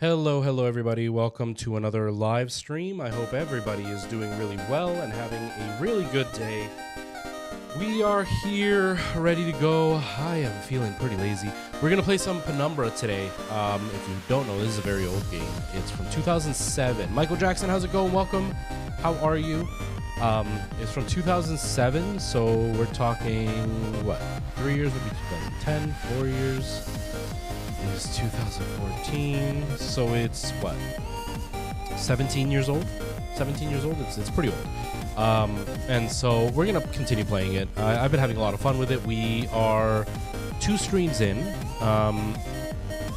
Hello everybody. Welcome to another live stream. I hope everybody is doing really well and having a really good day. We are here ready to go. I am feeling pretty lazy. We're going to play some Penumbra today. If you don't know, this is a very old game. It's from 2007. Michael Jackson, how's it going? Welcome. How are you? It's from 2007, so we're talking, what, 3 years would be 2010, 4 years is 2014, so it's, what, 17 years old? 17 years old? It's pretty old. And so we're going to continue playing it. I've been having a lot of fun with it. We are 2 streams in,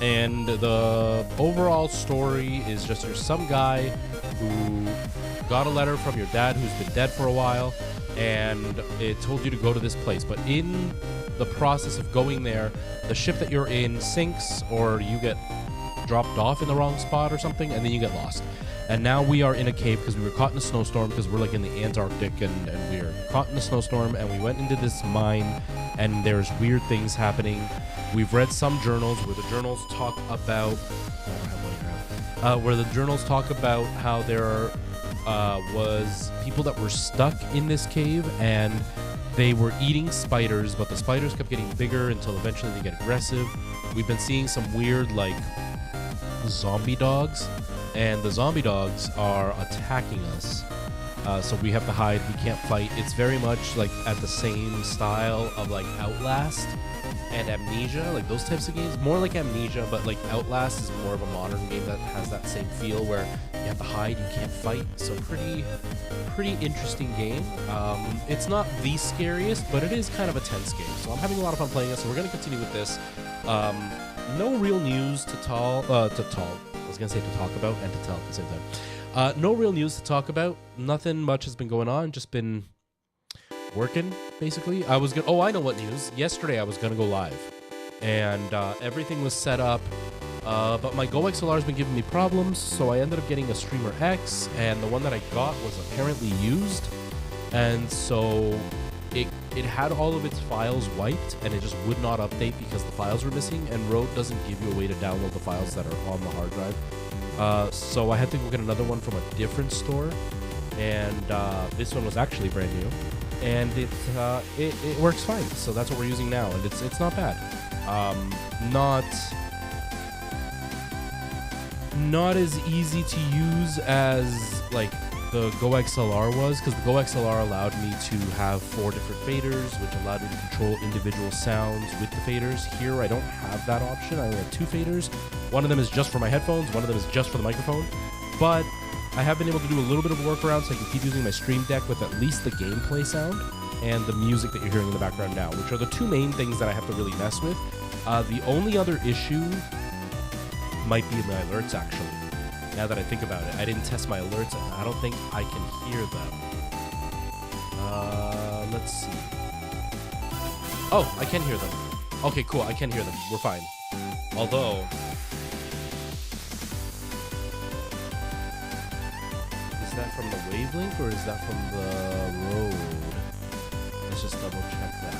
and the overall story is just there's some guy who got a letter from your dad who's been dead for a while, and it told you to go to this place. But in the process of going there, the ship that you're in sinks, or you get dropped off in the wrong spot or something, and then you get lost. And now we are in a cave because we were caught in a snowstorm, because we're like in the Antarctic, and we are caught in a snowstorm, and we went into this mine, and there's weird things happening. We've read some journals where the journals talk about how there was people that were stuck in this cave, and they were eating spiders, but the spiders kept getting bigger until eventually they get aggressive. We've been seeing some weird, like, zombie dogs, and the zombie dogs are attacking us. So we have to hide, we can't fight. It's very much like at the same style of like Outlast and Amnesia, like those types of games. More like Amnesia, but like Outlast is more of a modern game that has that same feel where you have to hide, you can't fight. So pretty interesting game. It's not the scariest, but it is kind of a tense game. So I'm having a lot of fun playing it, so we're going to continue with this. No real news to talk about and to tell at the same time. No real news to talk about. Nothing much has been going on. Just been working, basically. I know what news. Yesterday I was gonna go live, and everything was set up, but my Go XLR has been giving me problems, so I ended up getting a Streamer X, and the one that I got was apparently used, and so it had all of its files wiped, and it just would not update because the files were missing, and Rode doesn't give you a way to download the files that are on the hard drive. So I had to go get another one from a different store, and this one was actually brand new, and it works fine. So that's what we're using now, and it's not bad. Not as easy to use as like the Go XLR was, because the Go XLR allowed me to have 4 different faders, which allowed me to control individual sounds with the faders. Here I don't have that option. I only have 2 faders. One of them is just for my headphones, one of them is just for the microphone. But I have been able to do a little bit of a workaround so I can keep using my Stream Deck with at least the gameplay sound and the music that you're hearing in the background now, which are the 2 main things that I have to really mess with. The only other issue might be my alerts, actually. Now that I think about it, I didn't test my alerts, and I don't think I can hear them. Let's see. Oh, I can hear them. Okay, cool, I can hear them. We're fine. Although, is that from the wavelength, or is that from the road? Let's just double check that.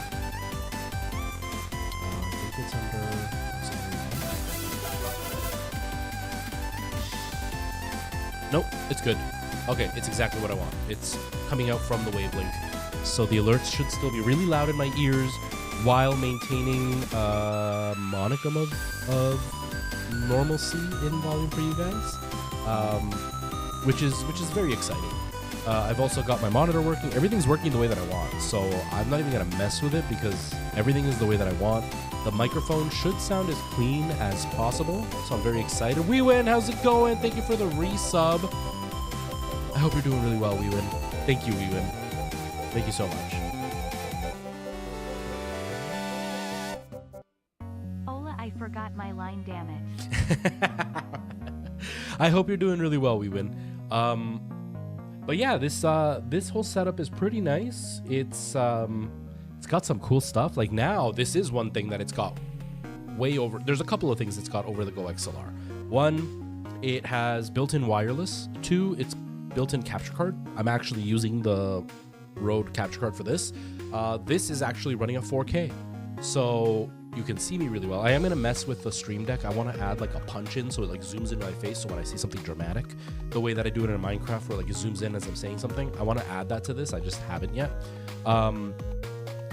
I think it's under... Nope, it's good. Okay, it's exactly what I want. It's coming out from the wavelength. So the alerts should still be really loud in my ears while maintaining a modicum of normalcy in volume for you guys, which is very exciting. I've also got my monitor working. Everything's working the way that I want, so I'm not even going to mess with it because everything is the way that I want. The microphone should sound as clean as possible, so I'm very excited. We win! How's it going? Thank you for the resub. I hope you're doing really well, We Win. Thank you, We Win. Thank you so much. Ola, I forgot my line, damn it. I hope you're doing really well, We Win. But yeah, this whole setup is pretty nice. It's got some cool stuff. Like now, this is one thing that it's got way over. There's a couple of things it's got over the Go XLR. 1, it has built-in wireless. 2, it's built-in capture card. I'm actually using the Rode capture card for this. This is actually running at 4K. So you can see me really well. I am gonna mess with the Stream Deck. I want to add like a punch in so it like zooms into my face. So when I see something dramatic, the way that I do it in Minecraft, where like it zooms in as I'm saying something, I want to add that to this. I just haven't yet.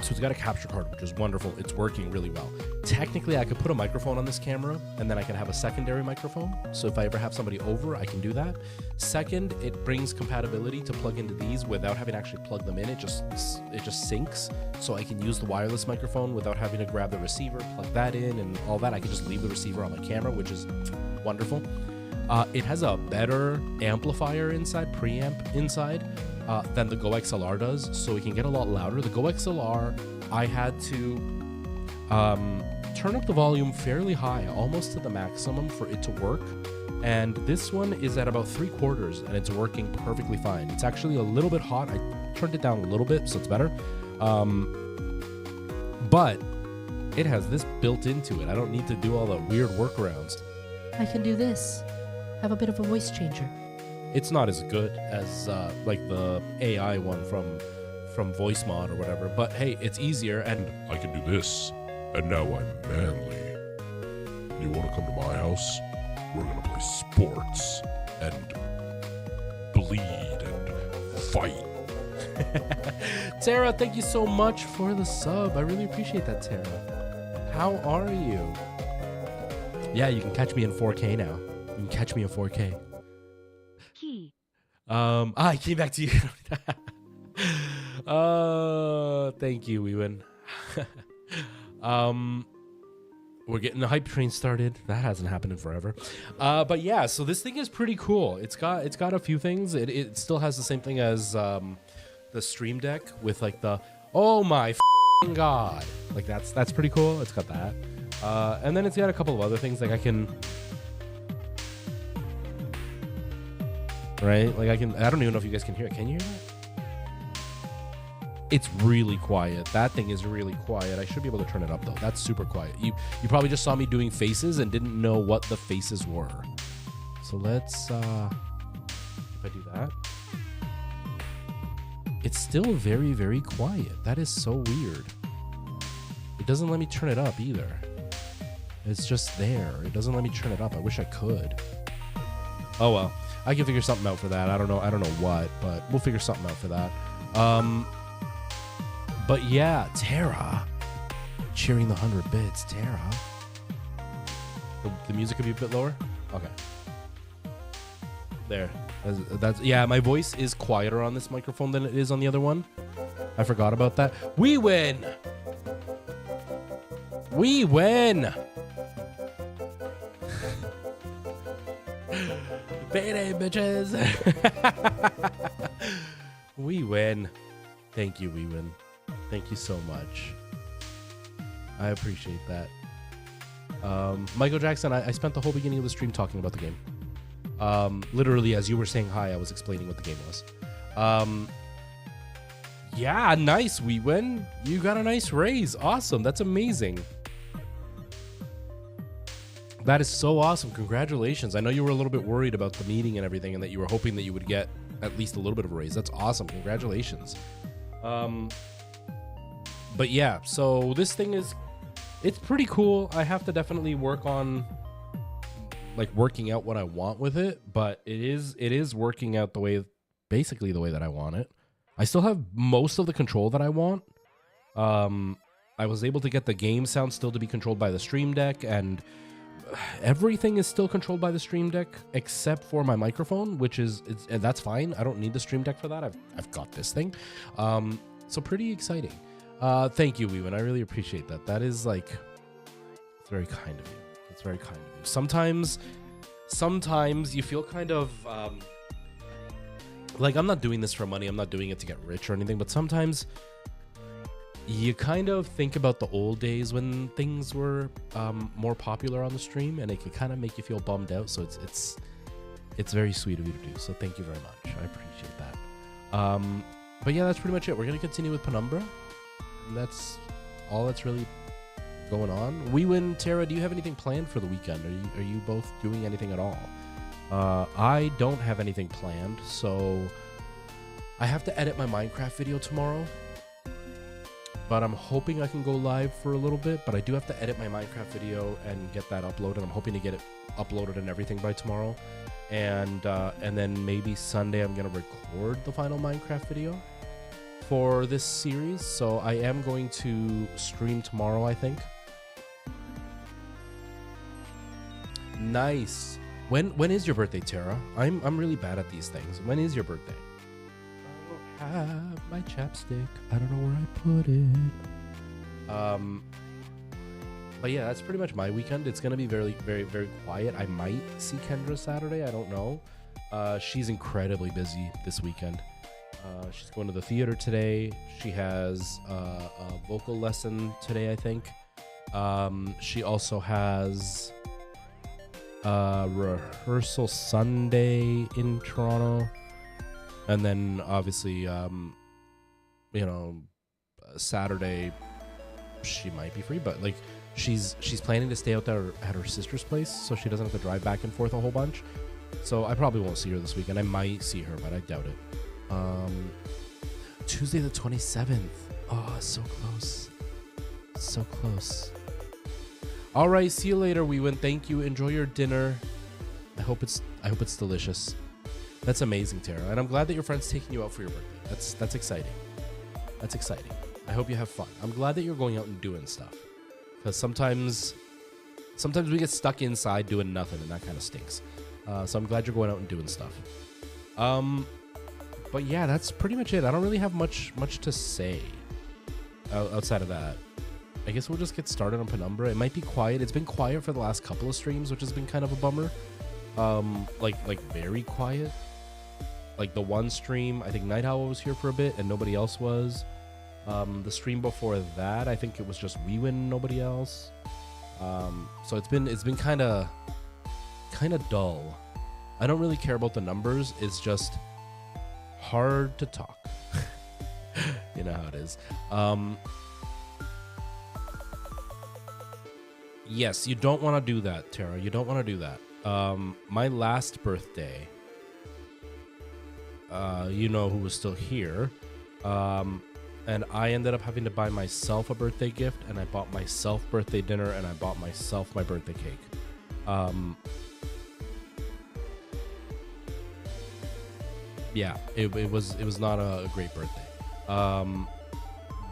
So it's got a capture card, which is wonderful. It's working really well. Technically, I could put a microphone on this camera, and then I can have a secondary microphone. So if I ever have somebody over, I can do that. Second, it brings compatibility to plug into these without having to actually plug them in. It just syncs, so I can use the wireless microphone without having to grab the receiver, plug that in, and all that. I can just leave the receiver on my camera, which is wonderful. It has a better amplifier inside, preamp inside, than the Go XLR does, so it can get a lot louder. The Go XLR, I had to turn up the volume fairly high, almost to the maximum for it to work. And this one is at about 3/4, and it's working perfectly fine. It's actually a little bit hot. I turned it down a little bit, so it's better. But it has this built into it. I don't need to do all the weird workarounds. I can do this. Have a bit of a voice changer. It's not as good as like the AI one from Voice Mod or whatever, but hey, it's easier, and I can do this, and now I'm manly. You want to come to my house? We're gonna play sports and bleed and fight. Tara, thank you so much for the sub. I really appreciate that, Tara. How are you? Yeah, you can catch me in 4K now. You can catch me in 4K. Key. I came back to you. Thank you, Wewin. We're getting the hype train started. That hasn't happened in forever. But yeah, so this thing is pretty cool. It's got a few things. It still has the same thing as the Stream Deck with like the oh my god, like that's pretty cool. It's got that, and then it's got a couple of other things like I can. Right? Like I don't even know if you guys can hear it. Can you hear that? It's really quiet. That thing is really quiet. I should be able to turn it up though. That's super quiet. You probably just saw me doing faces and didn't know what the faces were. So let's if I do that. It's still very, very quiet. That is so weird. It doesn't let me turn it up either. It's just there. It doesn't let me turn it up. I wish I could. Oh well. I can figure something out for that. I don't know what, but we'll figure something out for that. But yeah, Tara. Cheering the 100 bits, Tara. The music could be a bit lower? Okay. There. That's yeah, my voice is quieter on this microphone than it is on the other one. I forgot about that. We win! We win! Payday, bitches! We win. Thank you, we win. Thank you so much. I appreciate that. Michael Jackson, I spent the whole beginning of the stream talking about the game. Literally, as you were saying hi, I was explaining what the game was. Yeah, nice, we win. You got a nice raise. Awesome. That's amazing. That is so awesome. Congratulations. I know you were a little bit worried about the meeting and everything and that you were hoping that you would get at least a little bit of a raise. That's awesome. Congratulations. But yeah, so this thing it's pretty cool. I have to definitely work on like working out what I want with it, but it is working out basically the way that I want it. I still have most of the control that I want. I was able to get the game sound still to be controlled by the Stream Deck, and everything is still controlled by the Stream Deck except for my microphone, and that's fine. I don't need the Stream Deck for that. I've got this thing. So pretty exciting. Thank you, Wewin. I really appreciate that. That is like, it's very kind of you. It's very kind of you. Sometimes you feel kind of like I'm not doing this for money. I'm not doing it to get rich or anything, but sometimes you kind of think about the old days when things were more popular on the stream, and it can kind of make you feel bummed out. So it's very sweet of you to do. So thank you very much. I appreciate that. But yeah, that's pretty much it. We're gonna continue with Penumbra. And that's all that's really going on. Wewin, Tara, do you have anything planned for the weekend? Are you both doing anything at all? I don't have anything planned, so I have to edit my Minecraft video tomorrow. but I'm hoping I can go live for a little bit. But I do have to edit my Minecraft video and get that uploaded. I'm hoping to get it uploaded and everything by tomorrow, and then maybe Sunday I'm gonna record the final Minecraft video for this series. So I am going to stream tomorrow, I think. Nice. When is your birthday, Tara? I'm really bad at these things. When is your birthday? I don't have my chapstick. I don't know where I put it. But yeah, that's pretty much my weekend. It's gonna be very, very, very quiet. I might see Kendra Saturday. I don't know. She's incredibly busy this weekend. She's going to the theater today. She has a vocal lesson today, I think. She also has rehearsal Sunday in Toronto, and then obviously Saturday she might be free, but like she's planning to stay out there at her sister's place so she doesn't have to drive back and forth a whole bunch. So I probably won't see her this weekend. I might see her, but I doubt it. Tuesday the 27th. Oh, so close, so close. All right, see you later, Weewin. Thank you. Enjoy your dinner. I hope it's delicious. That's amazing, Tara. And I'm glad that your friend's taking you out for your birthday. That's exciting. That's exciting. I hope you have fun. I'm glad that you're going out and doing stuff. Because sometimes we get stuck inside doing nothing, and that kind of stinks. So I'm glad you're going out and doing stuff. But yeah, that's pretty much it. I don't really have much to say outside of that. I guess we'll just get started on Penumbra. It might be quiet. It's been quiet for the last couple of streams, which has been kind of a bummer. Like very quiet. Like the one stream, I think Night Owl was here for a bit and nobody else was. The stream before that, I think it was just Weewin, nobody else. So it's been kind of dull. I don't really care about the numbers. It's just hard to talk. You know how it is. Yes, you don't want to do that, Tara. You don't want to do that. My last birthday, you know who was still here, and I ended up having to buy myself a birthday gift, and I bought myself birthday dinner, and I bought myself my birthday cake. Yeah, it was not a great birthday.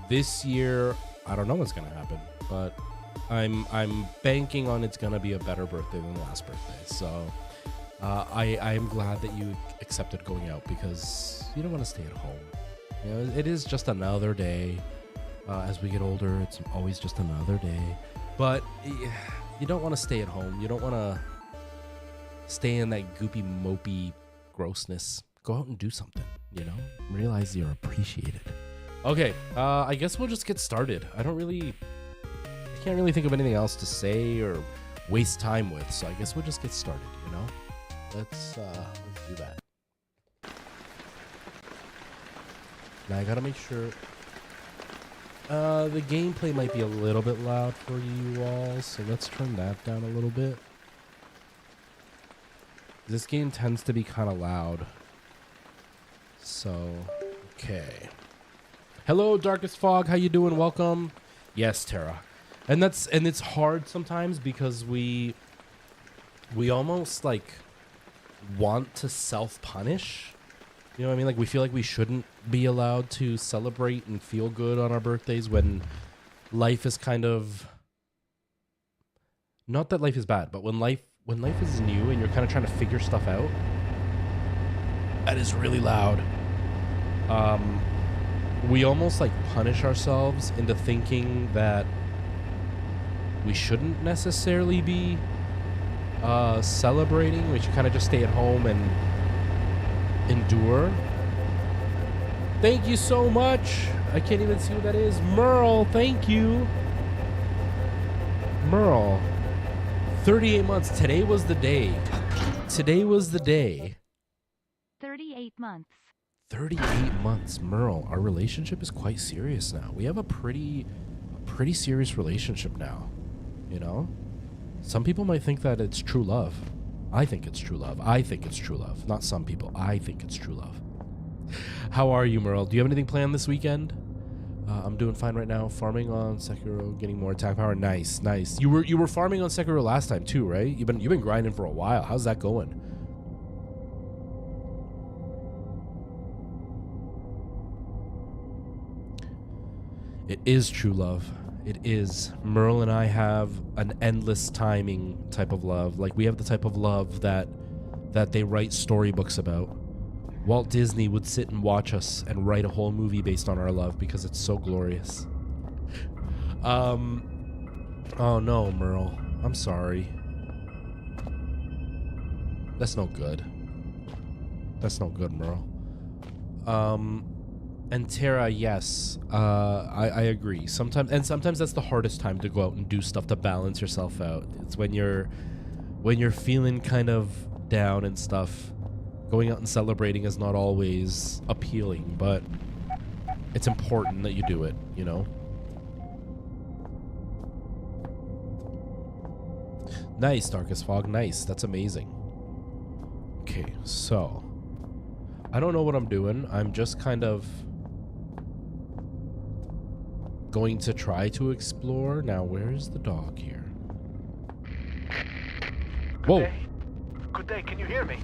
This year, I don't know what's gonna happen, but I'm banking on it's gonna be a better birthday than the last birthday. So I am glad that you accepted going out, because you don't want to stay at home. You know, it is just another day. As we get older, it's always just another day. But you don't want to stay at home. You don't want to stay in that goopy, mopey grossness. Go out and do something, you know? Realize you're appreciated. Okay, I guess we'll just get started. I can't really think of anything else to say or waste time with, so I guess we'll just get started, you know? Let's do that. Now I gotta make sure the gameplay might be a little bit loud for you all, so let's turn that down a little bit. This game tends to be kind of loud. So, okay. Hello, Darkest Fog. How you doing? Welcome. Yes, Tara. And it's hard sometimes because we almost like want to self-punish. You know what I mean? Like we feel like we shouldn't be allowed to celebrate and feel good on our birthdays when life is kind of, not that life is bad, but when life is new and you're kind of trying to figure stuff out. That is really loud. We almost like punish ourselves into thinking that we shouldn't necessarily be celebrating. We should kind of just stay at home and endure. Thank you so much. I can't even see who that is. Merle, thank you. Merle. 38 months. Today was the day. Today was the day. 38 months. 38 months, Merle. Our relationship is quite serious now. We have a pretty serious relationship now. You know? Some people might think that it's true love. I think it's true love. I think it's true love. Not some people. I think it's true love. How are you, Merle? Do you have anything planned this weekend? I'm doing fine right now. Farming on Sekiro, getting more attack power. Nice, nice. You were farming on Sekiro last time too, right? You've been grinding for a while. How's that going? It is true love. It is. Merle and I have an endless timing type of love. Like, we have the type of love that they write storybooks about. Walt Disney would sit and watch us and write a whole movie based on our love because it's so glorious. Oh no, Merle. I'm sorry. That's no good. That's no good, Merle. And Tara, yes, I agree. Sometimes that's the hardest time to go out and do stuff to balance yourself out. It's when you're feeling kind of down and stuff. Going out and celebrating is not always appealing, but it's important that you do it, you know? Nice, Darkest Fog. Nice. That's amazing. Okay, so I don't know what I'm doing. I'm just kind of going to try to explore. Now, where's the dog here? Whoa. Good day. Good day. Can you hear me?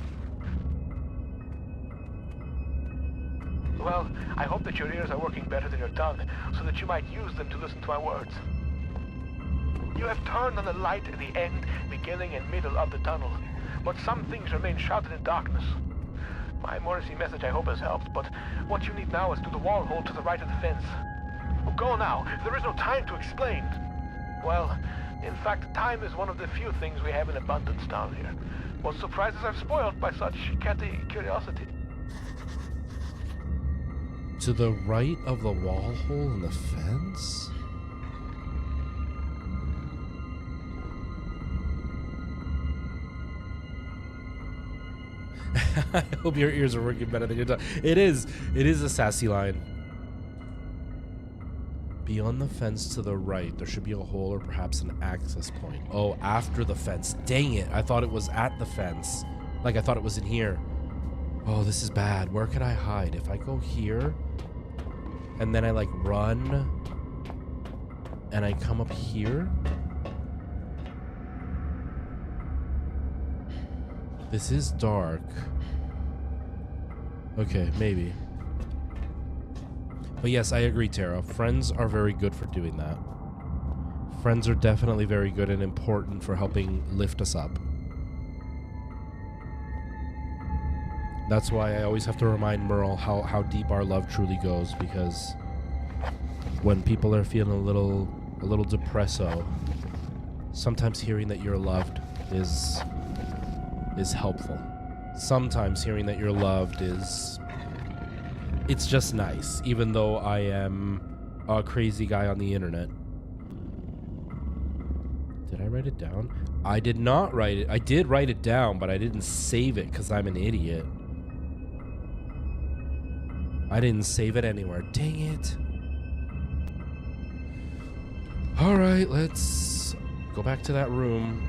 Well, I hope that your ears are working better than your tongue, so that you might use them to listen to my words. You have turned on the light at the end, beginning, and middle of the tunnel, but some things remain shrouded in darkness. My Morrissey message I hope has helped, but what you need now is to the wall hole to the right of the fence. Oh, go now. There is no time to explain. Well, in fact, time is one of the few things we have in abundance down here. What surprises are spoiled by such catty curiosity. To the right of the wall hole in the fence? I hope your ears are working better than your tongue. It is a sassy line. Beyond the fence to the right, there should be a hole or perhaps an access point. Oh, after the fence. Dang it. I thought it was at the fence. Like, I thought it was in here. Oh, this is bad. Where could I hide? If I go here, and then I, like, run, and I come up here? This is dark. Okay, maybe. But yes, I agree, Tara. Friends are very good for doing that. Friends are definitely very good and important for helping lift us up. That's why I always have to remind Merle how deep our love truly goes, because when people are feeling a little depresso, sometimes hearing that you're loved is helpful. Sometimes hearing that you're loved it's just nice, even though I am a crazy guy on the internet. Did I write it down? I did not write it. I did write it down, but I didn't save it because I'm an idiot. I didn't save it anywhere. Dang it. All right, let's go back to that room.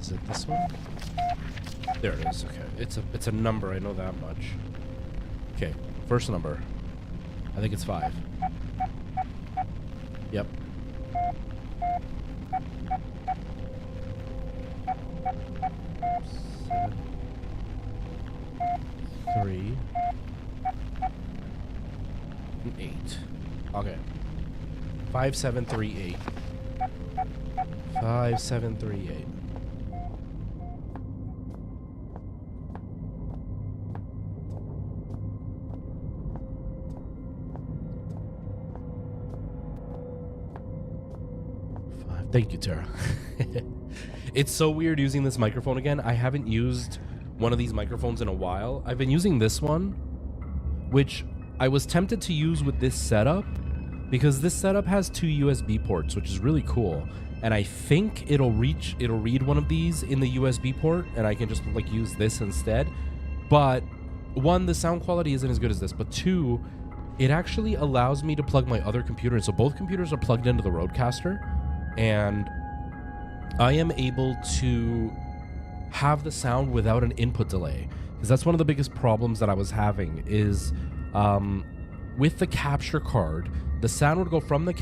Is it this one? There it is. Okay, it's a number. I know that much. Okay, first number. I think it's 5. Yep. 7, 3, and 8. Okay. 5, 7, 3, 8. 5, 7, 3, 8. Thank you, Tara. It's so weird using this microphone again. I haven't used one of these microphones in a while. I've been using this one, which I was tempted to use with this setup because this setup has 2 USB ports, which is really cool. and I think it'll read one of these in the USB port, and I can just like use this instead. But one, the sound quality isn't as good as this, but two, it actually allows me to plug my other computer in. So both computers are plugged into the Rodecaster, and I am able to have the sound without an input delay, because that's one of the biggest problems that I was having is with the capture card, the sound would go from the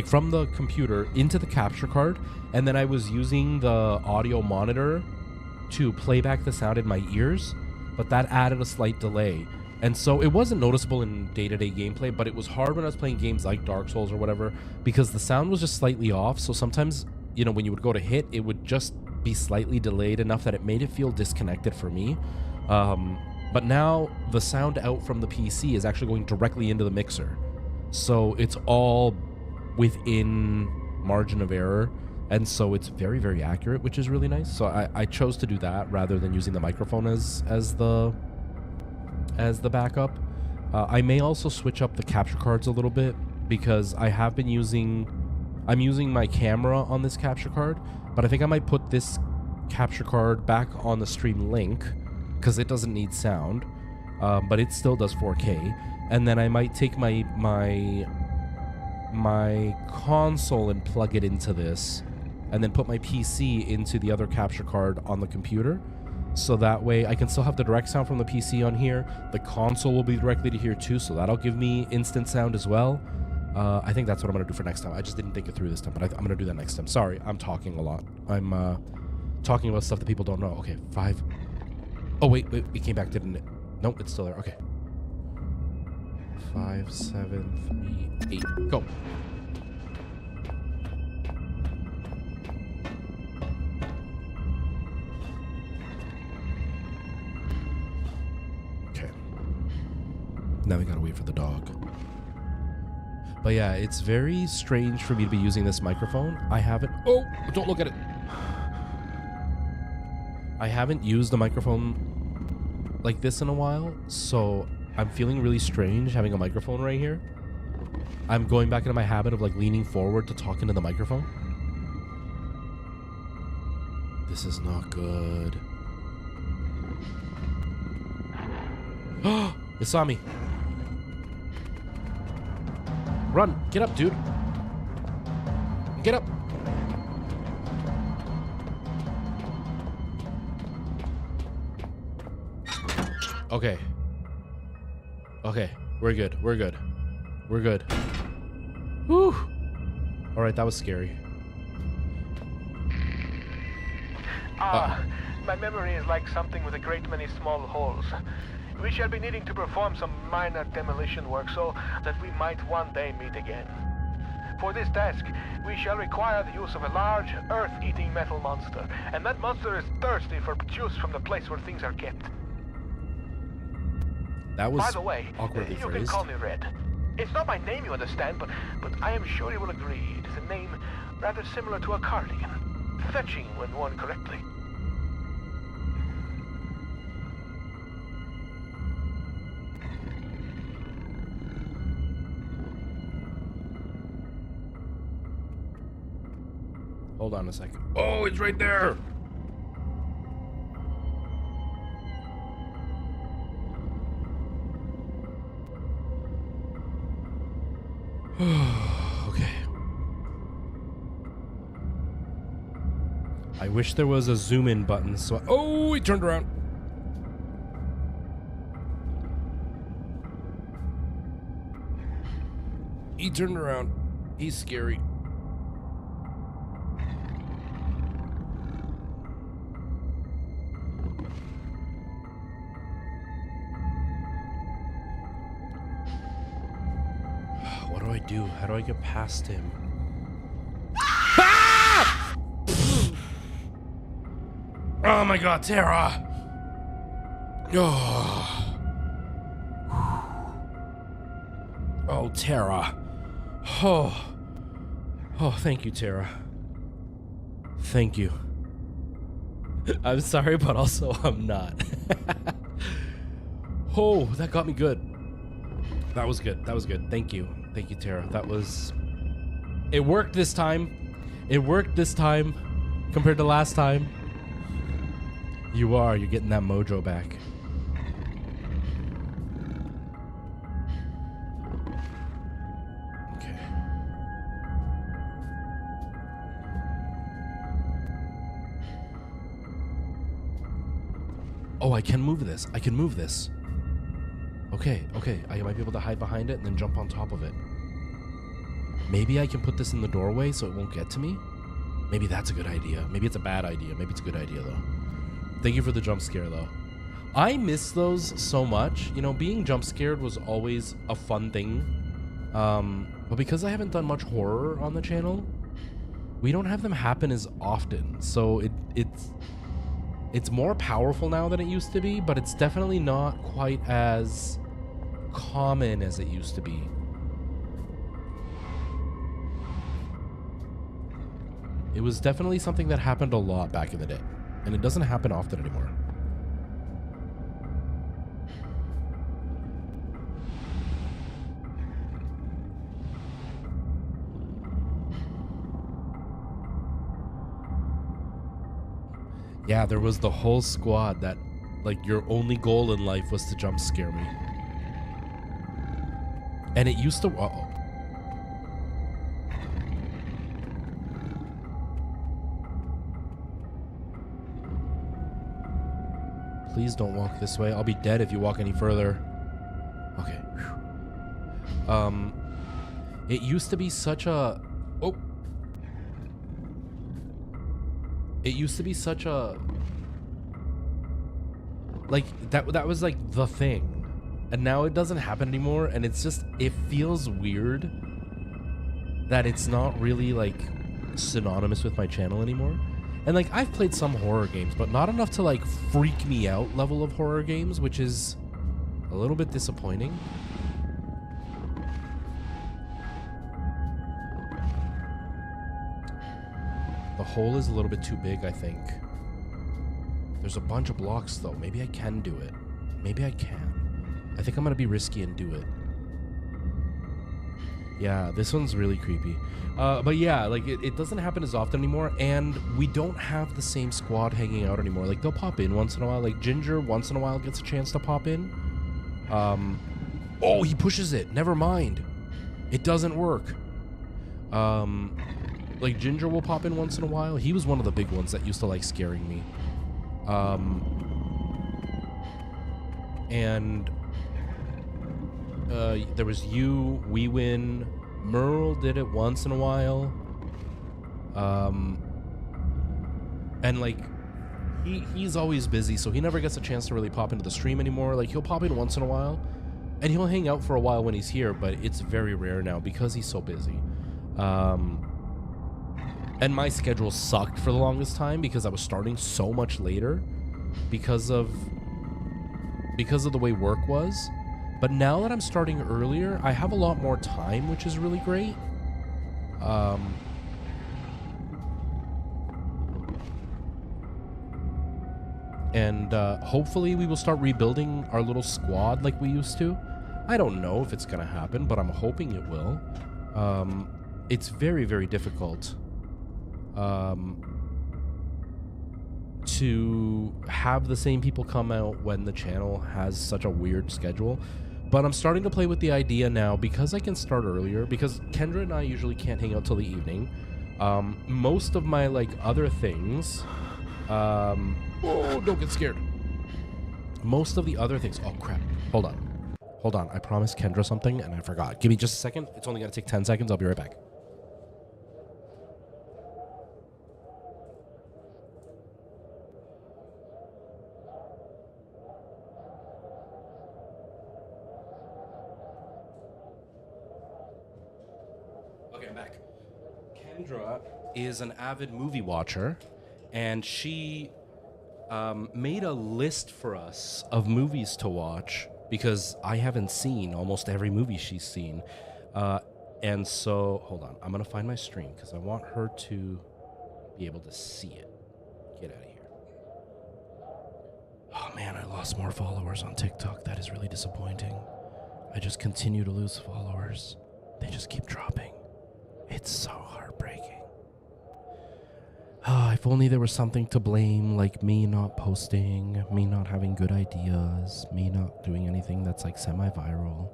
from the computer into the capture card, and then I was using the audio monitor to play back the sound in my ears, but that added a slight delay. And so it wasn't noticeable in day-to-day gameplay, but it was hard when I was playing games like Dark Souls or whatever, because the sound was just slightly off. So sometimes, you know, when you would go to hit, it would just be slightly delayed enough that it made it feel disconnected for me. But now the sound out from the PC is actually going directly into the mixer. So it's all within margin of error. And so it's very, very accurate, which is really nice. So I chose to do that rather than using the microphone as the backup. I may also switch up the capture cards a little bit, because I'm using my camera on this capture card, but I think I might put this capture card back on the Stream Link because it doesn't need sound, but it still does 4K. And then I might take my console and plug it into this, and then put my PC into the other capture card on the computer. So that way I can still have the direct sound from the PC on here. The console will be directly to here too, so that'll give me instant sound as well. I think that's what I'm going to do for next time. I just didn't think it through this time, but I'm going to do that next time. Sorry, I'm talking a lot. I'm talking about stuff that people don't know. Okay, 5. Oh, wait, it came back, didn't it? Nope, it's still there. Okay. 5, 7, 3, 8. Go. Now we gotta wait for the dog. But yeah, it's very strange for me to be using this microphone. I haven't... Oh, don't look at it. I haven't used a microphone like this in a while, so I'm feeling really strange having a microphone right here. I'm going back into my habit of like leaning forward to talk into the microphone. This is not good. Oh, it saw me. Run! Get up, dude! Get up! Okay. Okay. We're good. We're good. We're good. Whew! Alright, that was scary. My memory is like something with a great many small holes. We shall be needing to perform some minor demolition work so that we might one day meet again. For this task, we shall require the use of a large, earth-eating metal monster, and that monster is thirsty for juice from the place where things are kept. That was By the way, awkwardly you phrased. can call me Red. It's not my name, you understand, but I am sure you will agree it is a name rather similar to a cardigan, fetching when worn correctly. Hold on a second. Oh, it's right there! Okay. I wish there was a zoom in button so oh, he turned around. He turned around. He's scary. What do I do? How do I get past him? Ah! Oh my god, Tara! Oh, oh Tara. Oh. Oh, thank you, Tara. Thank you. I'm sorry, but also I'm not. Oh, that got me good. That was good. That was good. Thank you. Thank you, Tara. That was... It worked this time. It worked this time compared to last time. You're getting that mojo back. Okay. Oh, I can move this. I can move this. Okay. I might be able to hide behind it and then jump on top of it. Maybe I can put this in the doorway so it won't get to me. Maybe that's a good idea. Maybe it's a bad idea. Maybe it's a good idea, though. Thank you for the jump scare, though. I miss those so much. You know, being jump scared was always a fun thing. But because I haven't done much horror on the channel, we don't have them happen as often. So it's more powerful now than it used to be, but it's definitely not quite as common as it used to be. It was definitely something that happened a lot back in the day, and it doesn't happen often anymore. Yeah, there was the whole squad that, like, your only goal in life was to jump scare me. And it used to... Uh-oh. Please don't walk this way. I'll be dead if you walk any further. Okay. Whew. It used to be such a... Oh. It used to be such a... Like, that was like the thing. And now it doesn't happen anymore, and it's just... It feels weird that it's not really, like, synonymous with my channel anymore. And, like, I've played some horror games, but not enough to, like, freak me out level of horror games, which is a little bit disappointing. The hole is a little bit too big, I think. There's a bunch of blocks, though. Maybe I can do it. Maybe I can. I think I'm going to be risky and do it. Yeah, this one's really creepy. But yeah, like, it doesn't happen as often anymore, and we don't have the same squad hanging out anymore. Like, they'll pop in once in a while. Like, Ginger once in a while gets a chance to pop in. Oh, he pushes it. Never mind. It doesn't work. Like, Ginger will pop in once in a while. He was one of the big ones that used to like scaring me. And there was you, We Win, Merle did it once in a while. And like, he's always busy, so he never gets a chance to really pop into the stream anymore. Like, he'll pop in once in a while, and he'll hang out for a while when he's here, but it's very rare now because he's so busy. And my schedule sucked for the longest time because I was starting so much later because of the way work was. But now that I'm starting earlier, I have a lot more time, which is really great. And hopefully we will start rebuilding our little squad like we used to. I don't know if it's going to happen, but I'm hoping it will. It's very, very difficult to have the same people come out when the channel has such a weird schedule. But I'm starting to play with the idea now because I can start earlier, because Kendra and I usually can't hang out till the evening. Most of my, like, other things... oh, don't get scared. Most of the other things... Oh, crap. Hold on. I promised Kendra something, and I forgot. Give me just a second. It's only going to take 10 seconds. I'll be right back. Okay, I'm back. Kendra is an avid movie watcher, and she made a list for us of movies to watch because I haven't seen almost every movie she's seen. And so, hold on. I'm going to find my stream because I want her to be able to see it. Get out of here. Oh, man, I lost more followers on TikTok. That is really disappointing. I just continue to lose followers. They just keep dropping. It's so heartbreaking. if only there was something to blame, like me not posting, me not having good ideas, me not doing anything that's like semi-viral.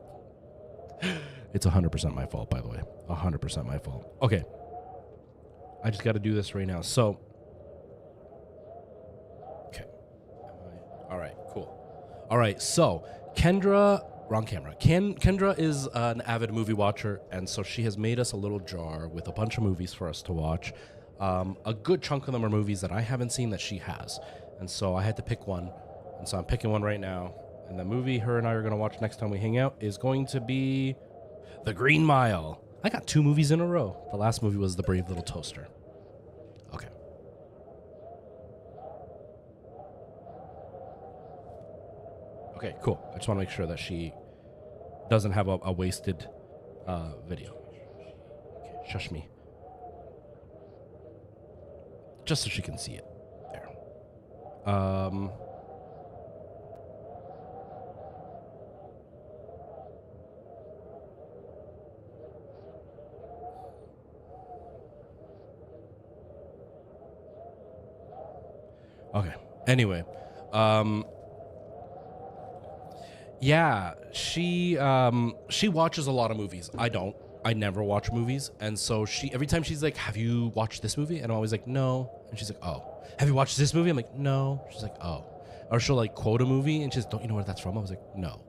It's 100% my fault, by the way. 100% my fault. Okay. I just got to do this right now. So, okay. All right, cool. All right, so Kendra, wrong camera. Kendra is an avid movie watcher, and so she has made us a little jar with a bunch of movies for us to watch. A good chunk of them are movies that I haven't seen that she has. And so I had to pick one. And so I'm picking one right now. And the movie her and I are going to watch next time we hang out is going to be The Green Mile. I got 2 movies in a row. The last movie was The Brave Little Toaster. Okay. Okay, cool. I just want to make sure that she doesn't have a wasted video. Okay, shush me. Just so she can see it. There. Okay. Anyway, yeah, she watches a lot of movies. I don't. I never watch movies, and so every time she's like, "Have you watched this movie?" And I'm always like, "No," and she's like, "Oh, have you watched this movie?" I'm like, "No." She's like, "Oh," or she'll like quote a movie, and she's, "Don't you know where that's from?" I was like, "No."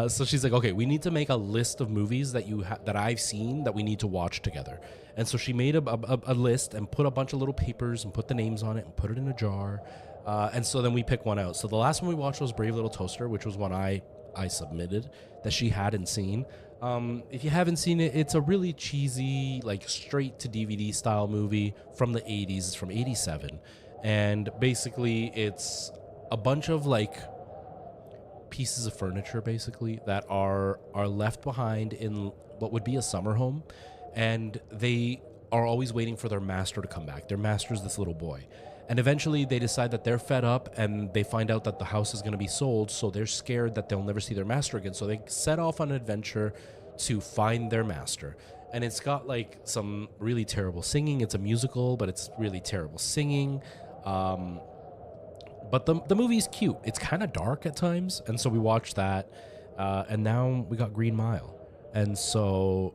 So she's like, "Okay, we need to make a list of movies that that I've seen that we need to watch together." And so she made a list and put a bunch of little papers and put the names on it and put it in a jar. And so then we pick one out. So the last one we watched was Brave Little Toaster, which was one I submitted that she hadn't seen. If you haven't seen it, it's a really cheesy, like straight to DVD style movie from the 80s. It's from 87. And basically it's a bunch of like pieces of furniture basically that are left behind in what would be a summer home. And they are always waiting for their master to come back. Their master is this little boy. And eventually they decide that they're fed up and they find out that the house is going to be sold. So they're scared that they'll never see their master again. So they set off on an adventure to find their master. And it's got like some really terrible singing. It's a musical, but it's really terrible singing. But the movie is cute. It's kind of dark at times. And so we watched that. And now we got Green Mile. And so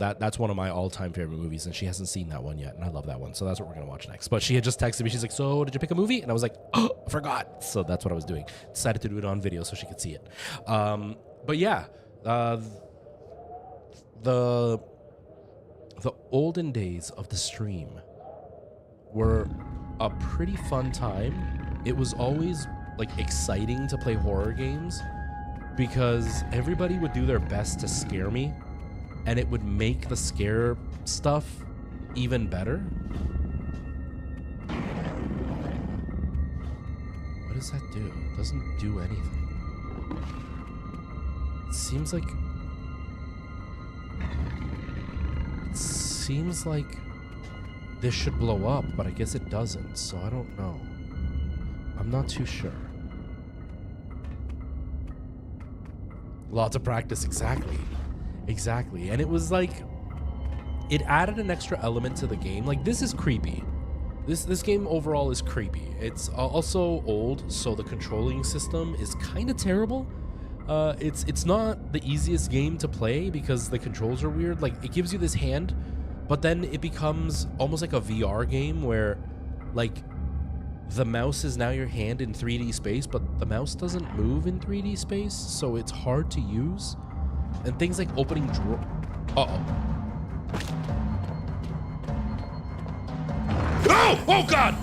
that's one of my all-time favorite movies, and she hasn't seen that one yet, and I love that one. So that's what we're going to watch next. But she had just texted me. She's like, "So did you pick a movie?" And I was like, "Oh, I forgot." So that's what I was doing. Decided to do it on video so she could see it. But yeah, the olden days of the stream were a pretty fun time. It was always like exciting to play horror games, because everybody would do their best to scare me, and it would make the scare stuff even better. What does that do? It doesn't do anything. It seems like this should blow up, but I guess it doesn't, so I don't know. I'm not too sure. Lots of practice, exactly. And it was like, it added an extra element to the game. Like, this is creepy. This game overall is creepy. It's also old, so the controlling system is kind of terrible. It's not the easiest game to play because the controls are weird. Like, it gives you this hand, but then it becomes almost like a VR game where, like, the mouse is now your hand in 3D space, but the mouse doesn't move in 3D space, so it's hard to use. And things like opening drawer. Uh-oh. Oh! Oh, God!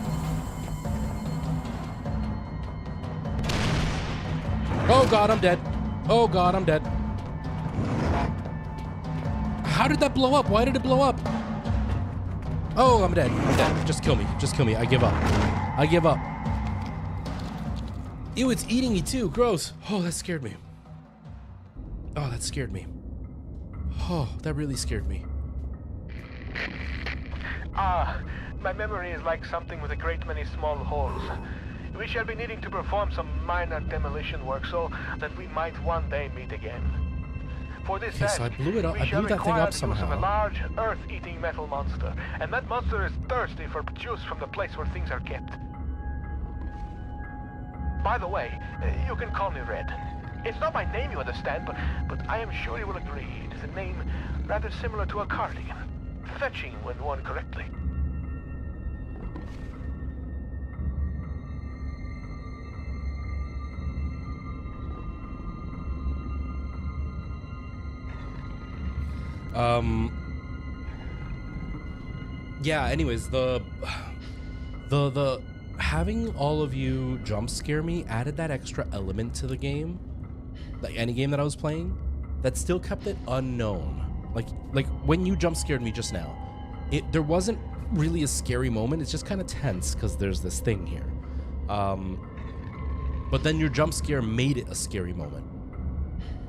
Oh, God, I'm dead. Oh, God, I'm dead. How did that blow up? Why did it blow up? Oh, I'm dead. I'm dead. Just kill me. Just kill me. I give up. I give up. Ew, it's eating me too. Gross. Oh, that scared me. Oh, that scared me. Oh, that really scared me. My memory is like something with a great many small holes. We shall be needing to perform some minor demolition work so that we might one day meet again. For this Okay, so I end, blew it up. we I shall blew that thing require up the use of somehow. a large, earth-eating metal monster, and that monster is thirsty for juice from the place where things are kept. By the way, you can call me Red. It's not my name, you understand, but I am sure you will agree it is a name rather similar to a cardigan. Fetching when worn correctly. Yeah, anyways, the having all of you jump scare me added that extra element to the game. Like any game that I was playing, that still kept it unknown. Like when you jump scared me just now, there wasn't really a scary moment. It's just kind of tense because there's this thing here. But then your jump scare made it a scary moment.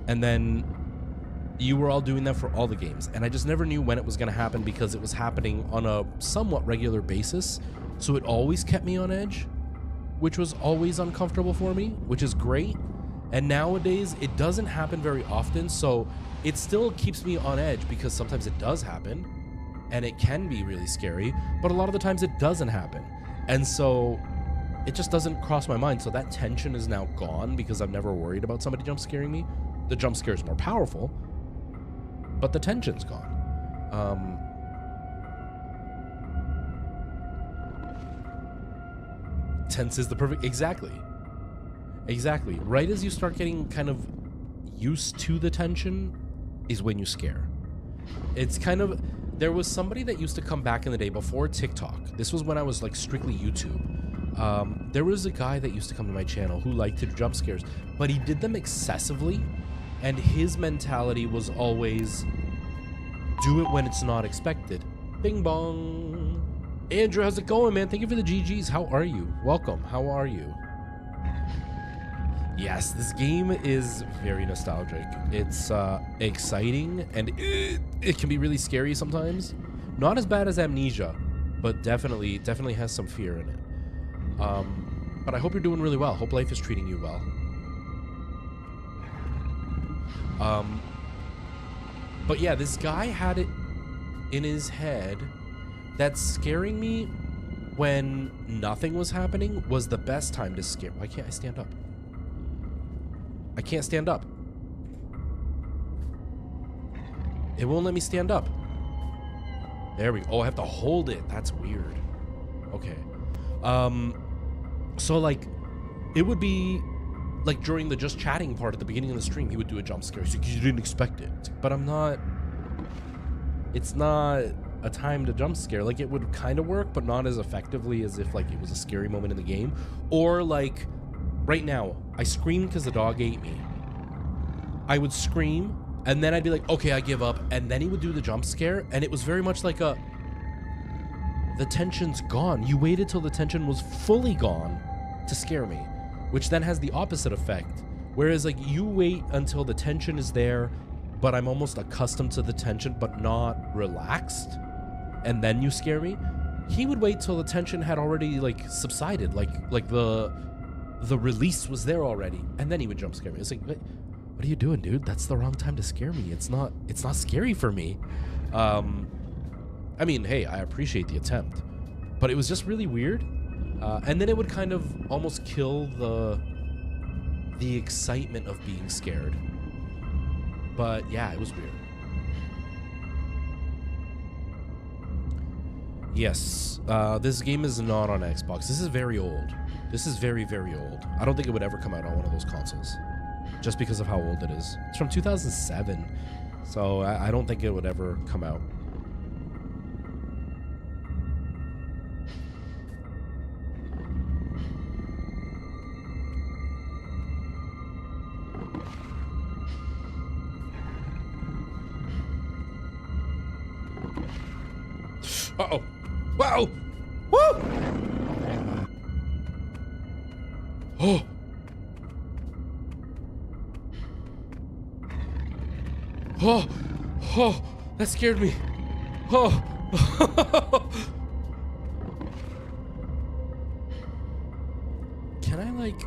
And then you were all doing that for all the games, and I just never knew when it was going to happen because it was happening on a somewhat regular basis, so it always kept me on edge, which was always uncomfortable for me, which is great. And nowadays it doesn't happen very often, so it still keeps me on edge because sometimes it does happen and it can be really scary, but a lot of the times it doesn't happen, and so it just doesn't cross my mind. So that tension is now gone because I'm never worried about somebody jump scaring me. The jump scare is more powerful, but the tension's gone. Tense is the perfect... Exactly. Right as you start getting kind of used to the tension is when you scare. It's kind of... There was somebody that used to come back in the day before TikTok. This was when I was like strictly YouTube. There was a guy that used to come to my channel who liked to do jump scares, but he did them excessively, and his mentality was always do it when it's not expected. Bing bong. Andrew, how's it going, man? Thank you for the GGs. How are you? Welcome. How are you? Yes, this game is very nostalgic. It's exciting, and it can be really scary sometimes. Not as bad as Amnesia, but definitely has some fear in it. But I hope you're doing really well. Hope life is treating you well. But yeah, this guy had it in his head that scaring me when nothing was happening was the best time to scare. Why can't I stand up? I can't stand up. It won't let me stand up. There we go. Oh, I have to hold it. That's weird. Okay. So like, it would be like during the just chatting part at the beginning of the stream, he would do a jump scare. He's like, you didn't expect it. But I'm not... It's not a time to jump scare. Like, it would kind of work, but not as effectively as if like it was a scary moment in the game. Or like, right now, I screamed because the dog ate me. I would scream, and then I'd be like, okay, I give up. And then he would do the jump scare, and it was very much like the tension's gone. You waited till the tension was fully gone to scare me, which then has the opposite effect. Whereas like you wait until the tension is there, but I'm almost accustomed to the tension, but not relaxed, and then you scare me. He would wait till the tension had already like subsided, like the release was there already, and then he would jump scare me. It's like, what are you doing, dude? That's the wrong time to scare me. It's not scary for me. I mean, hey, I appreciate the attempt, but it was just really weird. And then it would kind of almost kill the excitement of being scared. But yeah, it was weird. Yes, this game is not on Xbox. This is very old. This is very, very old. I don't think it would ever come out on one of those consoles, just because of how old it is. It's from 2007, so I don't think it would ever come out. Uh-oh. Wow! Woo! Oh! Oh! Oh! That scared me. Oh! Can I, like...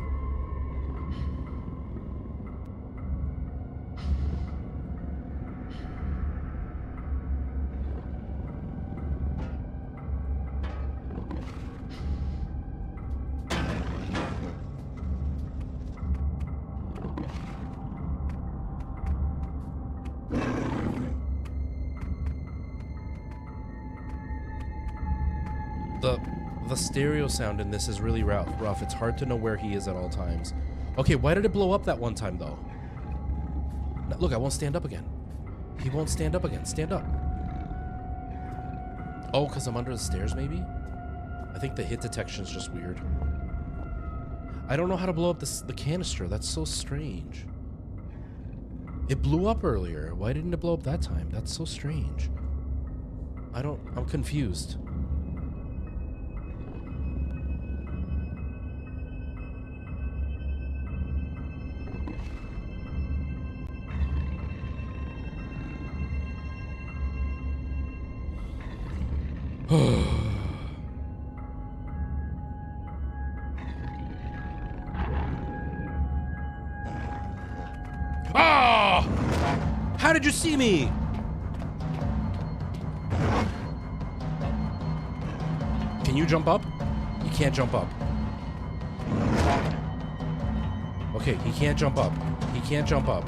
The stereo sound in this is really rough. It's hard to know where he is at all times. Okay, why did it blow up that one time, though? Now, look, I won't stand up again. He won't stand up again. Stand up. Oh, because I'm under the stairs, maybe? I think the hit detection is just weird. I don't know how to blow up the canister. That's so strange. It blew up earlier. Why didn't it blow up that time? That's so strange. I'm confused. Ah! How did you see me? Can you jump up? You can't jump up. Okay, he can't jump up. He can't jump up.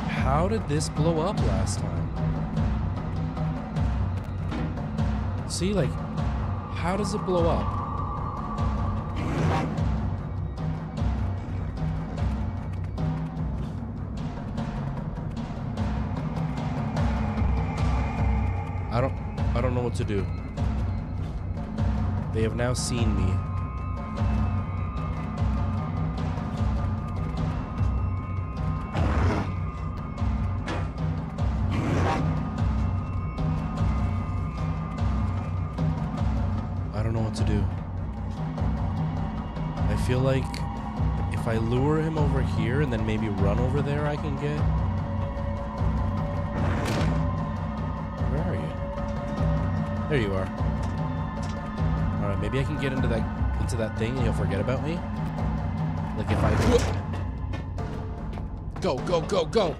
How did this blow up last time? See, like, how does it blow up? I don't know what to do. They have now seen me. I don't know what to do. I feel like if I lure him over here and then maybe run over there, I can get... Where are you? There you are. Alright, maybe I can get into that thing and he'll forget about me. Like if I... Go, go, go, go!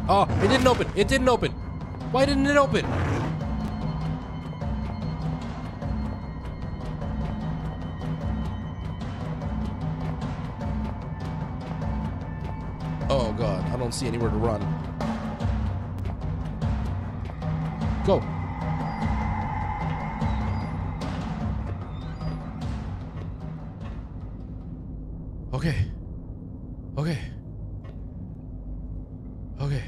Oh, it didn't open! It didn't open! Why didn't it open? Oh god, I don't see anywhere to run. Go. Okay. Okay. Okay.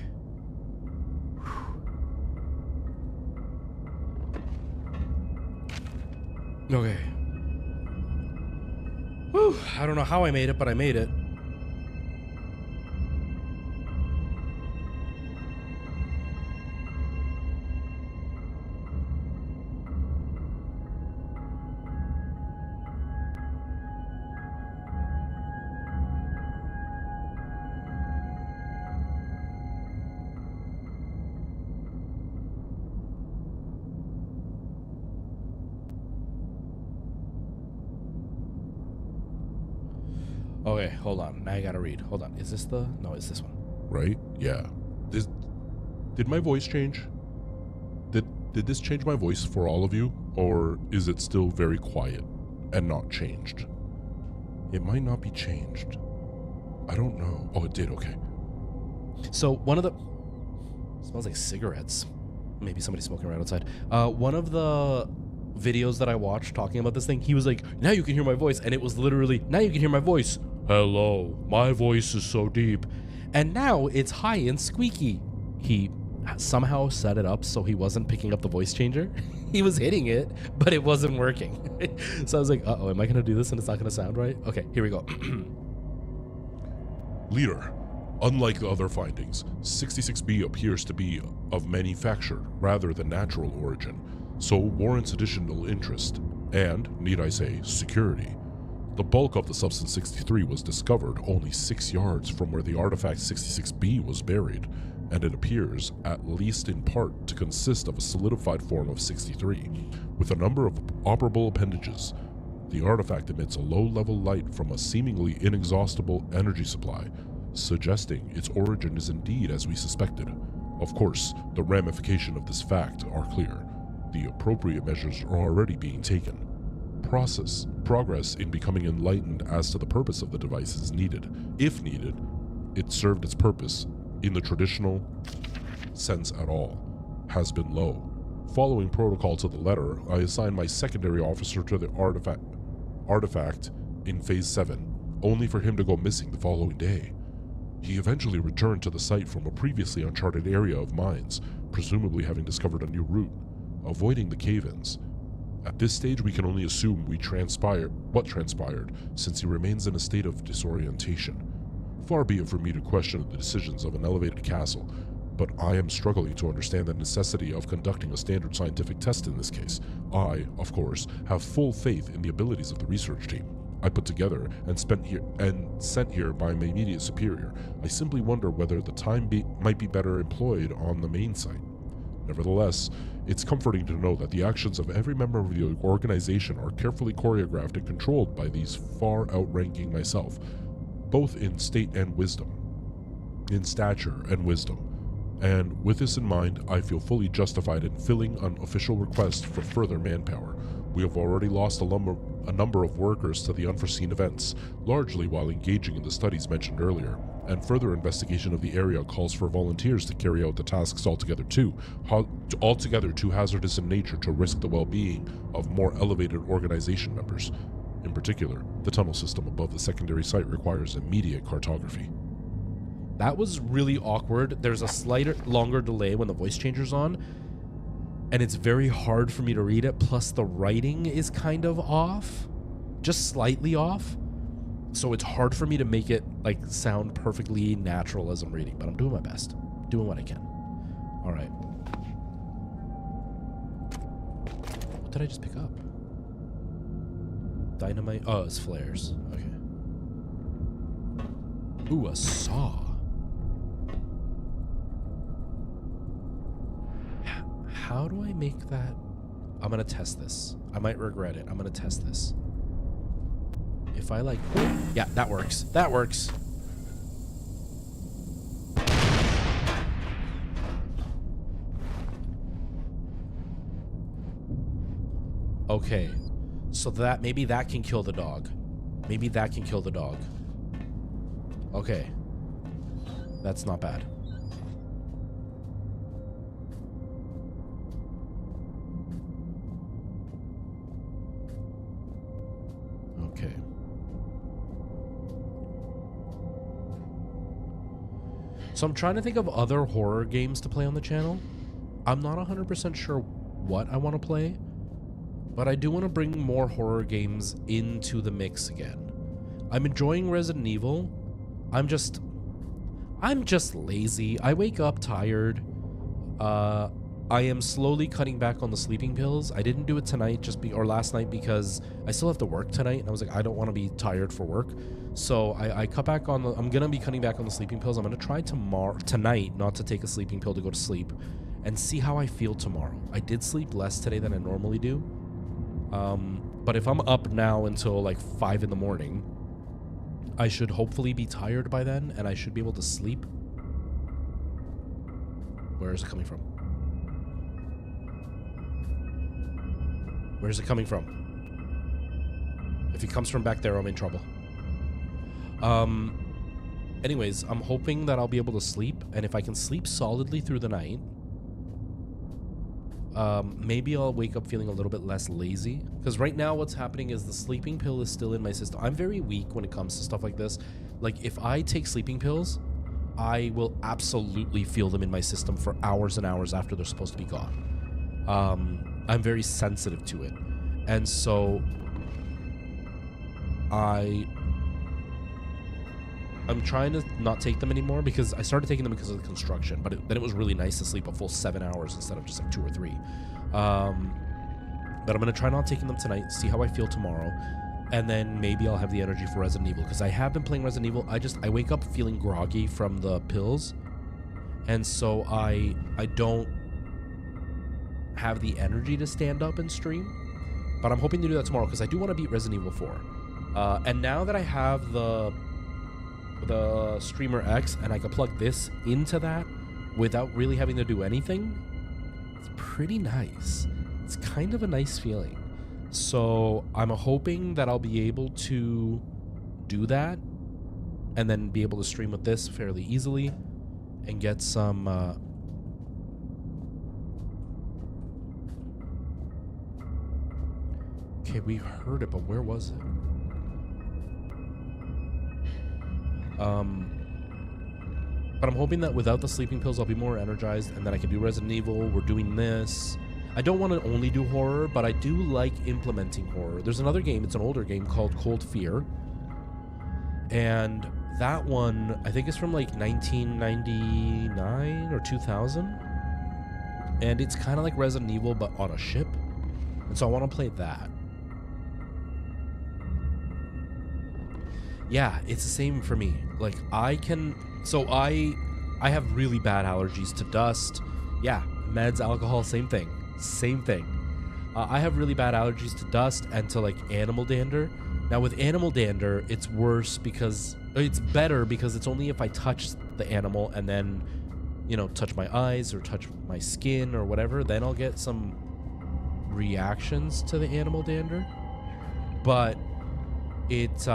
Okay. Whew. I don't know how I made it, but I made it. Okay, hold on. Now I gotta read. Hold on. Is this the... No, it's this one. Right? Yeah. Did my voice change? Did this change my voice for all of you? Or is it still very quiet and not changed? It might not be changed. I don't know. Oh, it did. Okay. So one of the... Smells like cigarettes. Maybe somebody's smoking right outside. One of the videos that I watched talking about this thing, he was like, now you can hear my voice. And it was literally, now you can hear my voice. Hello, my voice is so deep. And now it's high and squeaky. He somehow set it up so he wasn't picking up the voice changer. He was hitting it, but it wasn't working. So I was like, uh-oh, am I going to do this and it's not going to sound right? Okay, here we go. Leader, unlike the other findings, 66B appears to be of manufactured rather than natural origin, so warrants additional interest and, need I say, security. The bulk of the substance 63 was discovered only 6 yards from where the artifact 66B was buried, and it appears, at least in part, to consist of a solidified form of 63, with a number of operable appendages. The artifact emits a low-level light from a seemingly inexhaustible energy supply, suggesting its origin is indeed as we suspected. Of course, the ramifications of this fact are clear. The appropriate measures are already being taken. Progress in becoming enlightened as to the purpose of the device is needed. If needed, it served its purpose in the traditional sense at all, has been low. Following protocol to the letter, I assigned my secondary officer to the artifact in Phase 7, only for him to go missing the following day. He eventually returned to the site from a previously uncharted area of mines, presumably having discovered a new route, avoiding the cave-ins. At this stage, we can only assume what transpired, since he remains in a state of disorientation. Far be it for me to question the decisions of an elevated castle, but I am struggling to understand the necessity of conducting a standard scientific test in this case. I, of course, have full faith in the abilities of the research team I put together and sent here by my immediate superior. I simply wonder whether the time might be better employed on the main site. Nevertheless, it's comforting to know that the actions of every member of the organization are carefully choreographed and controlled by these far outranking myself, both in stature and wisdom. And with this in mind, I feel fully justified in filling an official request for further manpower. We have already lost a number of workers to the unforeseen events, largely while engaging in the studies mentioned earlier, and further investigation of the area calls for volunteers to carry out the tasks altogether too hazardous in nature to risk the well-being of more elevated organization members. In particular, the tunnel system above the secondary site requires immediate cartography. That was really awkward. There's a slight longer delay when the voice changer's on, and it's very hard for me to read it, plus the writing is kind of off, just slightly off, so it's hard for me to make it like sound perfectly natural as I'm reading, but I'm doing my best, doing what I can. All right. What did I just pick up? Dynamite. Oh, it's flares. Okay. Ooh, a saw. How do I make that? I'm gonna test this. I might regret it. I'm gonna test this. If I like, yeah, that works. That works. Okay, so that maybe that can kill the dog. Maybe that can kill the dog. Okay, that's not bad. Okay. So I'm trying to think of other horror games to play on the channel. I'm not 100% sure what I want to play, but I do want to bring more horror games into the mix again. I'm enjoying Resident Evil. I'm just lazy. I wake up tired. I am slowly cutting back on the sleeping pills. I didn't do it tonight or last night because I still have to work tonight, and I was like, I don't want to be tired for work. So I cut back on I'm gonna be cutting back on the sleeping pills. I'm gonna try tonight not to take a sleeping pill to go to sleep and see how I feel tomorrow. I did sleep less today than I normally do. But if I'm up now until like 5 in the morning, I should hopefully be tired by then, and I should be able to sleep. Where is it coming from? Where's it coming from? If he comes from back there, I'm in trouble. Anyways, I'm hoping that I'll be able to sleep, and if I can sleep solidly through the night, maybe I'll wake up feeling a little bit less lazy. Because right now what's happening is the sleeping pill is still in my system. I'm very weak when it comes to stuff like this. Like, if I take sleeping pills, I will absolutely feel them in my system for hours and hours after they're supposed to be gone. I'm very sensitive to it. And so I'm trying to not take them anymore, because I started taking them because of the construction, but then it was really nice to sleep a full 7 hours instead of just like 2 or 3. But I'm going to try not taking them tonight, see how I feel tomorrow, and then maybe I'll have the energy for Resident Evil, because I have been playing Resident Evil. I wake up feeling groggy from the pills, and so I don't have the energy to stand up and stream, but I'm hoping to do that tomorrow, because I do want to beat Resident Evil 4. And now that I have the the Streamer X, and I could plug this into that without really having to do anything, it's pretty nice. It's kind of a nice feeling. So I'm hoping that I'll be able to do that and then be able to stream with this fairly easily and get some okay, we heard it, but where was it? But I'm hoping that without the sleeping pills, I'll be more energized, and then I can do Resident Evil. We're doing this. I don't want to only do horror, but I do like implementing horror. There's another game, it's an older game called Cold Fear. And that one, I think it's from like 1999 or 2000. And it's kind of like Resident Evil, but on a ship. And so I want to play that. Yeah, it's the same for me. Like, I have really bad allergies to dust. Yeah, meds, alcohol, same thing. Same thing. I have really bad allergies to dust and to, like, animal dander. Now, with animal dander, it's worse because... It's better because it's only if I touch the animal and then, you know, touch my eyes or touch my skin or whatever, then I'll get some reactions to the animal dander. But it's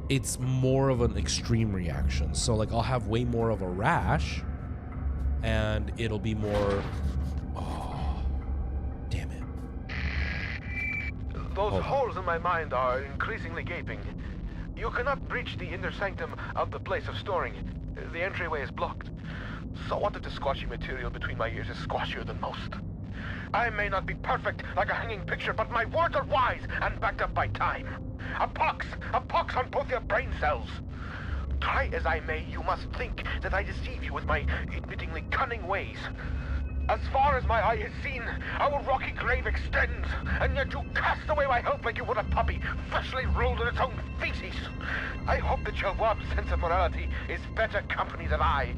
it's more of an extreme reaction. So like I'll have way more of a rash and it'll be more, oh, damn it. Those holes in my mind are increasingly gaping. You cannot breach the inner sanctum of the place of storing. The entryway is blocked. So what if the squashy material between my ears is squashier than most? I may not be perfect like a hanging picture, but my words are wise and backed up by time. A pox on both your brain cells. Try as I may, you must think that I deceive you with my admittingly cunning ways. As far as my eye has seen, our rocky grave extends, and yet you cast away my help like you would a puppy, freshly rolled in its own feces. I hope that your warped sense of morality is better company than I,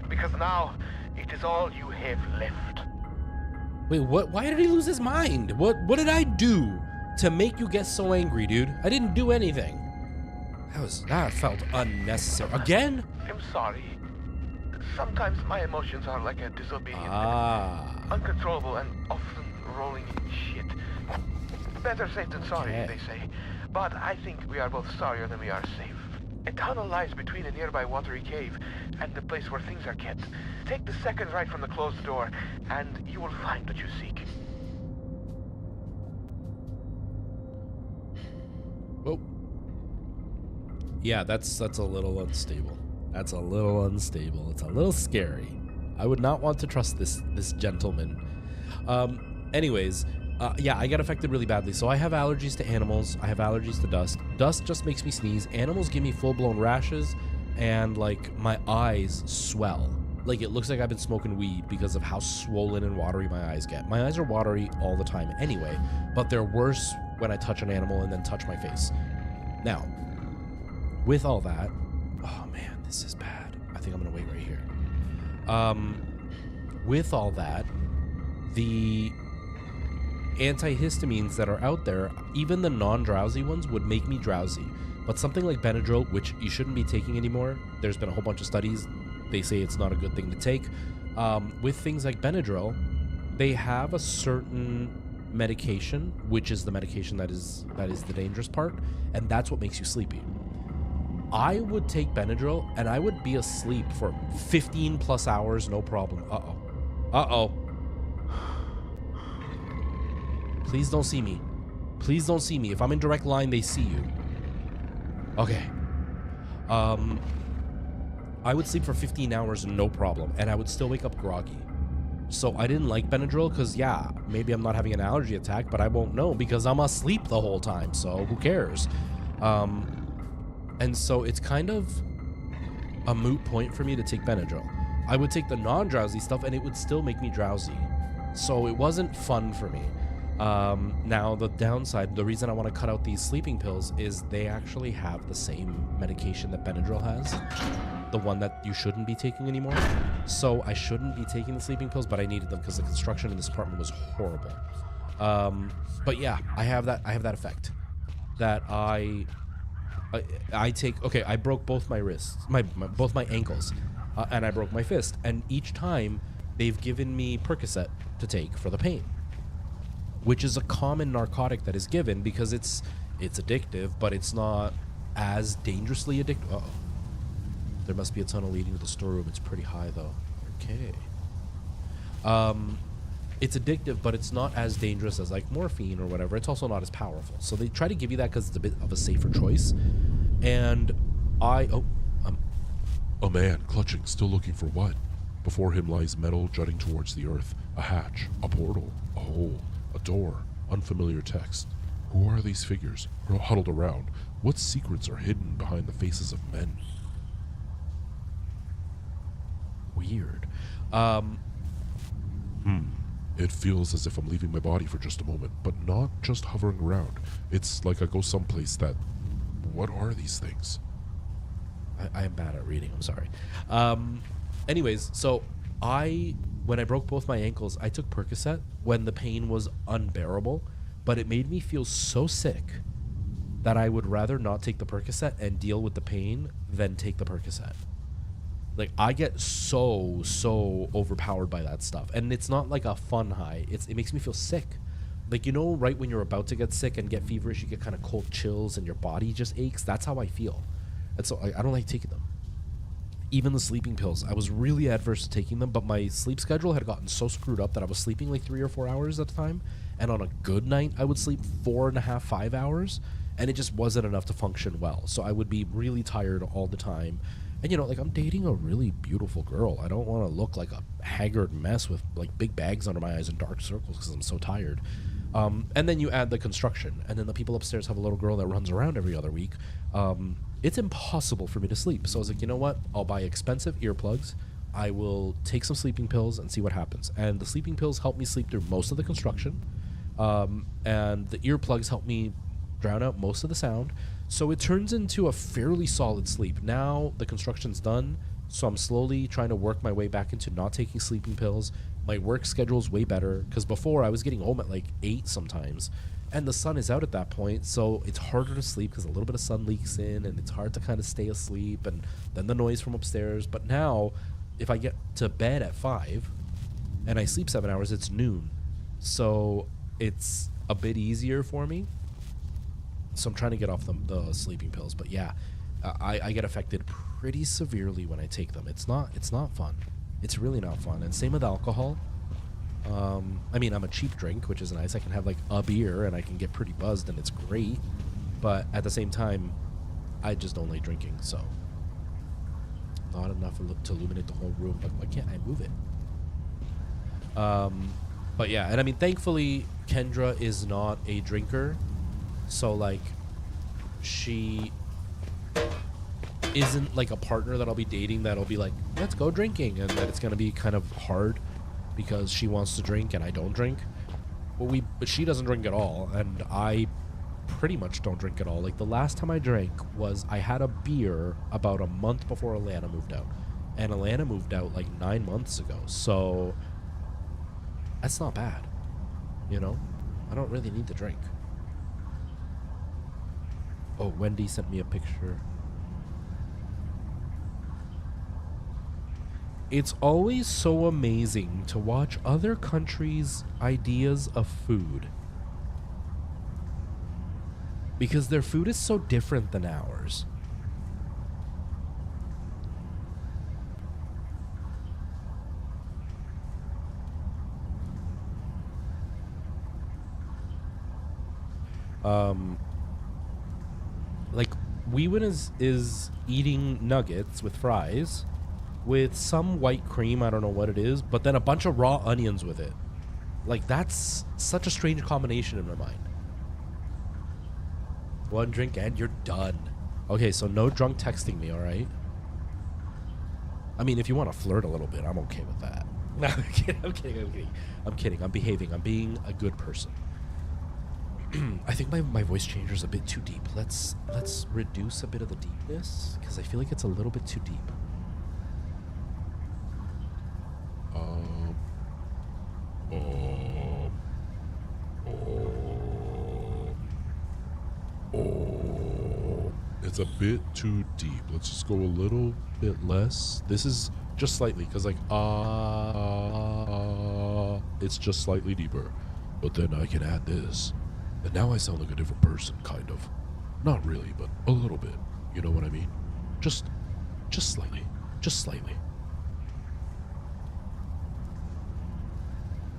because now it is all you have left. Wait, what? Why did he lose his mind? What did I do to make you get so angry, dude? I didn't do anything. That felt unnecessary. Again? I'm sorry. Sometimes my emotions are like a disobedient, uncontrollable, and often rolling shit. Better safe than sorry, Okay. they say. But I think we are both sorrier than we are safe. A tunnel lies between a nearby watery cave and the place where things are kept. Take the second right from the closed door, and you will find what you seek. Oh. Yeah, that's a little unstable. That's a little unstable. It's a little scary. I would not want to trust this gentleman. Anyways, yeah, I got affected really badly. So I have allergies to animals. I have allergies to dust. Dust just makes me sneeze. Animals give me full-blown rashes, and like my eyes swell. Like it looks like I've been smoking weed because of how swollen and watery my eyes get. My eyes are watery all the time anyway, but they're worse when I touch an animal and then touch my face. Now, with all that, oh man, this is bad. I think I'm gonna wait right here. With all that, the antihistamines that are out there, even the non-drowsy ones, would make me drowsy. But something like Benadryl, which you shouldn't be taking anymore, there's been a whole bunch of studies, they say it's not a good thing to take. With things like Benadryl, they have a certain medication, which is the medication that is the dangerous part, and that's what makes you sleepy. I would take Benadryl and I would be asleep for 15 plus hours, no problem. Uh-oh. Please don't see me. Please don't see me. If I'm in direct line, they see you. Okay. I would sleep for 15 hours, no problem, and I would still wake up groggy. So I didn't like Benadryl because, yeah, maybe I'm not having an allergy attack, but I won't know because I'm asleep the whole time, so who cares? And so it's kind of a moot point for me to take Benadryl. I would take the non-drowsy stuff, and it would still make me drowsy. So it wasn't fun for me. Now, the downside, the reason I want to cut out these sleeping pills is they actually have the same medication that Benadryl has, the one that you shouldn't be taking anymore. So I shouldn't be taking the sleeping pills, but I needed them because the construction in this apartment was horrible. But yeah, I have that effect that I take. Okay, I broke both my wrists, both my ankles, and I broke my fist. And each time they've given me Percocet to take for the pain, which is a common narcotic that is given because it's addictive, but it's not as dangerously addictive. Uh-oh. There must be a tunnel leading to the storeroom. It's pretty high though. Okay. It's addictive, but it's not as dangerous as like morphine or whatever. It's also not as powerful. So they try to give you that because it's a bit of a safer choice. And a man clutching, still looking for what? Before him lies metal jutting towards the earth, a hatch, a portal, a hole, a door, unfamiliar text. Who are these figures huddled around? What secrets are hidden behind the faces of men? Weird. It feels as if I'm leaving my body for just a moment, but not just hovering around. It's like I go someplace that... What are these things? I am bad at reading. I'm sorry. Anyways, so when I broke both my ankles, I took Percocet when the pain was unbearable, but it made me feel so sick that I would rather not take the Percocet and deal with the pain than take the Percocet. Like, I get so overpowered by that stuff. And it's not like a fun high. It makes me feel sick. Like, you know, right when you're about to get sick and get feverish, you get kind of cold chills and your body just aches. That's how I feel. And so I don't like taking them. Even the sleeping pills. I was really adverse to taking them, but my sleep schedule had gotten so screwed up that I was sleeping like 3 or 4 hours at a time. And on a good night, I would sleep 4.5, 5 hours. And it just wasn't enough to function well. So I would be really tired all the time. And, you know, like, I'm dating a really beautiful girl. I don't want to look like a haggard mess with, like, big bags under my eyes and dark circles because I'm so tired. And then you add the construction. And then the people upstairs have a little girl that runs around every other week. It's impossible for me to sleep. So I was like, you know what? I'll buy expensive earplugs. I will take some sleeping pills and see what happens. And the sleeping pills help me sleep through most of the construction. And the earplugs help me drown out most of the sound. So it turns into a fairly solid sleep. Now the construction's done, so I'm slowly trying to work my way back into not taking sleeping pills. My work schedule's way better, because before I was getting home at like 8 sometimes, and the sun is out at that point, so it's harder to sleep because a little bit of sun leaks in, and it's hard to kind of stay asleep, and then the noise from upstairs. But now, if I get to bed at 5, and I sleep 7 hours, it's noon. So it's a bit easier for me. So I'm trying to get off the sleeping pills. But yeah, I get affected pretty severely when I take them. It's not fun. It's really not fun. And same with alcohol. I mean, I'm a cheap drink, which is nice. I can have like a beer and I can get pretty buzzed and it's great. But at the same time, I just don't like drinking. So not enough to illuminate the whole room. But why can't I move it? But yeah, and I mean, thankfully, Kendra is not a drinker. So, like, she isn't, like, a partner that I'll be dating that'll be like, let's go drinking, and that it's going to be kind of hard because she wants to drink and I don't drink. But she doesn't drink at all, and I pretty much don't drink at all. Like, the last time I drank was I had a beer about a month before Alana moved out. And Alana moved out, like, 9 months ago. So, that's not bad, you know? I don't really need to drink. Oh, Wendy sent me a picture. It's always so amazing to watch other countries' ideas of food. Because their food is so different than ours. Like, Wewin is eating nuggets with fries with some white cream, I don't know what it is, but then a bunch of raw onions with it. Like, that's such a strange combination in my mind. One drink and you're done. Okay, so no drunk texting me, alright? I mean, if you want to flirt a little bit, I'm okay with that. No, I'm kidding. I'm behaving. I'm being a good person. I think my voice changer is a bit too deep. Let's reduce a bit of the deepness because I feel like it's a little bit too deep. It's a bit too deep. Let's just go a little bit less. This is just slightly, because like, it's just slightly deeper. But then I can add this. And now I sound like a different person, kind of. Not really, but a little bit. You know what I mean? Just slightly. Just slightly.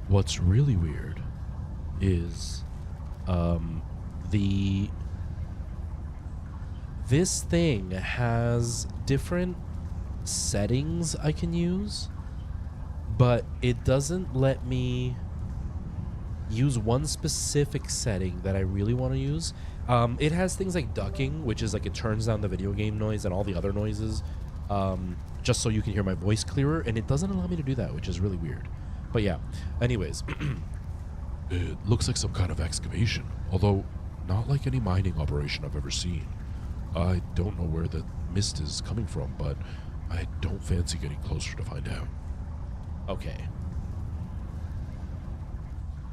What's really weird is, this thing has different settings I can use, but it doesn't let me use one specific setting that I really want to use. It has things like ducking, which is like it turns down the video game noise and all the other noises, just so you can hear my voice clearer, and it doesn't allow me to do that, which is really weird. But yeah, anyways. It looks like some kind of excavation, although not like any mining operation I've ever seen. I don't know where the mist is coming from, but I don't fancy getting closer to find out. Okay.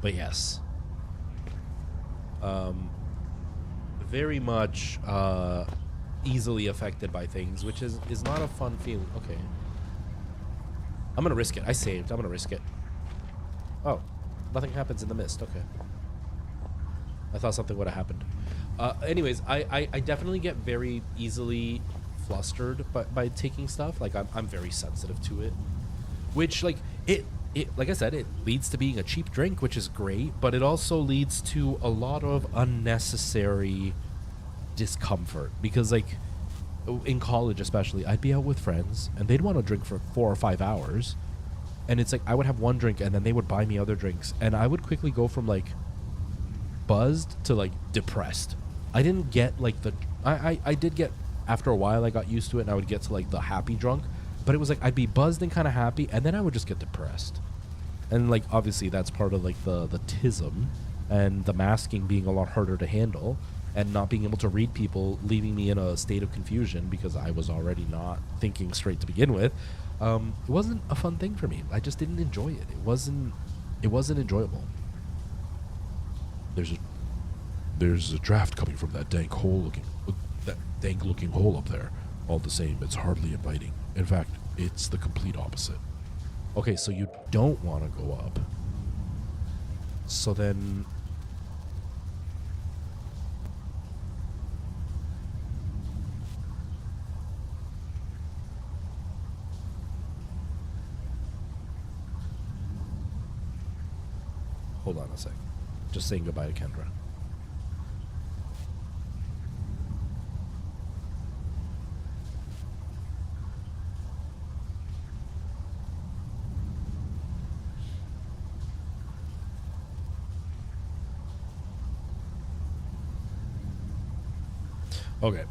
But yes. Very much easily affected by things, which is not a fun feeling. Okay. I'm gonna risk it. I saved. I'm gonna risk it. Oh. Nothing happens in the mist. Okay. I thought something would have happened. Anyways, I definitely get very easily flustered by taking stuff. Like, I'm very sensitive to it. Which, like, it like I said, it leads to being a cheap drink, which is great. But it also leads to a lot of unnecessary discomfort. Because, like, in college especially, I'd be out with friends, and they'd want to drink for 4 or 5 hours. And it's like, I would have one drink, and then they would buy me other drinks. And I would quickly go from, like, buzzed to, like, depressed. I didn't get, like, I did get, after a while, I got used to it, and I would get to, like, the happy drunk. But it was like, I'd be buzzed and kind of happy, and then I would just get depressed. And, like, obviously, that's part of, like, the tism, and the masking being a lot harder to handle, and not being able to read people, leaving me in a state of confusion, because I was already not thinking straight to begin with. It wasn't a fun thing for me. I just didn't enjoy it. It wasn't enjoyable. There's a draft coming from that dank looking hole up there. All the same, it's hardly inviting. In fact, it's the complete opposite. Okay, so you don't want to go up. So then... Hold on a sec. Just saying goodbye to Kendra. Okay.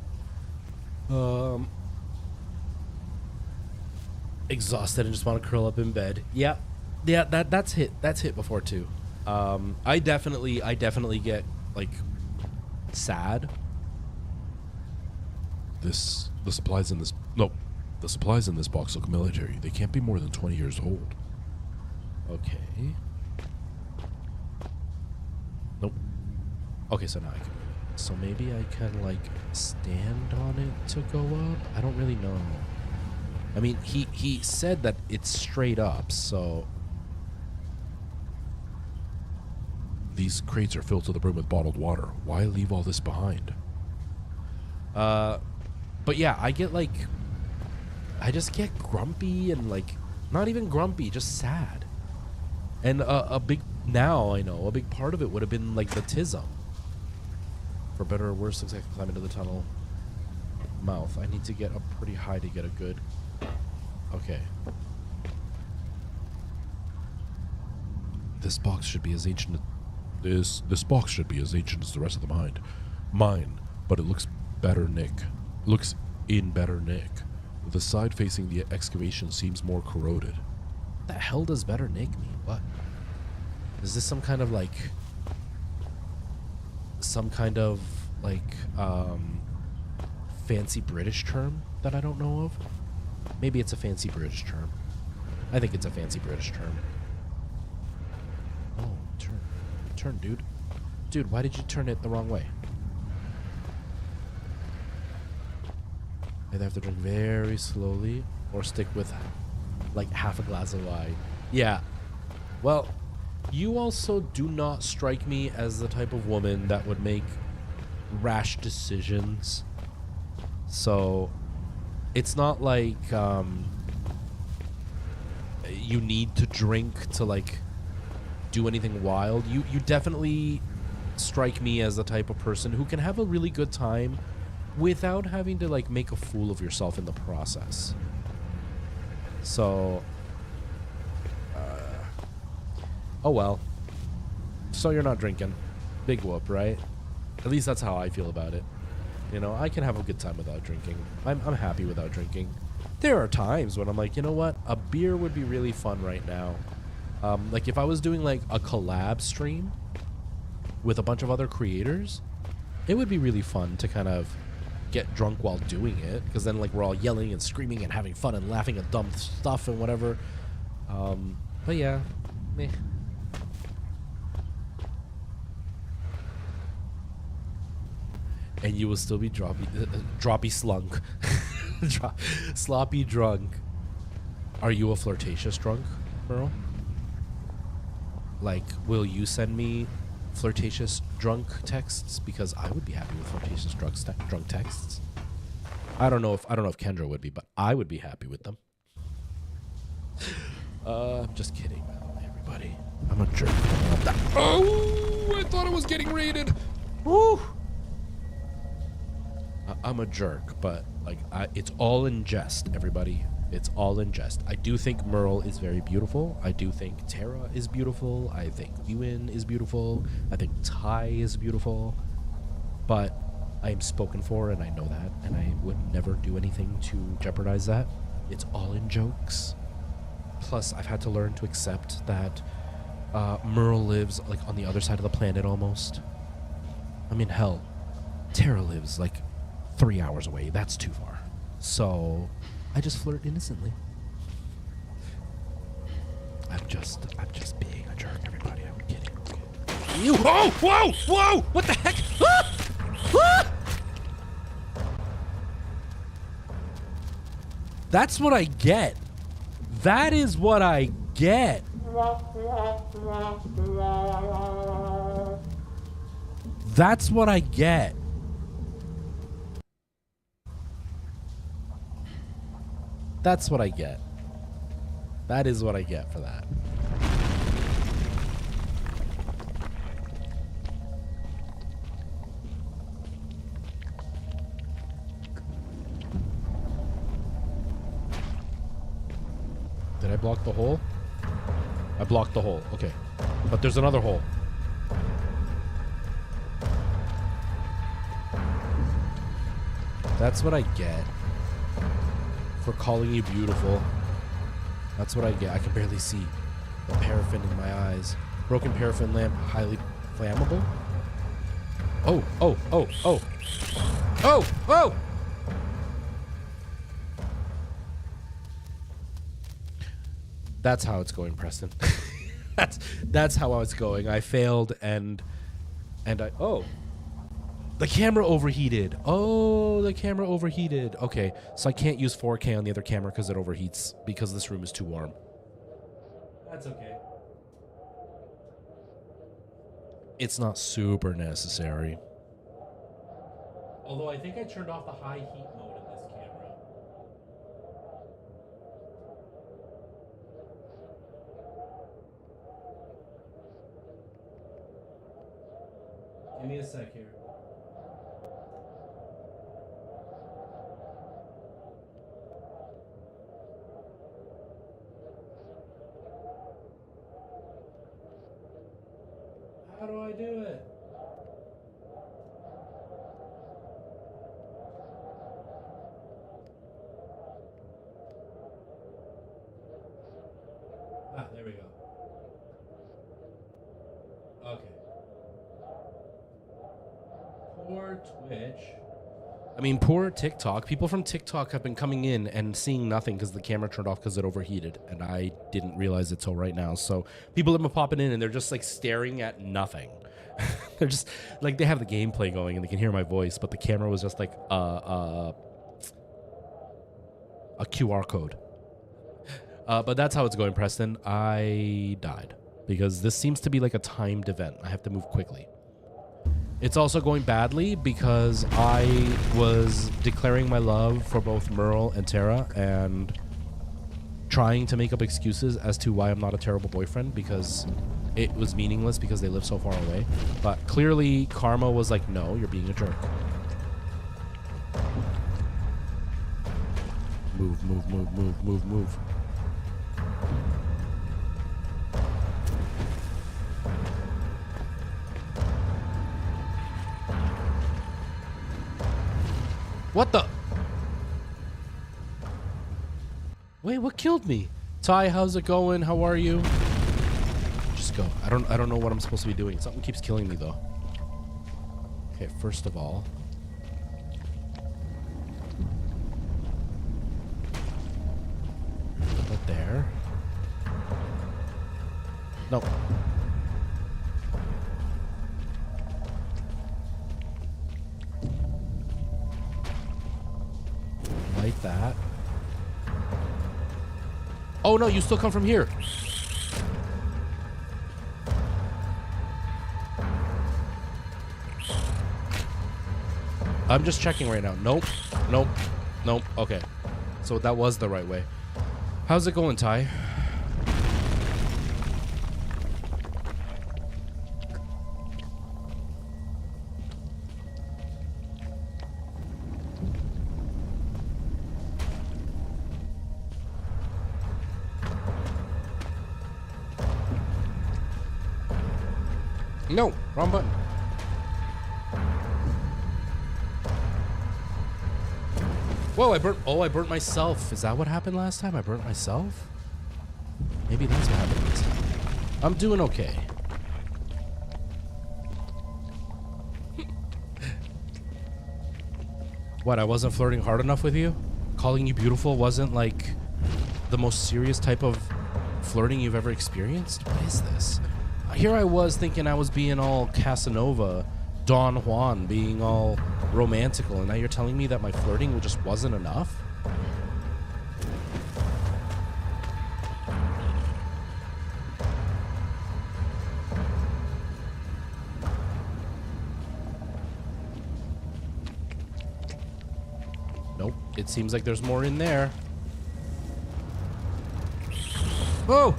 Exhausted and just want to curl up in bed. Yeah, that's hit before too. I definitely get, like, sad. The supplies in this box look military. They can't be more than 20 years old. Okay. Nope. Okay, so now I can move it. So maybe I can, like, stand on it to go up? I don't really know. I mean, he said that it's straight up, so... These crates are filled to the brim with bottled water. Why leave all this behind? But yeah, I just get grumpy and, like, not even grumpy, just sad. And now I know, a big part of it would have been, like, the tism. For better or worse, looks like I can climb into the tunnel mouth. I need to get up pretty high to get a good... Okay. This box should be as ancient... This box should be as ancient as the rest of the mine, but it looks in better nick. The side facing the excavation seems more corroded. What the hell does better nick mean? What? Is this some kind of fancy British term that I don't know of? Maybe it's a fancy British term. I think it's a fancy British term. Oh, turn, dude. Dude, why did you turn it the wrong way? Either have to drink very slowly or stick with like half a glass of wine. Yeah. Well, you also do not strike me as the type of woman that would make rash decisions. So it's not like you need to drink to like do anything wild. You definitely strike me as the type of person who can have a really good time without having to like make a fool of yourself in the process. So oh well. So you're not drinking. Big whoop, right? At least that's how I feel about it. You know, I can have a good time without drinking. I'm happy without drinking. There are times when I'm like, you know what? A beer would be really fun right now. Like if I was doing like a collab stream with a bunch of other creators, it would be really fun to kind of get drunk while doing it, because then like we're all yelling and screaming and having fun and laughing at dumb stuff and whatever. But yeah, meh. And you will still be droppy slunk. Sloppy drunk. Are you a flirtatious drunk, Merle? Like, will you send me flirtatious drunk texts? Because I would be happy with flirtatious drunk texts. I don't know if Kendra would be, but I would be happy with them. Just kidding, everybody. I'm a jerk. Oh, I thought I was getting raided. Woo! I'm a jerk, but like it's all in jest, everybody. It's all in jest. I do think Merle is very beautiful. I do think Tara is beautiful. I think Ewan is beautiful. I think Ty is beautiful. But I am spoken for, and I know that, and I would never do anything to jeopardize that. It's all in jokes. Plus, I've had to learn to accept that Merle lives like on the other side of the planet almost. I mean, hell, Tara lives like 3 hours away. That's too far. So I just flirt innocently. I'm just being a jerk, everybody. I'm kidding. You! Oh! Whoa! Whoa! What the heck? Ah! Ah! That's what I get. That is what I get. That's what I get. That's what I get. That is what I get for that. Did I block the hole? I blocked the hole. Okay. But there's another hole. That's what I get for calling you beautiful. That's what I get. I can barely see. The paraffin in my eyes. Broken paraffin lamp, highly flammable. Oh, oh, oh, oh. Oh, oh! That's how it's going, Preston. That's how it's going. I failed and I the camera overheated. Oh, the camera overheated. Okay, so I can't use 4K on the other camera because it overheats because this room is too warm. That's okay. It's not super necessary. Although I think I turned off the high heat mode in this camera. Give me a sec here. How do I do it? Ah, there we go. Okay. Poor Twitch. I mean, poor TikTok. People from TikTok have been coming in and seeing nothing because the camera turned off because it overheated, and I didn't realize it till right now. So people have been popping in and they're just like staring at nothing. They're just like, they have the gameplay going and they can hear my voice, but the camera was just like a QR code. But that's how it's going, Preston. I died because this seems to be like a timed event. I have to move quickly. It's also going badly because I was declaring my love for both Merle and Tara and trying to make up excuses as to why I'm not a terrible boyfriend because it was meaningless because they live so far away. But clearly karma was like, no, you're being a jerk. Move, move, move, move, move, move. What the? Wait, what killed me? Ty, how's it going? How are you? Just go. I don't know what I'm supposed to be doing. Something keeps killing me though. Okay, first of all. Put that there. No. Light that. Oh no, you still come from here. I'm just checking right now. Nope. Nope. Nope. Okay. So that was the right way. How's it going, Ty? No, wrong button. Whoa, I burnt myself. Is that what happened last time? I burnt myself? Maybe that's what happened last time. I'm doing okay. What, I wasn't flirting hard enough with you? Calling you beautiful wasn't like the most serious type of flirting you've ever experienced? What is this? Here I was thinking I was being all Casanova, Don Juan, being all romantical, and now you're telling me that my flirting just wasn't enough? Nope, it seems like there's more in there. Whoa!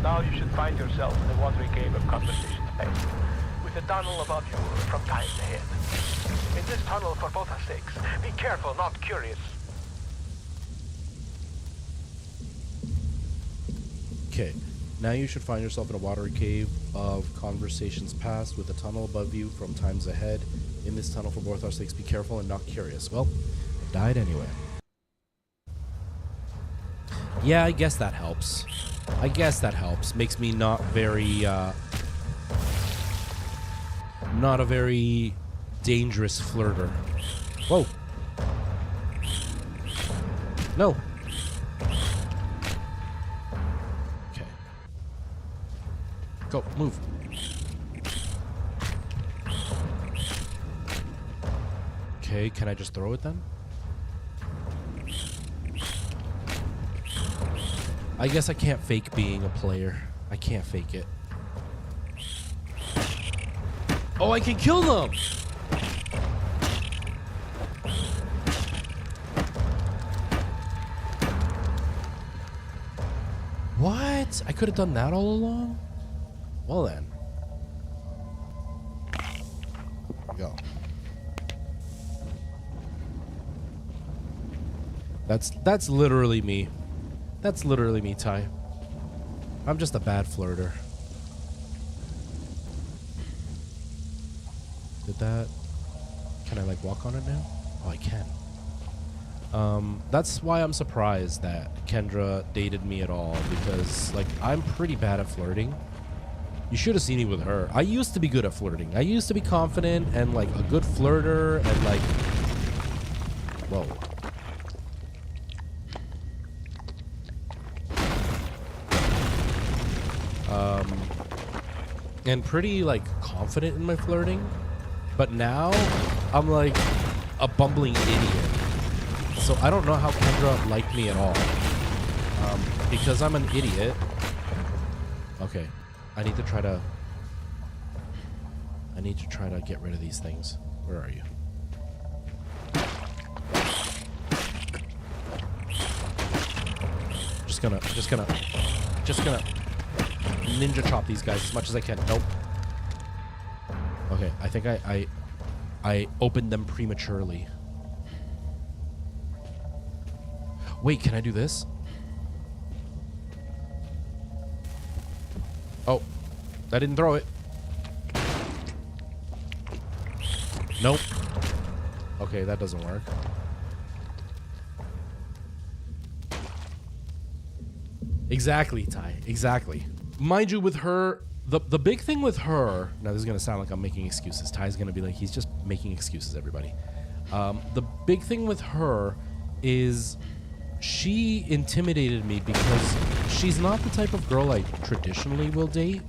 Now you should find yourself in a watery cave of conversation space, with a tunnel above you from time ahead. In this tunnel, for both our sakes, be careful, not curious. Okay, now you should find yourself in a watery cave of conversations past with a tunnel above you from times ahead. In this tunnel, for both our sakes, be careful and not curious. Well, I died anyway. Yeah, I guess that helps. I guess that helps. Makes me not a very dangerous flirter. Whoa. No. Okay. Go, move. Okay, can I just throw it then? I guess I can't fake being a player. I can't fake it. Oh, I can kill them! What? I could have done that all along? Well then. Go. That's literally me. That's literally me, Ty. I'm just a bad flirter. Did that... Can I, like, walk on it now? Oh, I can. That's why I'm surprised that Kendra dated me at all, because, like, I'm pretty bad at flirting. You should have seen me with her. I used to be good at flirting. I used to be confident and, like, a good flirter and, like... Whoa. And pretty, like, confident in my flirting. But now, I'm like, a bumbling idiot. So I don't know how Kendra liked me at all. Because I'm an idiot. Okay. I need to try to get rid of these things. Where are you? Just gonna ninja chop these guys as much as I can. Nope. Okay, I think I opened them prematurely. Wait, can I do this? Oh, I didn't throw it. Nope. Okay, that doesn't work. Exactly, Ty. Exactly. Mind you, with her, the big thing with her, now this is going to sound like I'm making excuses. Ty's going to be like, he's just making excuses, everybody. The big thing with her is she intimidated me because she's not the type of girl I traditionally will date.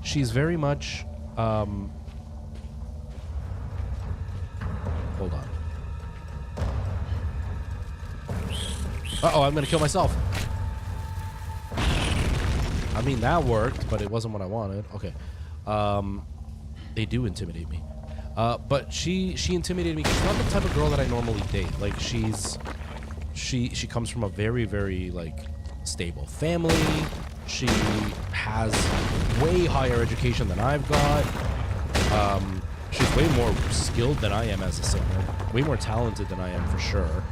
She's very much, hold on. Uh-oh, I'm going to kill myself. I mean, that worked, but it wasn't what I wanted. Okay. They do intimidate me. But she intimidated me. She's not the type of girl that I normally date. Like, she comes from a very, very, like, stable family. She has way higher education than I've got. She's way more skilled than I am as a singer. Way more talented than I am, for sure.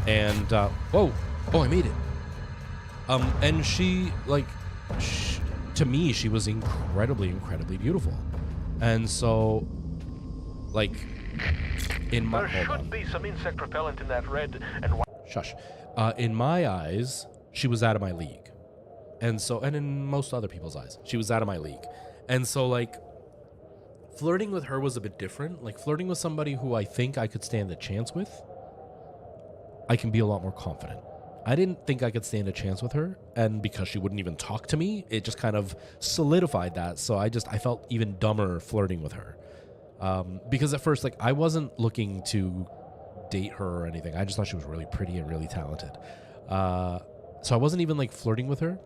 And, whoa. Oh, I made it. And she, like, to me, she was incredibly, incredibly beautiful. And so, like, in my... There should be some insect repellent in that red and white... Shush. In my eyes, she was out of my league. And so, and in most other people's eyes, she was out of my league. And so, like, flirting with her was a bit different. Like, flirting with somebody who I think I could stand a chance with, I can be a lot more confident. I didn't think I could stand a chance with her, and because she wouldn't even talk to me, it just kind of solidified that. So I felt even dumber flirting with her. Because at first, like, I wasn't looking to date her or anything. I just thought she was really pretty and really talented. So I wasn't even, like, flirting with her.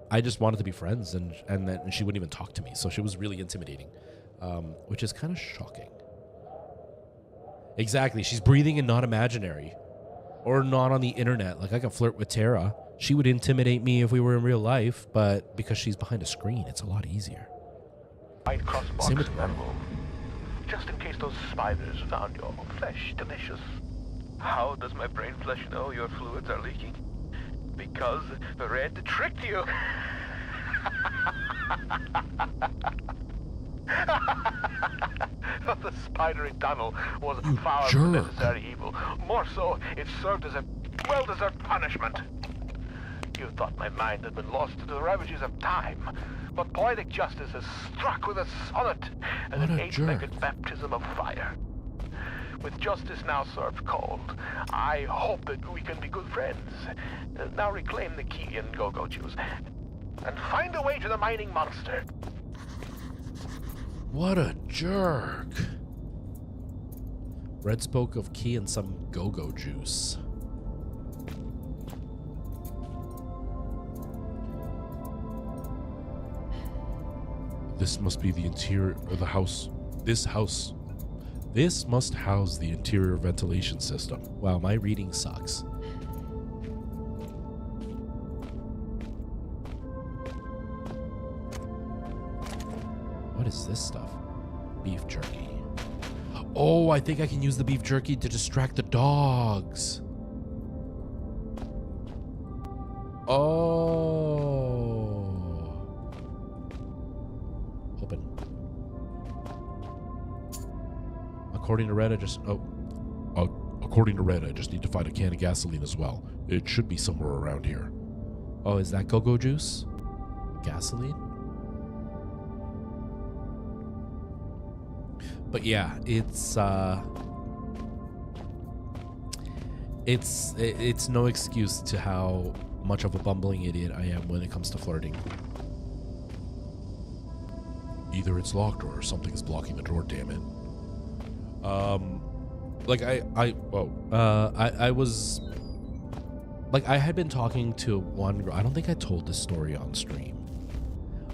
I just wanted to be friends, and then she wouldn't even talk to me. So she was really intimidating, which is kind of shocking. Exactly. She's breathing and not imaginary. Or not on the internet. Like, I can flirt with Tara. She would intimidate me if we were in real life, but because she's behind a screen, it's a lot easier. white crossbox Same with in that room. Just in case those spiders found your flesh delicious. How does my brain flesh know your fluids are leaking? Because the red tricked you. The spidery tunnel was far from necessary evil. More so, it served as a well-deserved punishment. You thought my mind had been lost to the ravages of time, but poetic justice has struck with a sonnet and an eight-legged baptism of fire. With justice now served cold, I hope that we can be good friends. Now reclaim the key and go-go juice, and find a way to the mining monster. What a jerk. Red spoke of key and some go-go juice. This must be the interior of the house. This must house the interior ventilation system. Wow, my reading sucks. What is this stuff? Beef jerky. Oh, I think I can use the beef jerky to distract the dogs. Oh. Open. According to Red, According to Red, I just need to find a can of gasoline as well. It should be somewhere around here. Oh, is that go-go juice? Gasoline? But yeah, it's no excuse to how much of a bumbling idiot I am when it comes to flirting. Either it's locked or something's blocking the door, damn it. Like I was like, I had been talking to one girl. I don't think I told this story on stream.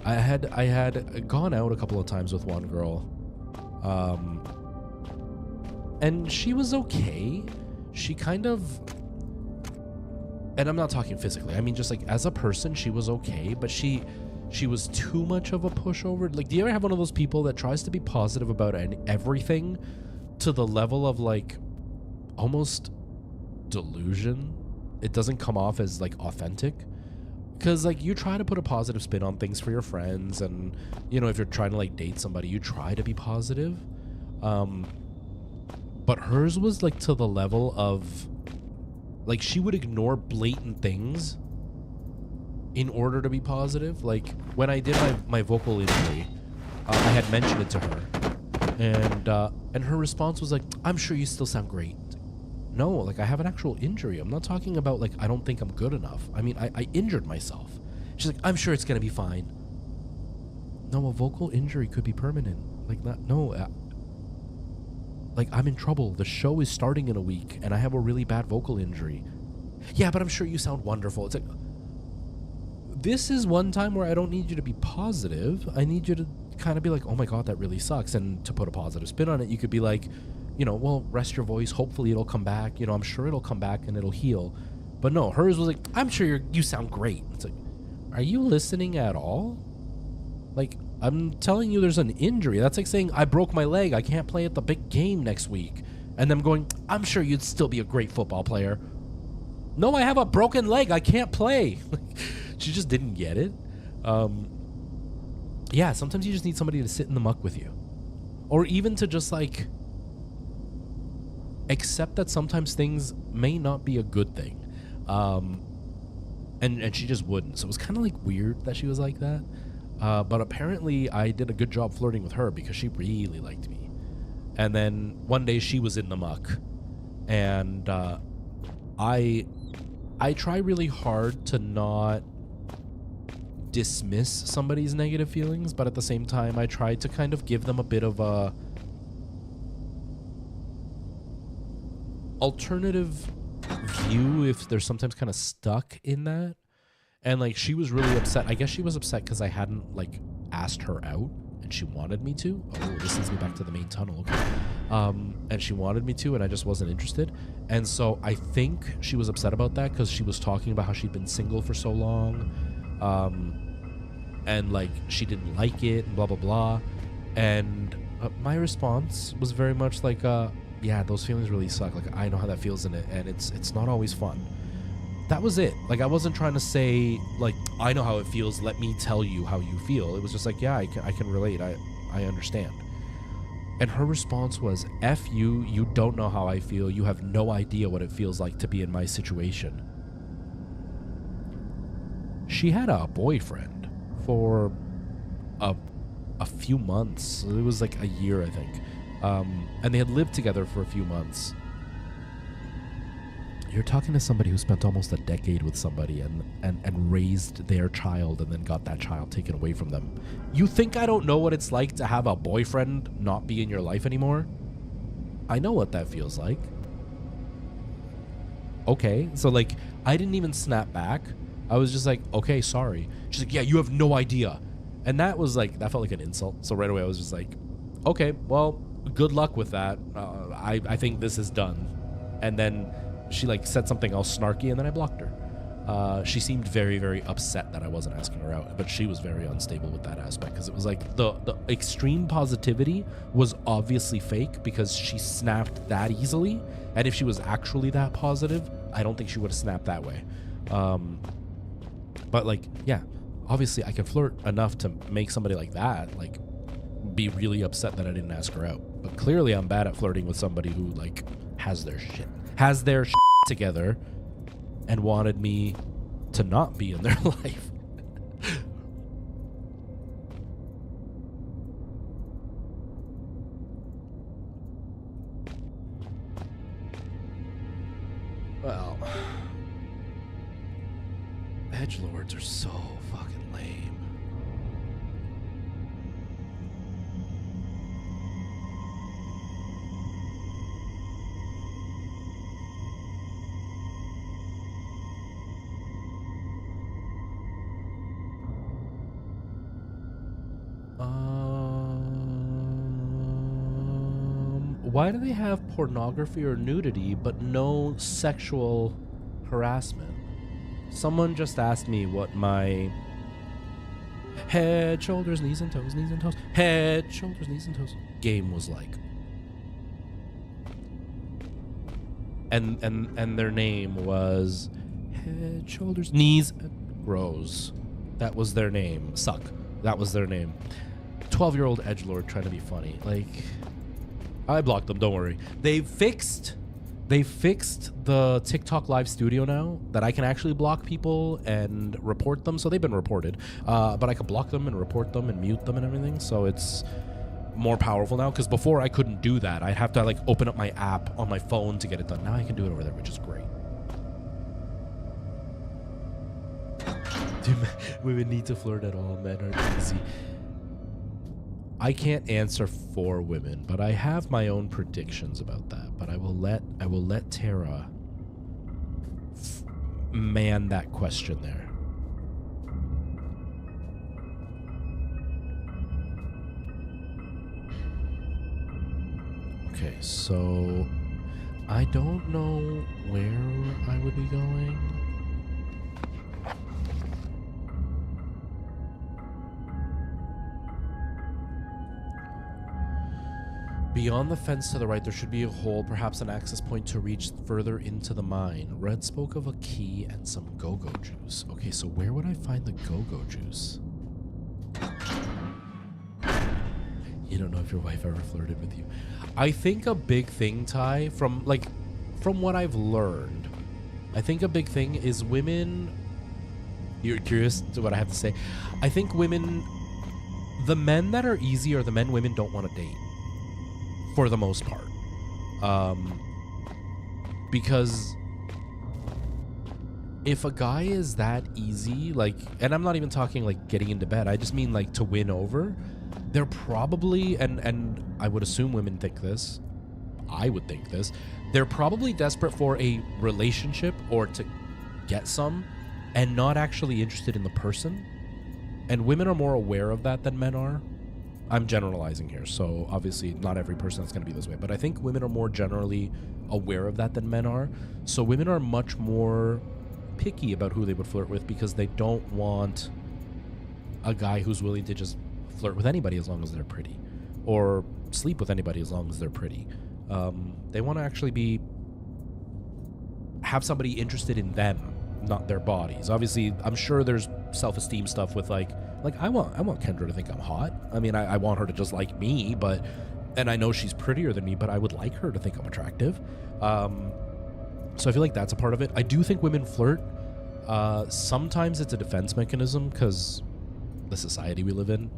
I had gone out a couple of times with one girl, and she was okay. She kind of, and I'm not talking physically, I mean just like as a person, she was okay, but she was too much of a pushover. Like, do you ever have one of those people that tries to be positive about everything to the level of like almost delusion? It doesn't come off as like authentic, because like you try to put a positive spin on things for your friends, and you know, if you're trying to like date somebody, you try to be positive. But hers was like to the level of like she would ignore blatant things in order to be positive. Like when I did my vocal injury, I had mentioned it to her, and her response was like, "I'm sure you still sound great." No, like I have an actual injury. I'm not talking about like I don't think I'm good enough. I mean, I injured myself. She's like, "I'm sure it's gonna be fine." No, a vocal injury could be permanent. Like like I'm in trouble. The show is starting in a week, and I have a really bad vocal injury. Yeah, but I'm sure you sound wonderful. It's like, this is one time where I don't need you to be positive. I need you to kind of be like, "Oh my God, that really sucks." And to put a positive spin on it, you could be like, you know, "Well, rest your voice. Hopefully it'll come back. You know, I'm sure it'll come back and it'll heal." But no, hers was like, "I'm sure you sound great." It's like, are you listening at all? Like, I'm telling you there's an injury. That's like saying I broke my leg. I can't play at the big game next week. And them going, "I'm sure you'd still be a great football player." No, I have a broken leg. I can't play. She just didn't get it. Yeah, sometimes you just need somebody to sit in the muck with you. Or even to just like accept that sometimes things may not be a good thing. And she just wouldn't. So it was kind of like weird that she was like that. But apparently I did a good job flirting with her because she really liked me. And then one day she was in the muck, and I try really hard to not dismiss somebody's negative feelings, but at the same time I try to kind of give them a bit of a alternative view if they're sometimes kind of stuck in that. And like she was really upset. I guess she was upset because I hadn't like asked her out, and she wanted me to. Oh, this leads me back to the main tunnel. Okay. And she wanted me to, and I just wasn't interested. And so I think she was upset about that because she was talking about how she'd been single for so long, and like she didn't like it, and blah blah blah. And my response was very much like, "Yeah, those feelings really suck. Like I know how that feels in it, and it's not always fun." That was it. Like I wasn't trying to say like, "I know how it feels, let me tell you how you feel." It was just like, "Yeah, I can relate. I understand." And her response was, "F you, you don't know how I feel. You have no idea what it feels like to be in my situation." She had a boyfriend for a few months. It was like a year, I think. And they had lived together for a few months. You're talking to somebody who spent almost a decade with somebody and raised their child and then got that child taken away from them. You think I don't know what it's like to have a boyfriend not be in your life anymore? I know what that feels like. Okay, so like I didn't even snap back. I was just like, "Okay, sorry." She's like, "Yeah, you have no idea." And that was like, that felt like an insult. So right away I was just like, "Okay, well, good luck with that. I think this is done." And then she like said something else snarky, and then I blocked her. She seemed very, very upset that I wasn't asking her out, but she was very unstable with that aspect because it was like the extreme positivity was obviously fake because she snapped that easily. And if she was actually that positive, I don't think she would have snapped that way. But like, yeah, obviously I can flirt enough to make somebody like that like be really upset that I didn't ask her out. But clearly I'm bad at flirting with somebody who like has their shit together and wanted me to not be in their life. Well, edgelords are so fucking lame. why do they have pornography or nudity but no sexual harassment? Someone just asked me what my head, shoulders, knees and toes, head, shoulders, knees and toes game was like. And their name was head, shoulders, knees, Rose. That was their name. Suck. That was their name. 12-year-old edgelord trying to be funny. Like, I blocked them, don't worry. They fixed the TikTok live studio now that I can actually block people and report them. So they've been reported. But I can block them and report them and mute them and everything. So it's more powerful now, because before I couldn't do that. I'd have to like open up my app on my phone to get it done. Now I can do it over there, which is great. Do women need to flirt at all? Men are easy. I can't answer for women, but I have my own predictions about that. But I will let Tara man that question there. Okay, so I don't know where I would be going. Beyond the fence to the right, there should be a hole, perhaps an access point to reach further into the mine. Red spoke of a key and some go-go juice. Okay, so where would I find the go-go juice? You don't know if your wife ever flirted with you. I think a big thing, Ty, from what I've learned, I think a big thing is women... You're curious to what I have to say? I think women... The men that are easy are the men women don't want to date. For the most part. Because if a guy is that easy, like, and I'm not even talking like getting into bed, I just mean like to win over, they're probably, and I would assume women think this, I would think this, they're probably desperate for a relationship or to get some and not actually interested in the person. And women are more aware of that than men are. I'm generalizing here, so obviously not every person is going to be this way, but I think women are more generally aware of that than men are. So women are much more picky about who they would flirt with because they don't want a guy who's willing to just flirt with anybody as long as they're pretty, or sleep with anybody as long as they're pretty. They want to actually have somebody interested in them, not their bodies. Obviously, I'm sure there's self-esteem stuff with like I want Kendra to think I'm hot. I mean, I want her to just like me, and I know she's prettier than me, but I would like her to think I'm attractive. So I feel like that's a part of it. I do think women flirt. Sometimes it's a defense mechanism because the society we live in.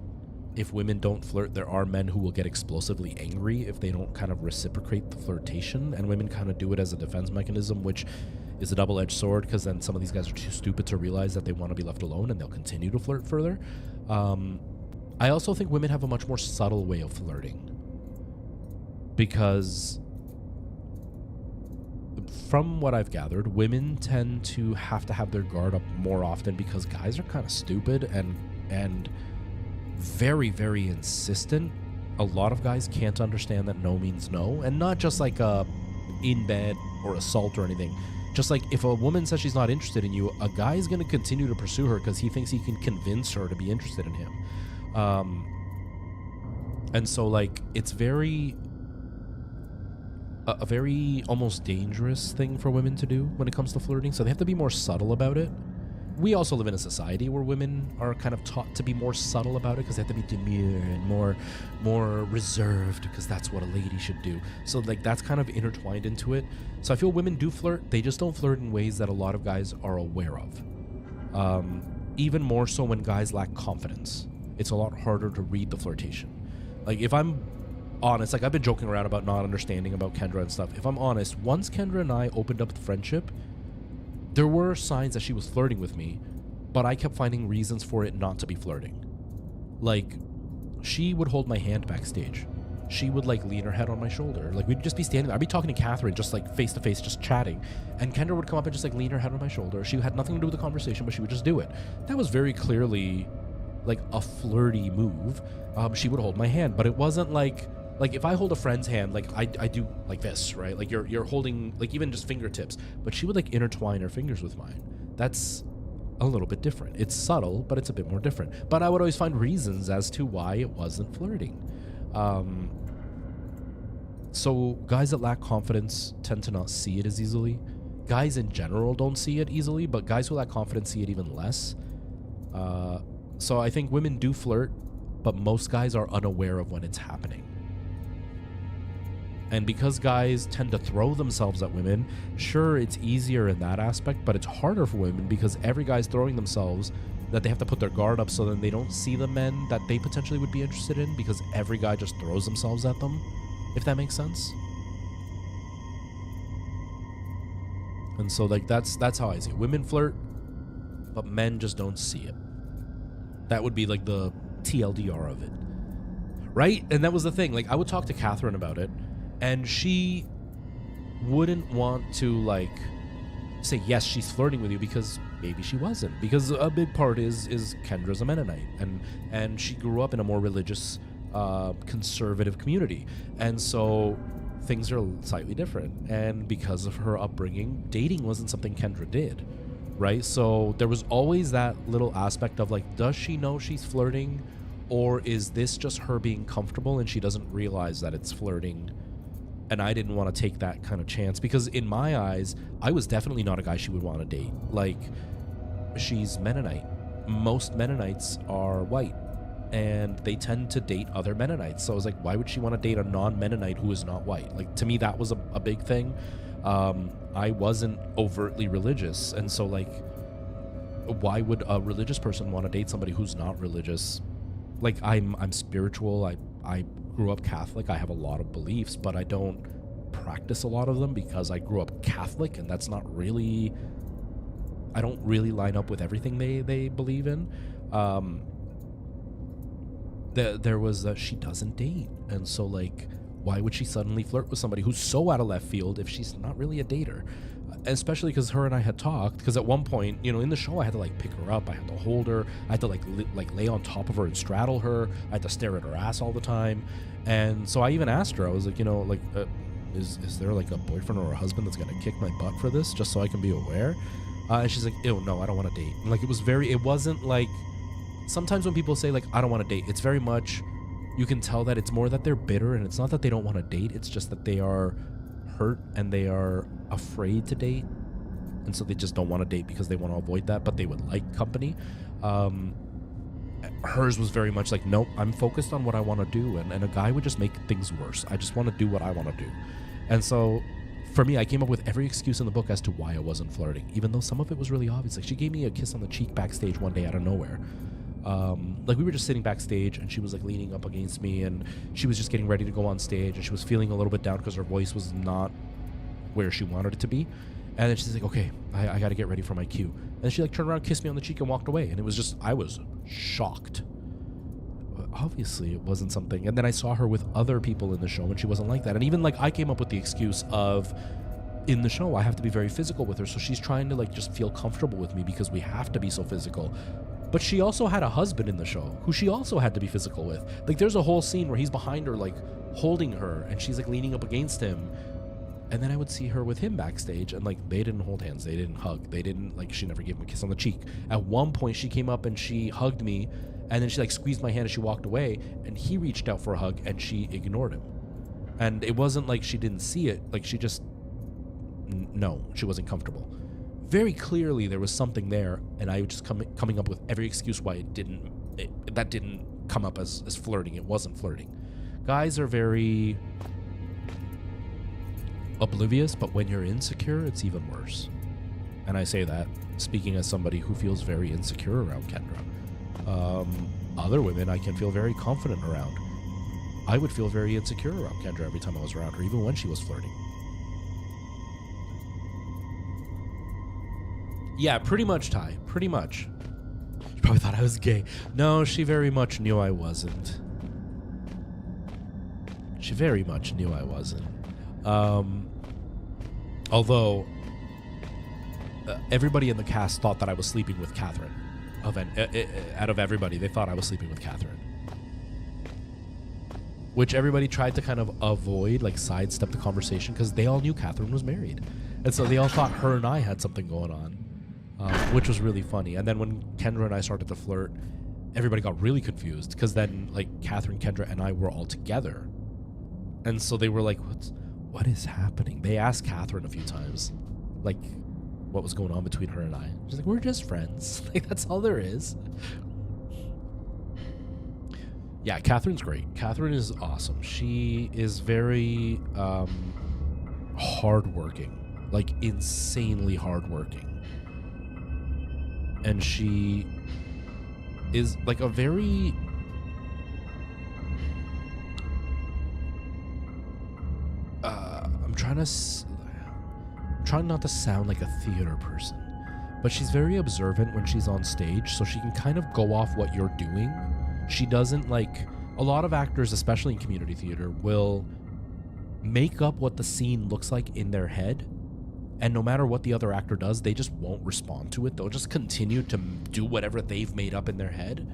If women don't flirt, there are men who will get explosively angry if they don't kind of reciprocate the flirtation, and women kind of do it as a defense mechanism, which is a double-edged sword because then some of these guys are too stupid to realize that they want to be left alone and they'll continue to flirt further. I also think women have a much more subtle way of flirting because from what I've gathered, women tend to have their guard up more often because guys are kind of stupid and very, very insistent. A lot of guys can't understand that no means no, and not just like in bed or assault or anything. Just like if a woman says she's not interested in you, a guy is going to continue to pursue her because he thinks he can convince her to be interested in him. And so like it's a very almost dangerous thing for women to do when it comes to flirting. So they have to be more subtle about it. We also live in a society where women are kind of taught to be more subtle about it because they have to be demure and more reserved because that's what a lady should do. So like that's kind of intertwined into it. So I feel women do flirt. They just don't flirt in ways that a lot of guys are aware of. Even more so when guys lack confidence. It's a lot harder to read the flirtation. Like if I'm honest, like I've been joking around about not understanding about Kendra and stuff. If I'm honest, once Kendra and I opened up the friendship, there were signs that she was flirting with me, but I kept finding reasons for it not to be flirting. Like, she would hold my hand backstage. She would, like, lean her head on my shoulder. Like, we'd just be standing there. I'd be talking to Catherine, just, like, face-to-face, just chatting. And Kendra would come up and just, like, lean her head on my shoulder. She had nothing to do with the conversation, but she would just do it. That was very clearly, like, a flirty move. She would hold my hand, but it wasn't, like, Like if I hold a friend's hand, like I do like this, right? Like you're holding like even just fingertips, but she would like intertwine her fingers with mine. That's a little bit different. It's subtle, but it's a bit more different. But I would always find reasons as to why it wasn't flirting. So guys that lack confidence tend to not see it as easily. Guys in general don't see it easily, but guys who lack confidence see it even less. So I think women do flirt, but most guys are unaware of when it's happening. And because guys tend to throw themselves at women, sure, it's easier in that aspect, but it's harder for women because every guy's throwing themselves that they have to put their guard up so then they don't see the men that they potentially would be interested in because every guy just throws themselves at them, if that makes sense. And so like that's how I see it. Women flirt, but men just don't see it. That would be like the TLDR of it. Right? And that was the thing. Like I would talk to Catherine about it, and she wouldn't want to like say yes, she's flirting with you, because maybe she wasn't. Because a big part is Kendra's a Mennonite, and she grew up in a more religious, conservative community, and so things are slightly different. And because of her upbringing, dating wasn't something Kendra did, right? So there was always that little aspect of like, does she know she's flirting, or is this just her being comfortable and she doesn't realize that it's flirting? And I didn't want to take that kind of chance, because in my eyes, I was definitely not a guy she would want to date. Like, she's Mennonite. Most Mennonites are white, and they tend to date other Mennonites. So I was like, why would she want to date a non-Mennonite who is not white? Like, to me, that was a big thing. I wasn't overtly religious, and so like, why would a religious person want to date somebody who's not religious? Like, I'm spiritual. I grew up Catholic. I have a lot of beliefs, but I don't practice a lot of them because I grew up Catholic, and that's not really, I don't really line up with everything they believe in. There was that she doesn't date, and so like, why would she suddenly flirt with somebody who's so out of left field if she's not really a dater? Especially because her and I had talked, because at one point, you know, in the show, I had to like pick her up, I had to hold her, I had to like lay on top of her and straddle her, I had to stare at her ass all the time. And so I even asked her, I was like, you know, like, is there like a boyfriend or a husband that's gonna kick my butt for this, just so I can be aware? And she's like, ew, no, I don't want to date. And like, it wasn't like, sometimes when people say like, I don't want to date, it's very much, you can tell that it's more that they're bitter, and it's not that they don't want to date, it's just that they are hurt and they are afraid to date, and so they just don't want to date because they want to avoid that, but they would like company. Hers was very much like, nope, I'm focused on what I want to do, and a guy would just make things worse. I just want to do what I want to do. And so for me, I came up with every excuse in the book as to why I wasn't flirting, even though some of it was really obvious. Like, she gave me a kiss on the cheek backstage one day out of nowhere. Like, we were just sitting backstage, and she was like leaning up against me, and she was just getting ready to go on stage, and she was feeling a little bit down because her voice was not where she wanted it to be. And then she's like, okay, I got to get ready for my cue. And she like turned around, kissed me on the cheek, and walked away. And it was just, I was shocked. Obviously it wasn't something. And then I saw her with other people in the show, and she wasn't like that. And even like, I came up with the excuse of, in the show, I have to be very physical with her, so she's trying to like just feel comfortable with me because we have to be so physical. But she also had a husband in the show who she also had to be physical with. Like, there's a whole scene where he's behind her, like holding her, and she's like leaning up against him. And then I would see her with him backstage, and like, they didn't hold hands, they didn't hug, they didn't like, she never gave him a kiss on the cheek. At one point, she came up and she hugged me, and then she like squeezed my hand as she walked away, and he reached out for a hug, and she ignored him. And it wasn't like she didn't see it, like she just, no, she wasn't comfortable. Very clearly there was something there, and I was just coming up with every excuse why that didn't come up as flirting. It wasn't flirting. Guys are very oblivious, but when you're insecure, it's even worse. And I say that speaking as somebody who feels very insecure around Kendra. Other women I can feel very confident around. I would feel very insecure around Kendra every time I was around her, even when she was flirting. Yeah, pretty much, Ty. Pretty much. She probably thought I was gay. No, she very much knew I wasn't. She very much knew I wasn't. Although, everybody in the cast thought that I was sleeping with Catherine. Out of everybody, they thought I was sleeping with Catherine. which everybody tried to kind of avoid, like sidestep the conversation, because they all knew Catherine was married. And so they all thought her and I had something going on, which was really funny. And then when Kendra and I started to flirt, everybody got really confused, because then like Catherine, Kendra, and I were all together. And so they were like, what is happening? They asked Catherine a few times, like, what was going on between her and I. She's like, we're just friends. Like, that's all there is. Yeah, Catherine's great. Catherine is awesome. She is very hardworking, like insanely hardworking. And she is like a very I'm trying not to sound like a theater person, but she's very observant when she's on stage, so she can kind of go off what you're doing. She doesn't, like, a lot of actors, especially in community theater, will make up what the scene looks like in their head, and no matter what the other actor does, they just won't respond to it. They'll just continue to do whatever they've made up in their head.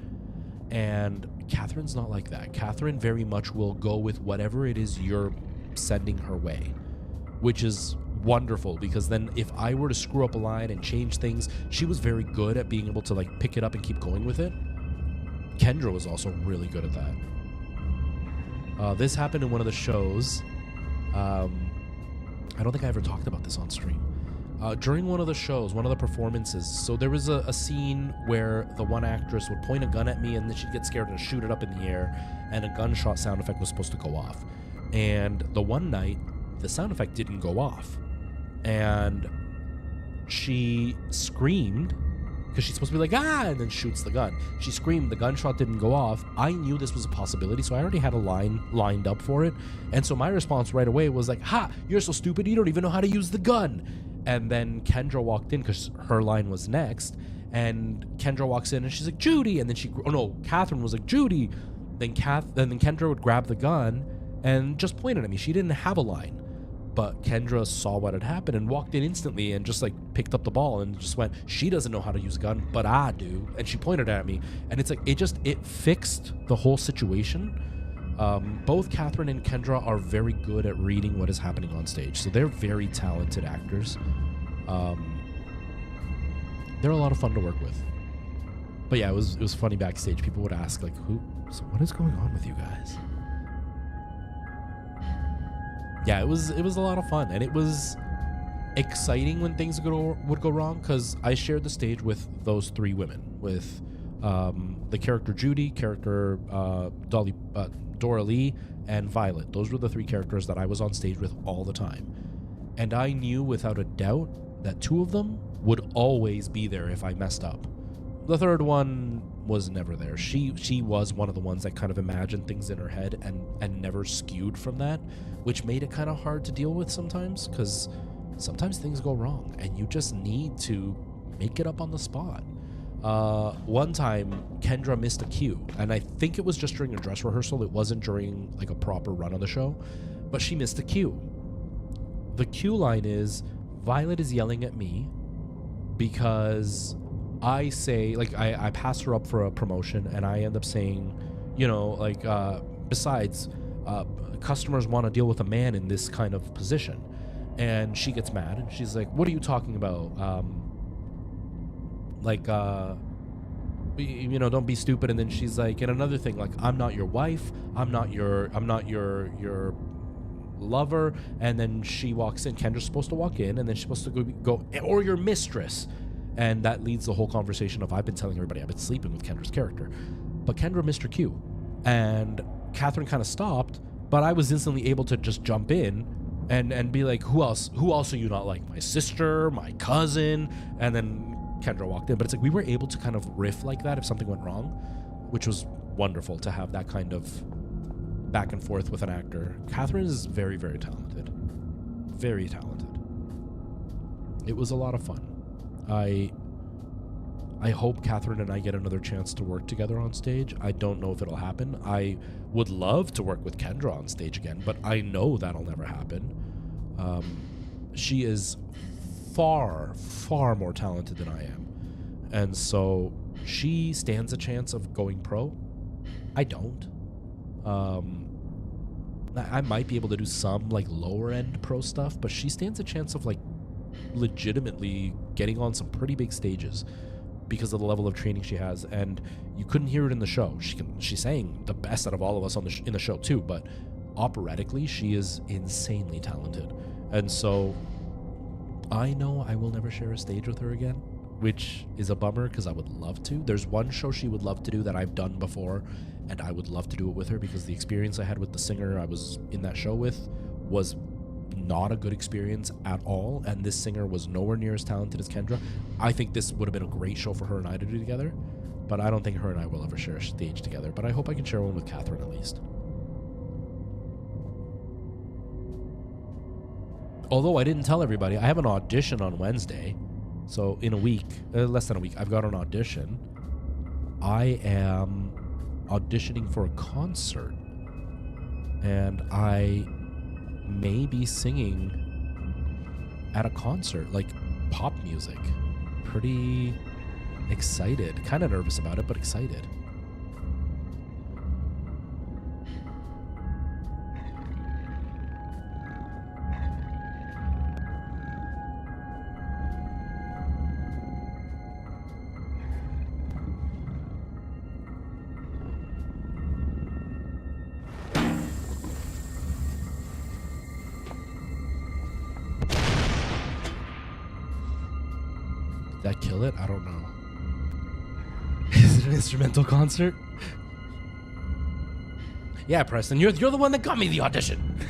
And Catherine's not like that. Catherine very much will go with whatever it is you're sending her way, which is wonderful, because then if I were to screw up a line and change things, she was very good at being able to like pick it up and keep going with it. Kendra was also really good at that. This happened in one of the shows. I don't think I ever talked about this on stream. During one of the shows, one of the performances, so there was a scene where the one actress would point a gun at me and then she'd get scared and shoot it up in the air, and a gunshot sound effect was supposed to go off. And the one night, the sound effect didn't go off. And she screamed, because she's supposed to be like, ah, and then shoots the gun. She screamed, the gunshot didn't go off. I knew this was a possibility, so I already had a line lined up for it. And so my response right away was like, ha, you're so stupid, you don't even know how to use the gun. And then Kendra walked in, because her line was next. And Kendra walks in, and she's like, Judy. And then Catherine was like, Judy. Then Kendra would grab the gun and just pointed at me. She didn't have a line. But Kendra saw what had happened and walked in instantly and just like picked up the ball and just went, she doesn't know how to use a gun, but I do. And she pointed at me. And it's like, it fixed the whole situation. Both Catherine and Kendra are very good at reading what is happening on stage. So they're very talented actors. They're a lot of fun to work with. But yeah, it was funny backstage. People would ask like, so what is going on with you guys? Yeah, it was a lot of fun, and it was exciting when things would go wrong, because I shared the stage with those three women, with the character Judy, character Dora Lee, and Violet. Those were the three characters that I was on stage with all the time, and I knew without a doubt that two of them would always be there if I messed up. The third one was never there. She was one of the ones that kind of imagined things in her head and never skewed from that, which made it kind of hard to deal with sometimes, because sometimes things go wrong and you just need to make it up on the spot. One time Kendra missed a cue, and I think it was just during a dress rehearsal. It wasn't during like a proper run of the show, but she missed a cue. The cue line is, Violet is yelling at me because I say, like, I pass her up for a promotion, and I end up saying, besides, customers want to deal with a man in this kind of position. And she gets mad, and she's like, what are you talking about? Don't be stupid. And then she's like, and another thing, like, I'm not your wife, I'm not your lover. And then she walks in. Kendra's supposed to walk in, and then she's supposed to go or your mistress. And that leads the whole conversation of, I've been telling everybody I've been sleeping with Kendra's character. But Kendra missed her cue. And Catherine kind of stopped, but I was instantly able to just jump in and be like, who else are you not like? My sister, my cousin. And then Kendra walked in. But it's like, we were able to kind of riff like that if something went wrong, which was wonderful to have that kind of back and forth with an actor. Catherine is very, very talented. Very talented. It was a lot of fun. I hope Catherine and I get another chance to work together on stage. I don't know if it'll happen. I would love to work with Kendra on stage again, but I know that'll never happen. She is far, far more talented than I am. And so she stands a chance of going pro. I don't. I might be able to do some like lower end pro stuff, but she stands a chance of like legitimately getting on some pretty big stages because of the level of training she has. And you couldn't hear it in the show. She sang the best out of all of us in the show too, but operatically she is insanely talented. And so I know I will never share a stage with her again, which is a bummer because I would love to. There's one show she would love to do that I've done before, and I would love to do it with her because the experience I had with the singer I was in that show with was not a good experience at all, and this singer was nowhere near as talented as Kendra. I think this would have been a great show for her and I to do together, but I don't think her and I will ever share a stage together. But I hope I can share one with Catherine at least. Although I didn't tell everybody, I have an audition on Wednesday. So in a week, less than a week, I've got an audition. I am auditioning for a concert, and I may be singing at a concert, like pop music. Pretty excited. Kind of nervous about it, but excited. Did that kill it? I don't know. Is it an instrumental concert? Yeah, Preston, you're the one that got me the audition.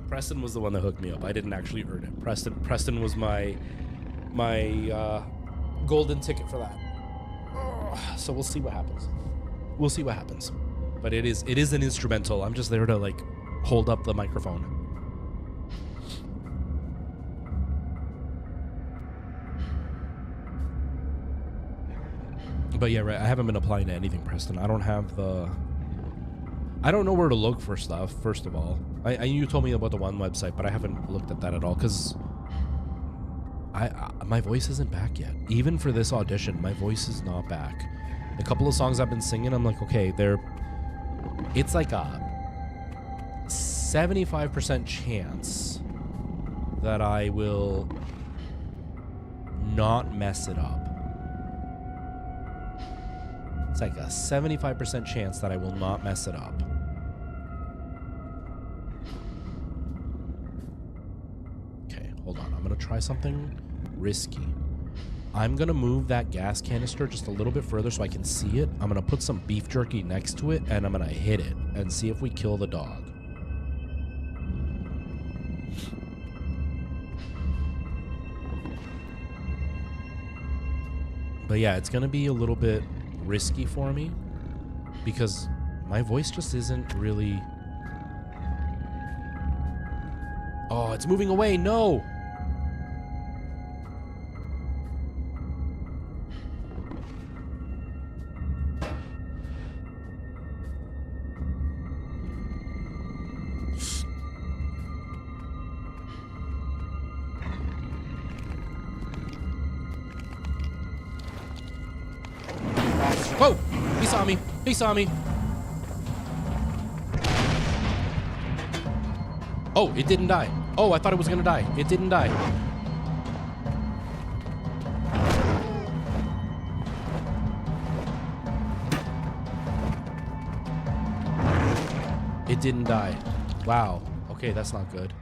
Preston was the one that hooked me up. I didn't actually earn it. Preston was my golden ticket for that. So we'll see what happens. We'll see what happens. But it is an instrumental. I'm just there to like hold up the microphone. But yeah, right, I haven't been applying to anything, Preston. I don't know where to look for stuff, first of all. You told me about the one website, but I haven't looked at that at all because my voice isn't back yet. Even for this audition, my voice is not back. A couple of songs I've been singing, I'm like, okay, it's like a 75% chance that I will not mess it up. It's like a 75% chance that I will not mess it up. Okay, hold on. I'm going to try something risky. I'm going to move that gas canister just a little bit further so I can see it. I'm going to put some beef jerky next to it, and I'm going to hit it and see if we kill the dog. But yeah, it's going to be a little bit risky for me because my voice just isn't really... Oh, it's moving away. No. Whoa! He saw me. He saw me. Oh, it didn't die. Oh, I thought it was gonna die. It didn't die. It didn't die. Wow. Okay, that's not good.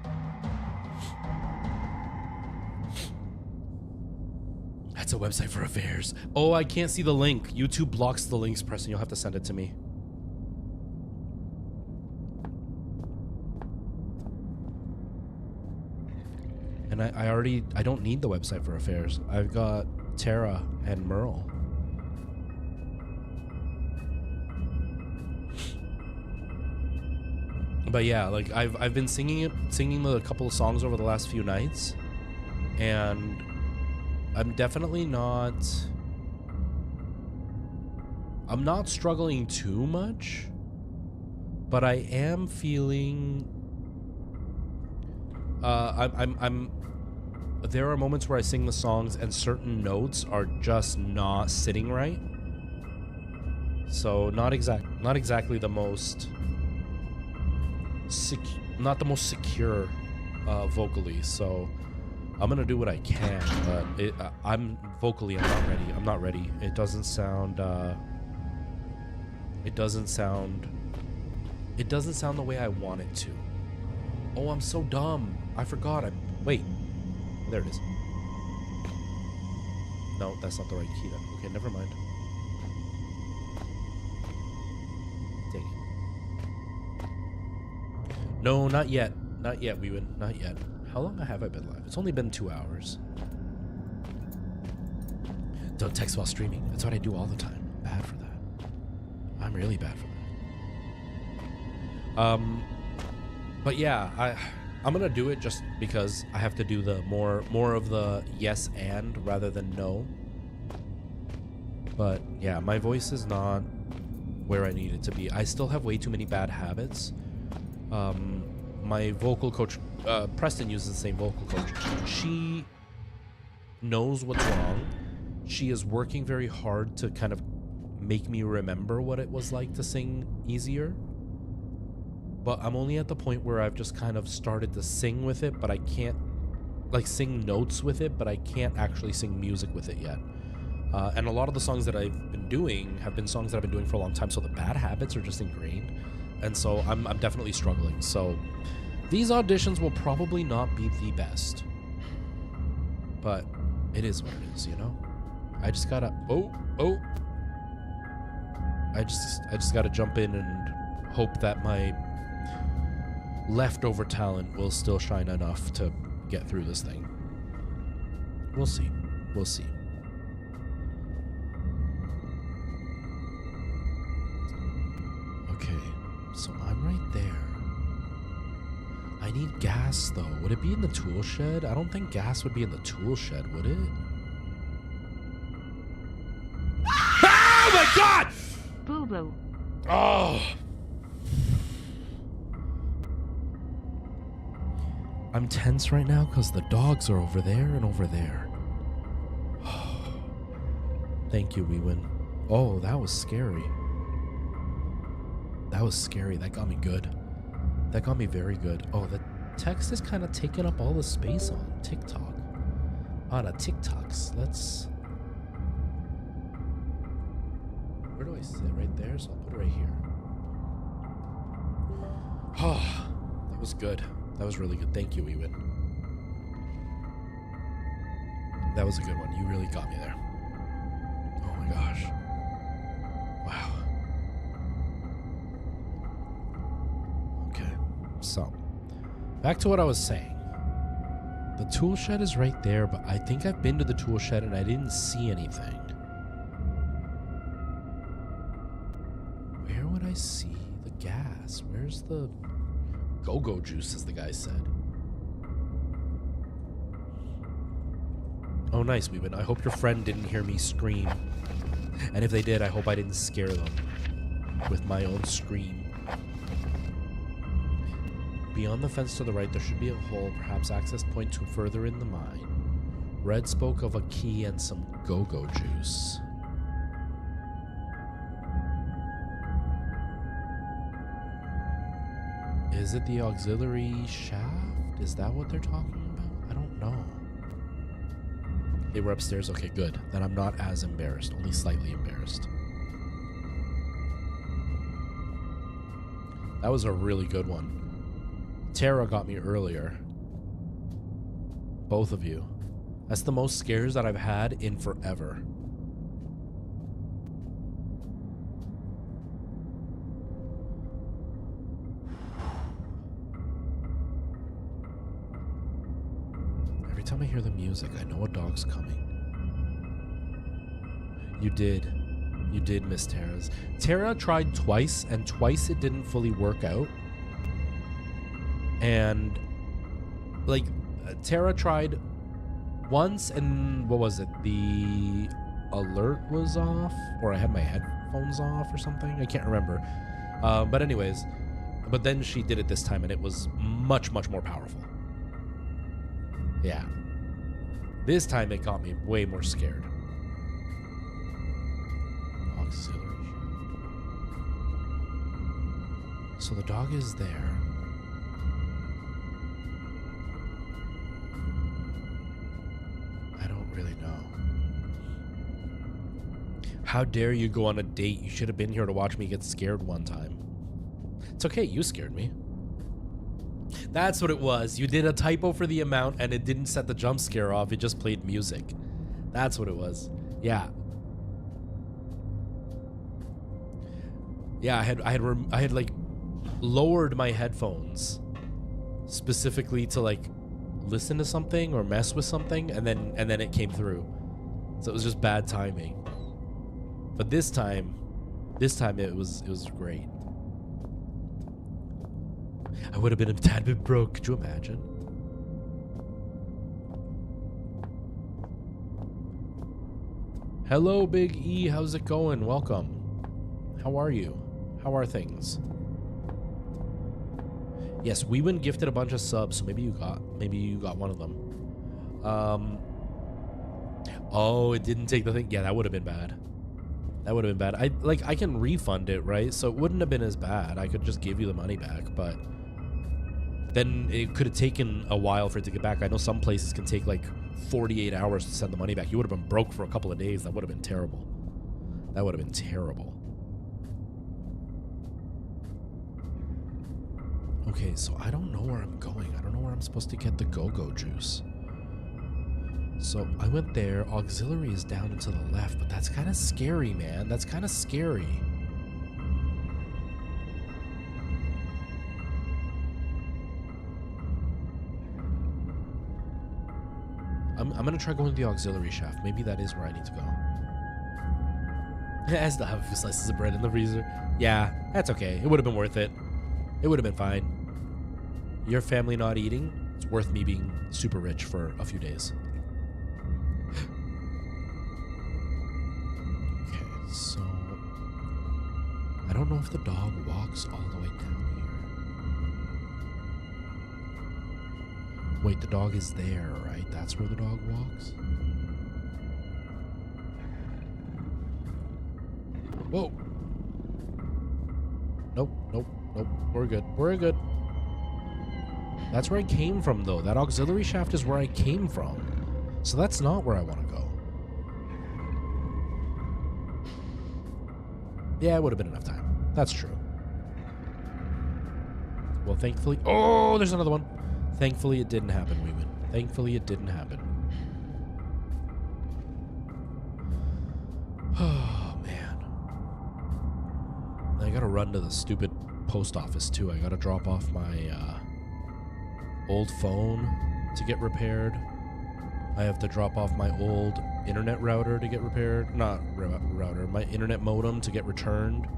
That's a website for affairs. Oh, I can't see the link. YouTube blocks the links, Preston. You'll have to send it to me. And I don't need the website for affairs. I've got Tara and Merle. But yeah, like I've been singing a couple of songs over the last few nights, and I'm definitely not... I'm not struggling too much, but I am feeling... There are moments where I sing the songs and certain notes are just not sitting right. So not exactly the most not the most secure vocally. So I'm gonna do what I can, but I'm not ready. It doesn't sound the way I want it to. Oh, I'm so dumb. I forgot. Wait. There it is. No, that's not the right key then. Okay, never mind. Dang it. No, not yet. Not yet, Weewin. Not yet. How long have I been live? It's only been 2 hours. Don't text while streaming. That's what I do all the time. I'm bad for that. I'm really bad for that. But yeah, I'm gonna do it just because I have to do the more of the yes and rather than no. But yeah, my voice is not where I need it to be. I still have way too many bad habits. My vocal coach, Preston uses the same vocal coach. She knows what's wrong. She is working very hard to kind of make me remember what it was like to sing easier. But I'm only at the point where I've just kind of started to sing with it, but I can't, like, sing notes with it, but I can't actually sing music with it yet. And a lot of the songs that I've been doing have been songs that I've been doing for a long time, so the bad habits are just ingrained. And so I'm definitely struggling. So these auditions will probably not be the best. But it is what it is, you know? I just gotta... I just gotta jump in and hope that my leftover talent will still shine enough to get through this thing. We'll see. We'll see. Okay, so I'm right there. I need gas, though. Would it be in the tool shed? I don't think gas would be in the tool shed, would it? Oh my god! Boo-boo. Oh! I'm tense right now because the dogs are over there and over there. Thank you, Weewin. Oh, that was scary. That was scary. That got me good. That got me very good. Oh, the text is kind of taking up all the space on TikTok. On a TikToks. Let's... Where do I sit? Right there? So I'll put it right here. Oh, that was good. That was really good. Thank you, Ewan. That was a good one. You really got me there. Oh my gosh. Wow. Okay. So, back to what I was saying. The tool shed is right there, but I think I've been to the tool shed and I didn't see anything. Where would I see the gas? Where's the go-go juice, as the guy said? Oh, nice, Weebin. I hope your friend didn't hear me scream. And if they did, I hope I didn't scare them with my own scream. Beyond the fence to the right, there should be a hole, perhaps access point to further in the mine. Red spoke of a key and some go-go juice. Is it the auxiliary shaft? Is that what they're talking about? I don't know. They were upstairs? Okay, good. Then I'm not as embarrassed, only slightly embarrassed. That was a really good one. Tara got me earlier. Both of you. That's the most scares that I've had in forever. Every time I hear the music, I know a dog's coming. You did. You did, Miss Tara's. Tara tried twice, and twice it didn't fully work out. And, like, Tara tried once, and what was it? The alert was off, or I had my headphones off or something. I can't remember. But anyways, but then she did it this time, and it was much, much more powerful. Yeah. This time it got me way more scared. Auxiliary shaft. So the dog is there. I don't really know. How dare you go on a date? You should have been here to watch me get scared one time. It's okay, you scared me. That's what it was. You did a typo for the amount and it didn't set the jump scare off. It just played music. That's what it was. Yeah. Yeah, I had like lowered my headphones specifically to like listen to something or mess with something, and then it came through. So it was just bad timing. But this time it was great. I would have been a tad bit broke. Could you imagine? Hello, Big E. How's it going? Welcome. How are you? How are things? Yes, Weewin gifted a bunch of subs, so maybe you got one of them. Oh, it didn't take the thing. Yeah, that would have been bad. That would have been bad. I can refund it, right? So it wouldn't have been as bad. I could just give you the money back, but then it could have taken a while for it to get back. I know some places can take like 48 hours to send the money back. You would have been broke for a couple of days. That would have been terrible. That would have been terrible. Okay, so I don't know where I'm going. I don't know where I'm supposed to get the go-go juice. So I went there. Auxiliary is down and to the left, but that's kind of scary, man. That's kind of scary. I'm going to try going to the auxiliary shaft. Maybe that is where I need to go. I still have a few slices of bread in the freezer. Yeah, that's okay. It would have been worth it. It would have been fine. Your family not eating, it's worth me being super rich for a few days. Okay, so I don't know if the dog walks all the way down here. Wait, the dog is there, right? That's where the dog walks? Whoa. Nope, nope, nope. We're good. We're good. That's where I came from, though. That auxiliary shaft is where I came from. So that's not where I want to go. Yeah, it would have been enough time. That's true. Well, thankfully... Oh, there's another one. Thankfully, it didn't happen, Weeman. Thankfully, it didn't happen. Oh, man. I gotta run to the stupid post office, too. I gotta drop off my old phone to get repaired. I have to drop off my old internet router to get repaired. Not router, my internet modem to get returned.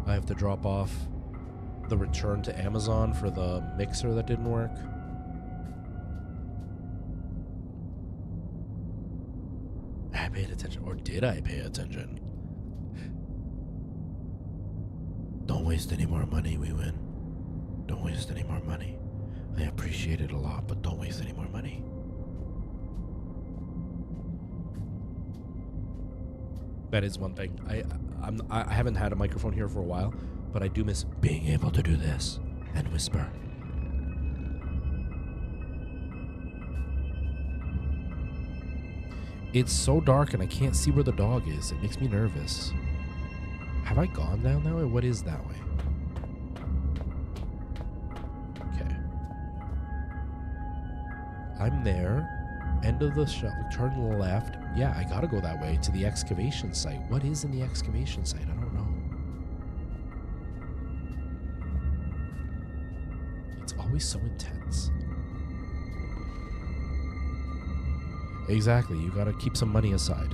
I have to drop off the return to Amazon for the mixer that didn't work. I paid attention, or did I pay attention? Don't waste any more money, we win. Don't waste any more money. I appreciate it a lot, but don't waste any more money. That is one thing. I haven't had a microphone here for a while, but I do miss being able to do this and whisper. It's so dark and I can't see where the dog is. It makes me nervous. Have I gone down that way? What is that way? Okay. I'm there. End of the shop. Turn left. Yeah, I gotta go that way to the excavation site. What is in the excavation site? I don't know. It's always so intense. Exactly. You gotta keep some money aside.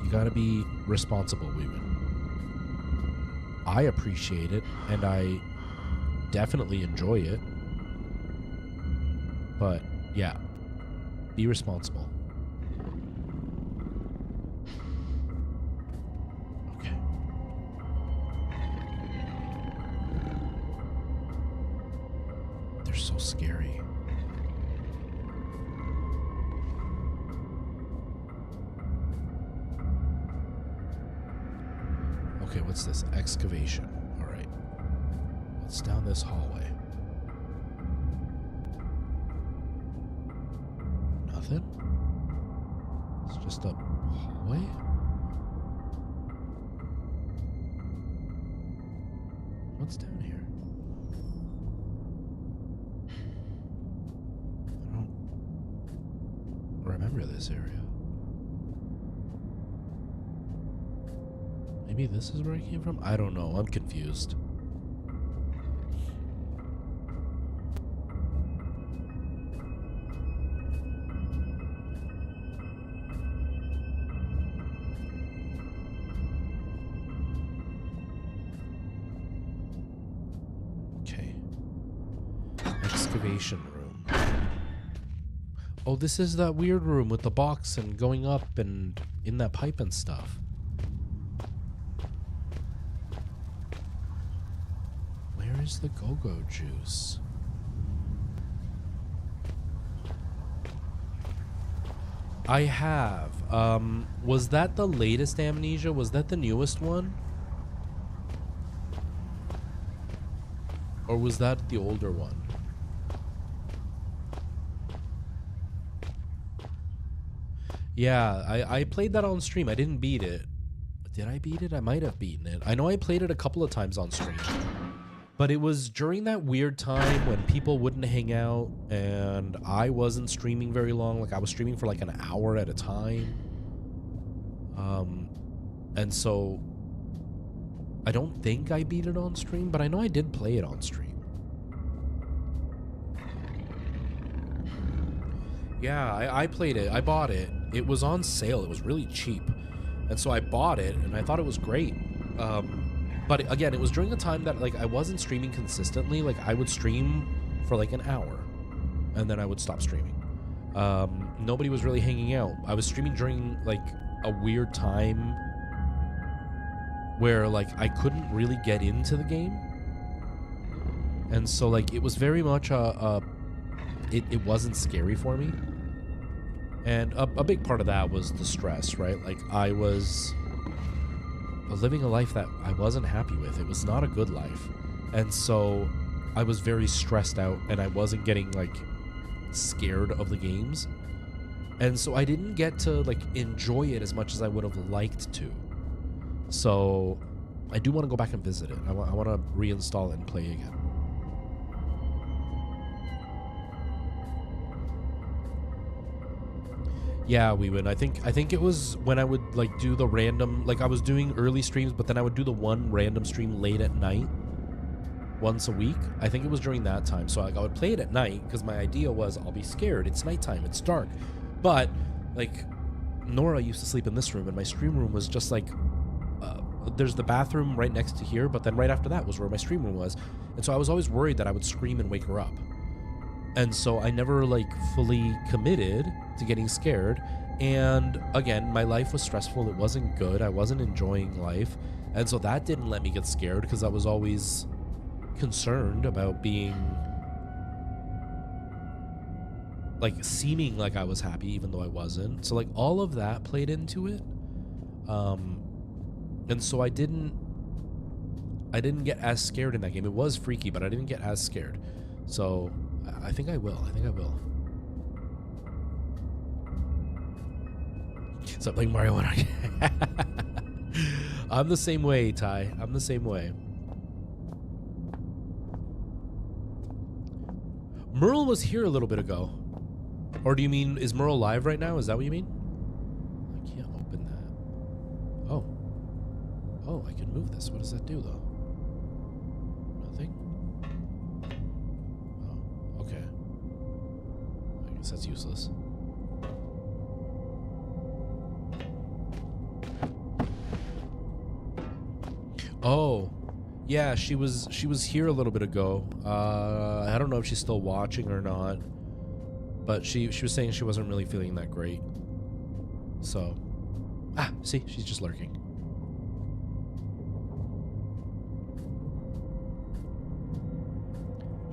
You gotta be responsible, Weeman. I appreciate it, and I definitely enjoy it. But, yeah. Be responsible. Okay. They're so scary. Okay, what's this? Excavation. All right. Let's What's down this hallway? Nothing? It's just a hallway? What's down here? I don't remember this area. Maybe this is where I came from? I don't know. I'm confused. Okay. Excavation room. Oh, this is that weird room with the box and going up and in that pipe and stuff. Where's the go-go juice? I have. Was that the latest Amnesia? Was that the newest one? Or was that the older one? Yeah, I played that on stream. I didn't beat it. Did I beat it? I might have beaten it. I know I played it a couple of times on stream. But it was during that weird time when people wouldn't hang out and I wasn't streaming very long. Like I was streaming for like an hour at a time. And so I don't think I beat it on stream, but I know I did play it on stream. Yeah, I played it. I bought it. It was on sale. It was really cheap. And so I bought it and I thought it was great. But again, it was during a time that like I wasn't streaming consistently. Like I would stream for like an hour and then I would stop streaming. Nobody was really hanging out. I was streaming during like a weird time where like I couldn't really get into the game. And so like it was very much it wasn't scary for me. And a big part of that was the stress, right? Like I was living a life that I wasn't happy with. It was not a good life. And so I was very stressed out and I wasn't getting like scared of the games. And so I didn't get to like enjoy it as much as I would have liked to. So I do want to go back and visit it. I want to reinstall it and play again. Yeah, we would. I think it was when I would like do the random, like I was doing early streams, but then I would do the one random stream late at night once a week. I think it was during that time. So like I would play it at night because my idea was I'll be scared. It's nighttime. It's dark. But like Nora used to sleep in this room and my stream room was just like, there's the bathroom right next to here, but then right after that was where my stream room was. And so I was always worried that I would scream and wake her up. And so I never like fully committed to getting scared. And again, my life was stressful. It wasn't good. I wasn't enjoying life. And so that didn't let me get scared because I was always concerned about being like seeming like I was happy even though I wasn't. So like all of that played into it. And so I didn't get as scared in that game. It was freaky, but I didn't get as scared. So I think I will. Stop playing Mario when I I'm the same way, Ty. I'm the same way. Merle was here a little bit ago. Or do you mean, is Merle live right now? Is that what you mean? I can't open that. Oh. Oh, I can move this. What does that do, though? Nothing? Oh, okay. I guess that's useless. Oh, yeah, she was here a little bit ago. I don't know if she's still watching or not, but she was saying she wasn't really feeling that great. So, see, she's just lurking.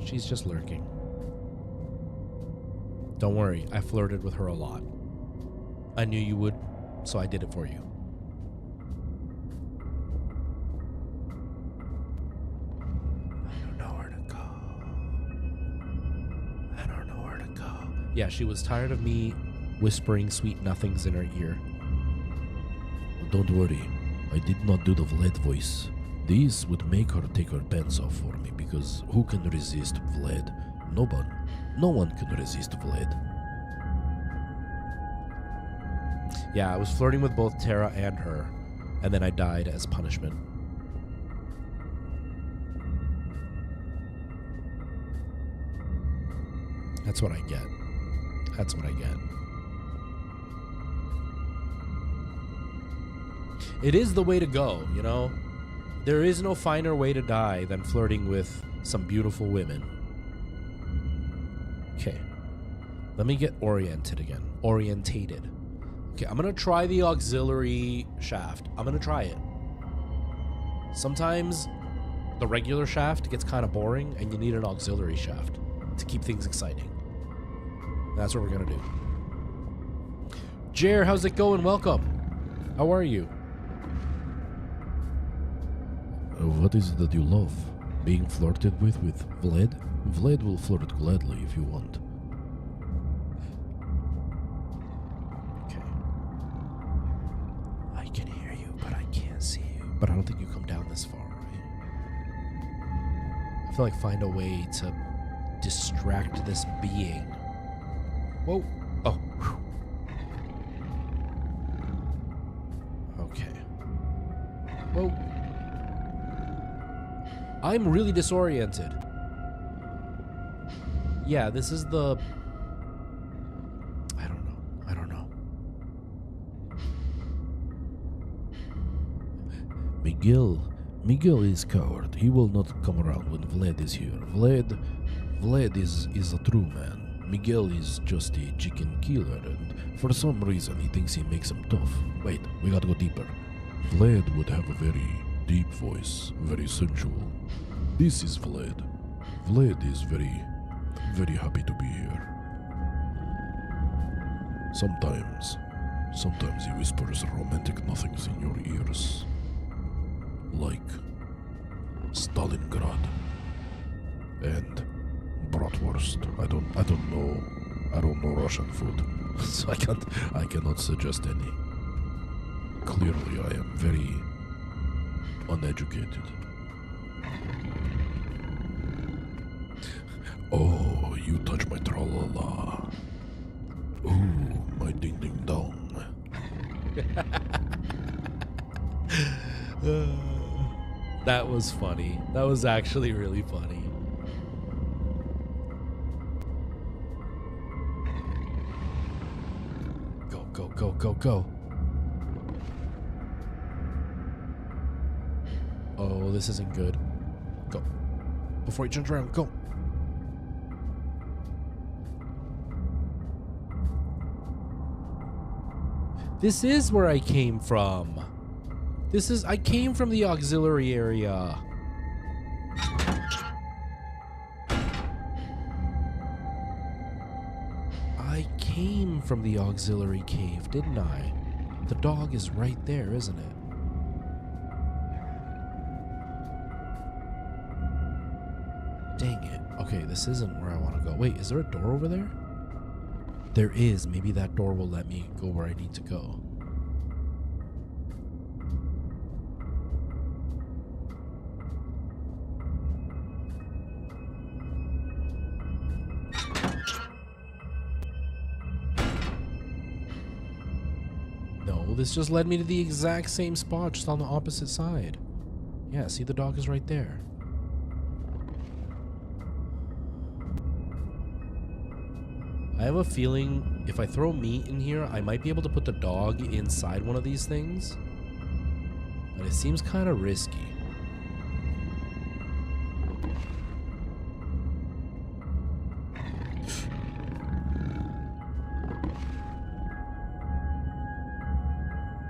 She's just lurking. Don't worry, I flirted with her a lot. I knew you would, so I did it for you. Yeah, she was tired of me whispering sweet nothings in her ear. Don't worry, I did not do the Vlad voice. This would make her take her pants off for me, because who can resist Vlad? No one. No one can resist Vlad. Yeah, I was flirting with both Tara and her, and then I died as punishment. That's what I get. That's what I get. It is the way to go, you know? There is no finer way to die than flirting with some beautiful women. Okay. Let me get oriented again. Orientated. Okay, I'm going to try the auxiliary shaft. I'm going to try it. Sometimes the regular shaft gets kind of boring and you need an auxiliary shaft to keep things exciting. That's what we're going to do. Jer, how's it going? Welcome. How are you? What is it that you love? Being flirted with Vlad? Vlad will flirt gladly if you want. Okay. I can hear you, but I can't see you. But I don't think you come down this far, right? I feel like find a way to distract this being. Whoa. Oh. Whew. Okay. Whoa. I'm really disoriented. Yeah, this is the... I don't know. Miguel is coward. He will not come around when Vlad is here. Vlad is a true man. Miguel is just a chicken killer, and for some reason he thinks he makes him tough. Wait, we gotta go deeper. Vlad would have a very deep voice, very sensual. This is Vlad. Vlad is very, very happy to be here. Sometimes he whispers romantic nothings in your ears. Like Stalingrad and bratwurst. I don't know Russian food, so I cannot suggest any. Clearly, I am very uneducated. Oh, you touch my tra-la-la. Ooh, my ding-ding-dong. That was funny. That was actually really funny. Go. Oh, this isn't good. Go. Before he turns around, go. This is where I came from. I came from the auxiliary area. I came from the auxiliary cave, didn't I? The dog is right there, isn't it? Dang it. Okay, this isn't where I want to go. Wait, is there a door over there? There is. Maybe that door will let me go where I need to go. No, this just led me to the exact same spot, just on the opposite side. Yeah, see, the dog is right there. I have a feeling if I throw meat in here, I might be able to put the dog inside one of these things. But it seems kind of risky.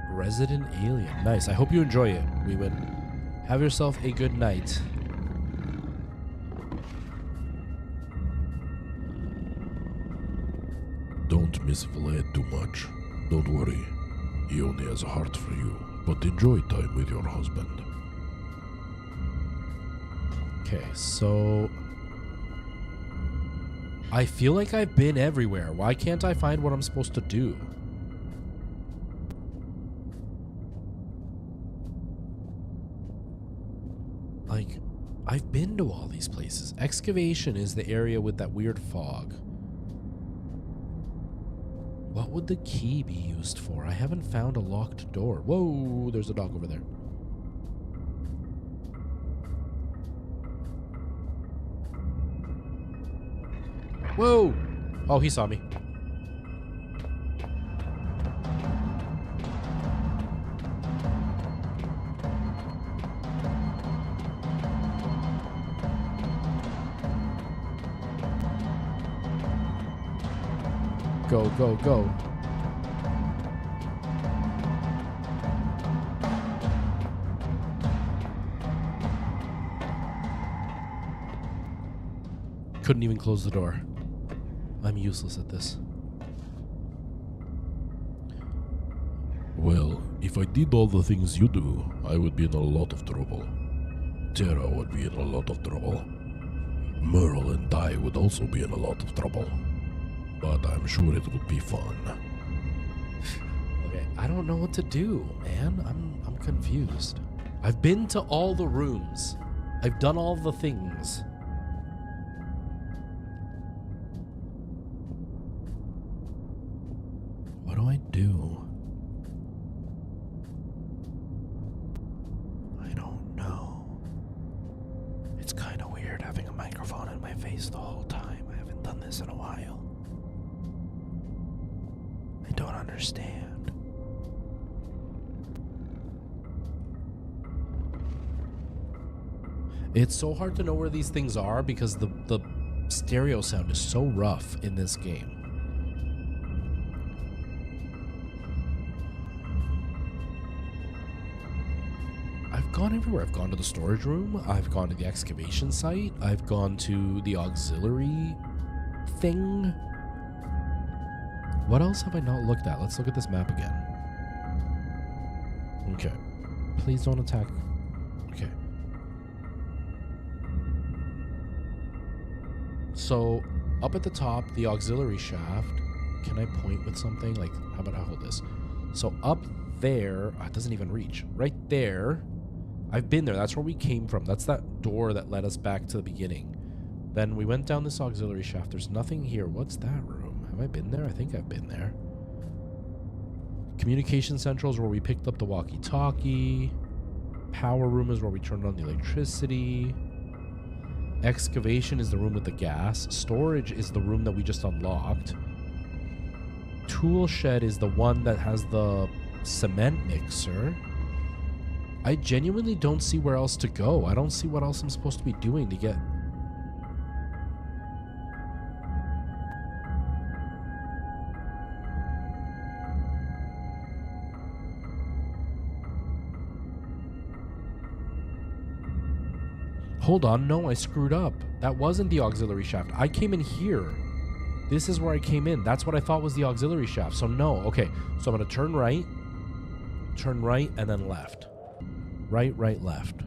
Resident Alien. Nice. I hope you enjoy it, Weewin. Have yourself a good night. Don't miss Vlad too much. Don't worry. He only has a heart for you. But enjoy time with your husband. Okay, so... I feel like I've been everywhere. Why can't I find what I'm supposed to do? Like, I've been to all these places. Excavation is the area with that weird fog. What would the key be used for? I haven't found a locked door. Whoa, there's a dog over there. Whoa! Oh, he saw me. Go, go, go. Couldn't even close the door. I'm useless at this. Well, if I did all the things you do, I would be in a lot of trouble. Terra would be in a lot of trouble. Merle and I would also be in a lot of trouble. But I'm sure it would be fun. Okay, I don't know what to do, man. I'm confused. I've been to all the rooms. I've done all the things. What do I do? I don't know. It's kind of weird having a microphone in my face the whole time. I haven't done this in a while. I don't understand. It's so hard to know where these things are because the stereo sound is so rough in this game. I've gone everywhere. I've gone to the storage room. I've gone to the excavation site. I've gone to the auxiliary thing. What else have I not looked at? Let's look at this map again. Okay. Please don't attack. Okay. So, up at the top, the auxiliary shaft. Can I point with something? Like, how about I hold this? So, up there, it doesn't even reach. Right there, I've been there. That's where we came from. That's that door that led us back to the beginning. Then we went down this auxiliary shaft. There's nothing here. What's that room? Have I been there? I think I've been there. Communication central is where we picked up the walkie-talkie. Power room is where we turned on the electricity. Excavation is the room with the gas. Storage is the room that we just unlocked. Tool shed is the one that has the cement mixer. I genuinely don't see where else to go. I don't see what else I'm supposed to be doing to get... Hold on, no, I screwed up. That wasn't the auxiliary shaft. I came in here. This is where I came in. That's what I thought was the auxiliary shaft. So no, okay. So I'm going to turn right, and then left. Right, right, left.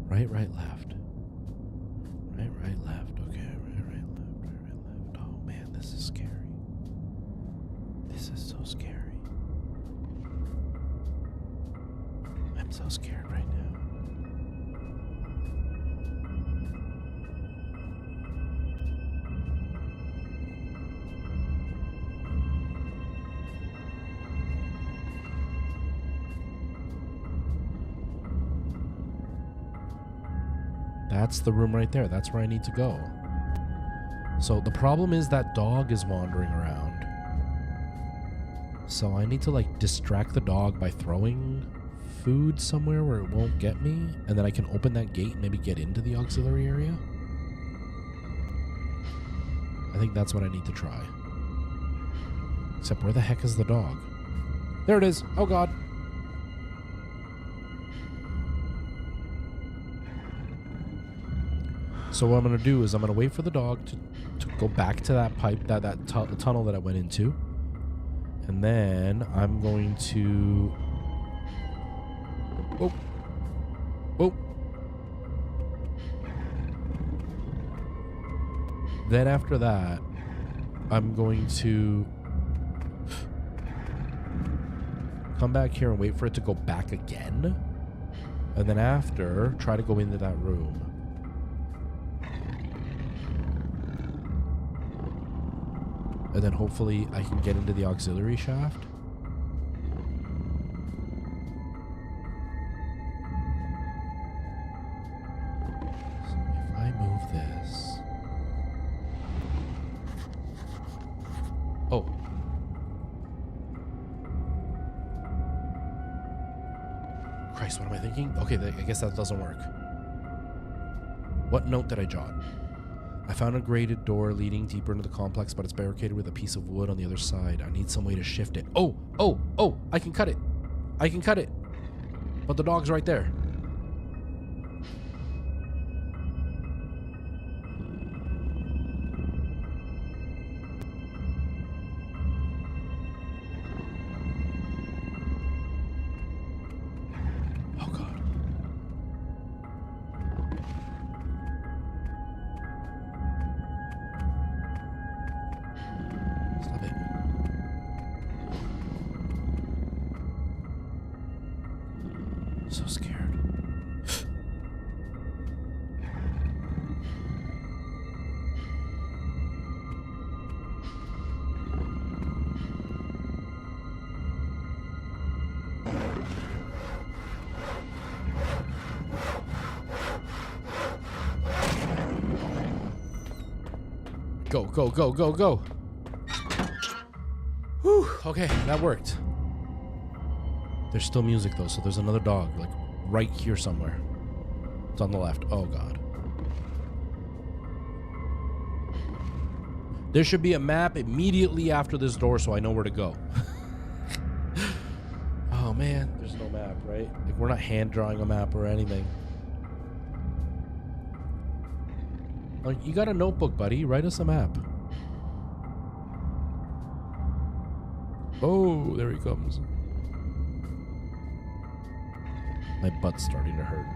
Right, right, left. Right, right, left. Okay, right, right, left, right, right, left. Oh man, this is scary. This is so scary. I'm so scared right now. That's the room right there. That's where I need to go. So the problem is that dog is wandering around. So I need to like distract the dog by throwing food somewhere where it won't get me. And then I can open that gate and maybe get into the auxiliary area. I think that's what I need to try. Except where the heck is the dog? There it is. Oh God. So what I'm going to do is I'm going to wait for the dog to go back to that pipe, that tunnel that I went into. And then I'm going to... Oh. Oh. Then after that, I'm going to come back here and wait for it to go back again. And then after, try to go into that room. And then hopefully I can get into the auxiliary shaft. So if I move this... Oh. Christ, what am I thinking? Okay, I guess that doesn't work. What note did I jot? I found a grated door leading deeper into the complex, but it's barricaded with a piece of wood on the other side. I need some way to shift it. Oh! I can cut it. I can cut it. But the dog's right there. Oh, God. Stop it. So scared. Go, go, go, go, go. Whew, okay, that worked. There's still music though, so there's another dog, like right here somewhere. It's on the left. Oh, God. There should be a map immediately after this door so I know where to go. Oh, man. There's no map, right? Like, we're not hand drawing a map or anything. Like, you got a notebook, buddy. Write us a map. Oh, there he comes. My butt's starting to hurt.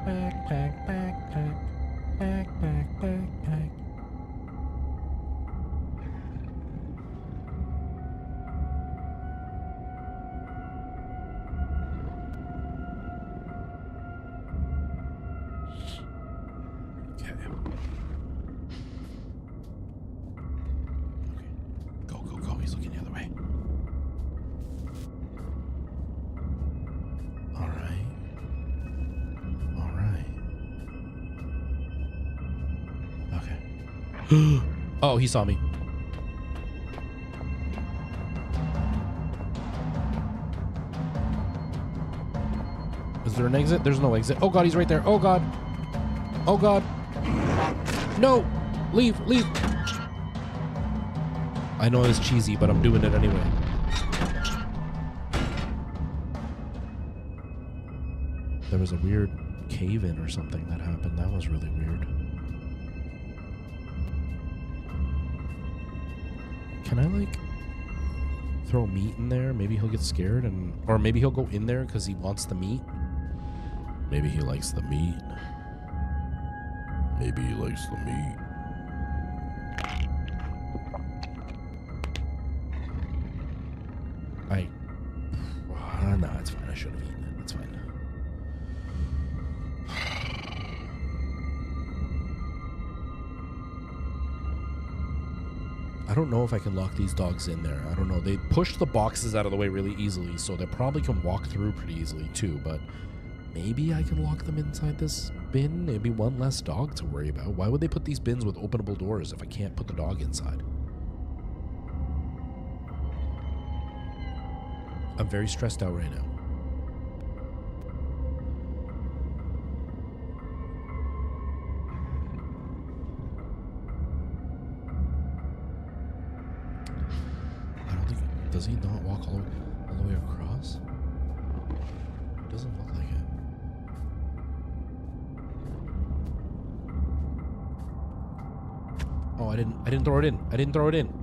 Backpack, backpack, backpack, backpack. Okay. Go, go, go. He's looking the other way. Oh, he saw me. Is there an exit? There's no exit. Oh, God, he's right there. Oh, God. Oh, God. No. Leave, leave. I know it's cheesy, but I'm doing it anyway. There was a weird cave-in or something that happened. That was really weird. Can I, like, throw meat in there? Maybe he'll get scared, and or maybe he'll go in there because he wants the meat. Maybe he likes the meat. Maybe he likes the meat. No, it's fine. I should have eaten it. It's fine. I don't know if I can lock these dogs in there. I don't know. They pushed the boxes out of the way really easily, so they probably can walk through pretty easily too, but maybe I can lock them inside this bin. It'd be one less dog to worry about. Why would they put these bins with openable doors if I can't put the dog inside? I'm very stressed out right now. I don't think... Does he not walk all the way across? It doesn't look like it. Oh, I didn't throw it in. I didn't throw it in.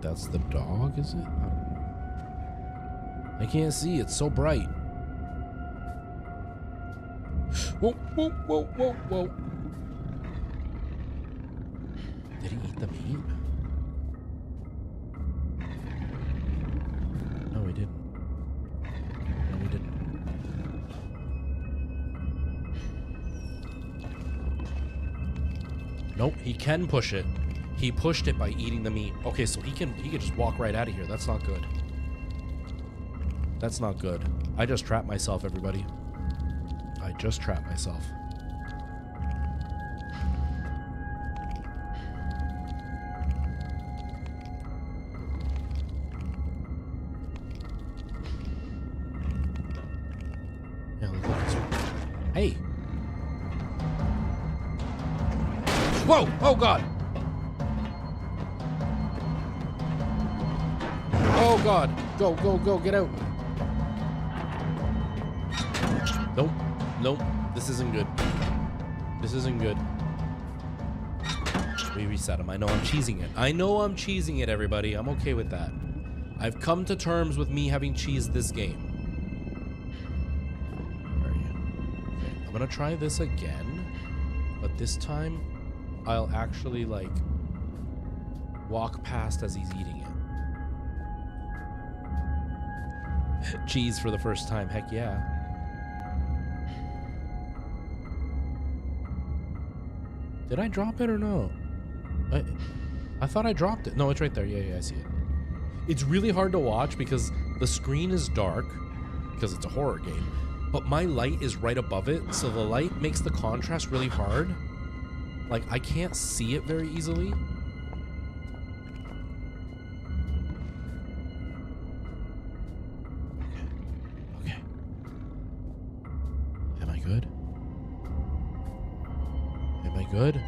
that's the dog, is it? I don't know. I can't see. It's so bright. Whoa, whoa, whoa, whoa, whoa. Did he eat the meat? No, he didn't. No, he didn't. Nope, he can push it. He pushed it by eating the meat. Okay, so he can just walk right out of here. That's not good. That's not good. I just trapped myself, everybody. I just trapped myself. Yeah, look at this one. Hey. Whoa! Oh God! Oh God! Go, go, go! Get out! Nope. Nope. This isn't good. This isn't good. We reset him. I know I'm cheesing it. I know I'm cheesing it, everybody. I'm okay with that. I've come to terms with me having cheesed this game. Where are you? Okay, I'm gonna try this again, but this time I'll actually like walk past as he's eating it. Cheese for the first time. Heck yeah. Did I drop it or no? I thought I dropped it. No, it's right there. Yeah, I see it. It's really hard to watch because the screen is dark because it's a horror game, but my light is right above it, so the light makes the contrast really hard. Like, I can't see it very easily. Okay. Am I good? Am I good?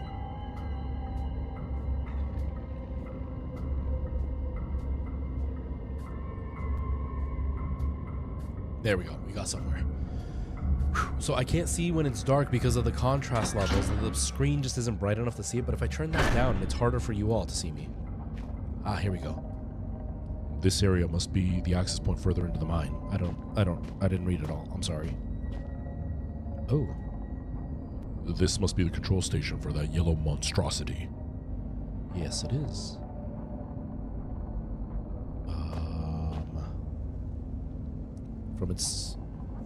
There we go. We got somewhere. Whew. So I can't see when it's dark because of the contrast levels. The screen just isn't bright enough to see it, but if I turn that down, it's harder for you all to see me. Ah, here we go. This area must be the access point further into the mine. I didn't read it all. I'm sorry. Oh. This must be the control station for that yellow monstrosity. Yes, it is.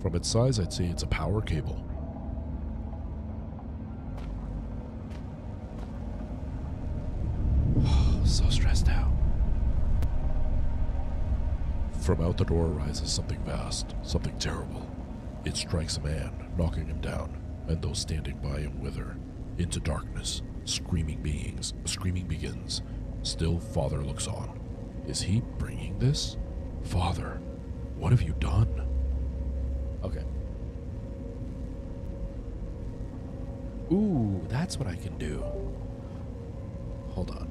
From its size, I'd say it's a power cable. So stressed out. From out the door rises something vast, something terrible. It strikes a man, knocking him down, and those standing by him wither. Into darkness, screaming begins. Still, Father looks on. Is he bringing this? Father, what have you done? Okay. Ooh, that's what I can do. Hold on.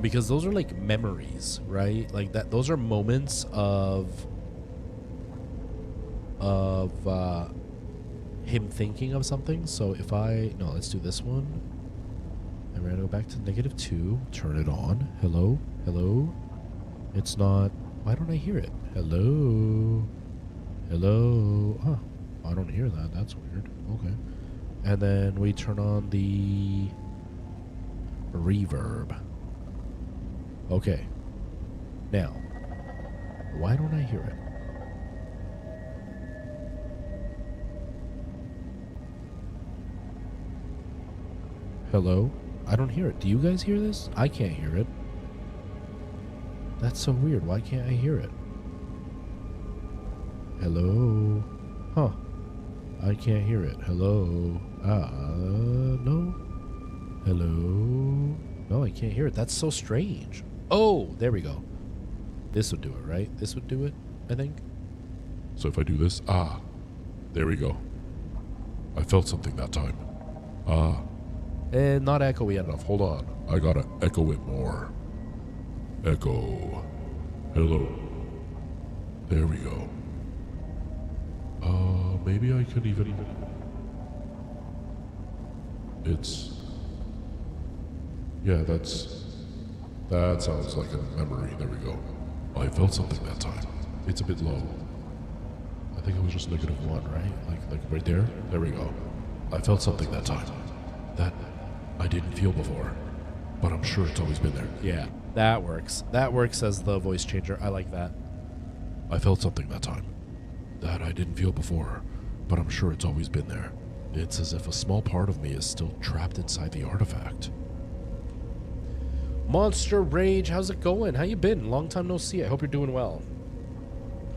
Because those are like memories, right? Like that, those are moments of him thinking of something. So if no, let's do this one. And we're gonna go back to -2. Turn it on. Hello? Hello? It's not. Why don't I hear it? Hello? Hello? Huh. I don't hear that. That's weird. Okay. And then we turn on the reverb. Okay. Now, why don't I hear it? Hello? I don't hear it. Do you guys hear this? I can't hear it. That's so weird. Why can't I hear it? Hello? Huh. I can't hear it. Hello? No? Hello? No, I can't hear it. That's so strange. Oh, there we go. This would do it, right? This would do it, I think. So if I do this, there we go. I felt something that time. Not echoey enough. Hold on. I gotta echo it more. Echo. Hello. There we go. Maybe I could even... Yeah, that's That sounds like a memory. There we go. I felt something that time. It's a bit low. I think it was just -1, right? Like right there? There we go. I felt something that time. That I didn't feel before. But I'm sure it's always been there. Yeah, that works. That works as the voice changer. I like that. I felt something that time. That I didn't feel before. But I'm sure it's always been there. It's as if a small part of me is still trapped inside the artifact. Monster Rage, how's it going? How you been? Long time no see. I hope you're doing well.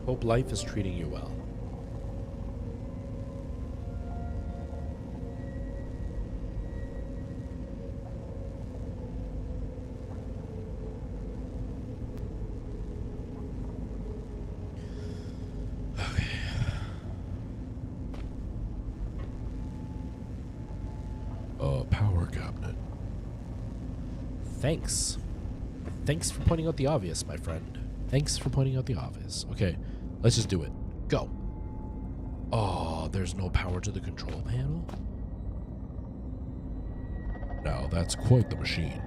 Hope life is treating you well. A power cabinet. Thanks. Thanks for pointing out the obvious, my friend. Thanks for pointing out the obvious. Okay, let's just do it. Go. Oh, there's no power to the control panel? Now that's quite the machine.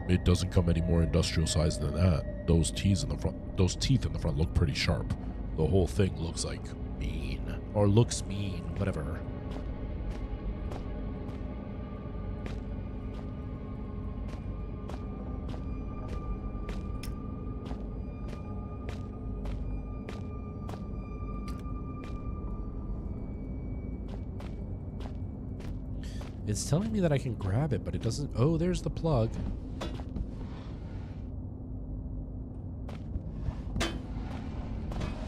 It doesn't come any more industrial sized than that. Those teeth in the front look pretty sharp. The whole thing looks like mean. Or looks mean, whatever. It's telling me that I can grab it, but it doesn't. Oh, there's the plug.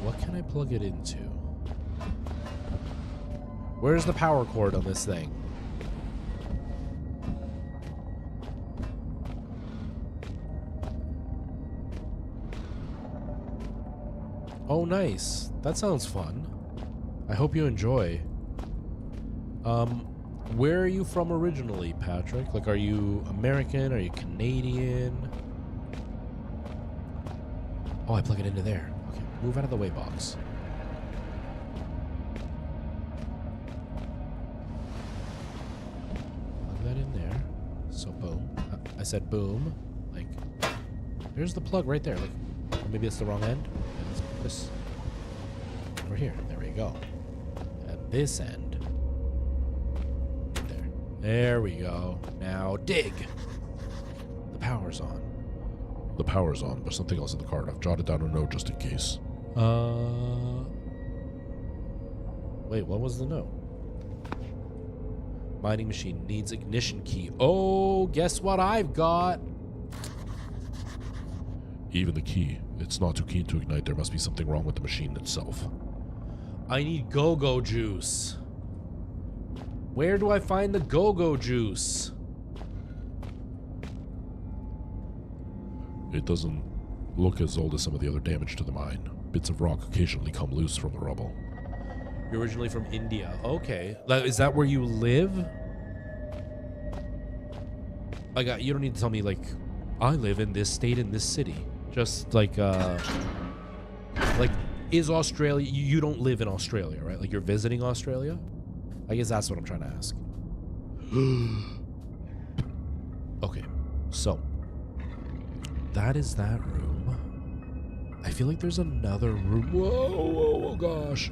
What can I plug it into? Where's the power cord on this thing? Oh, nice. That sounds fun. I hope you enjoy. Where are you from originally, Patrick? Like, are you American? Are you Canadian? Oh, I plug it into there. Okay, move out of the way, box. Plug that in there. So, boom. I said boom. Like, there's the plug right there. Like, or maybe it's the wrong end. And let's put this over here. There we go. At this end. There we go. Now dig. The power's on. The power's on, but something else in the card. I've jotted down a note just in case. Wait, what was the note? Mining machine needs ignition key. Oh, guess what I've got? Even the key. It's not too keen to ignite. There must be something wrong with the machine itself. I need go-go juice. Where do I find the go-go juice? It doesn't look as old as some of the other damage to the mine. Bits of rock occasionally come loose from the rubble. You're originally from India. Okay. Is that where you live? Like, you don't need to tell me, like, I live in this state in this city. Just, like, is Australia... You don't live in Australia, right? Like, you're visiting Australia? I guess that's what I'm trying to ask. Okay, so that is that room. I feel like there's another room. Whoa, whoa, whoa, gosh.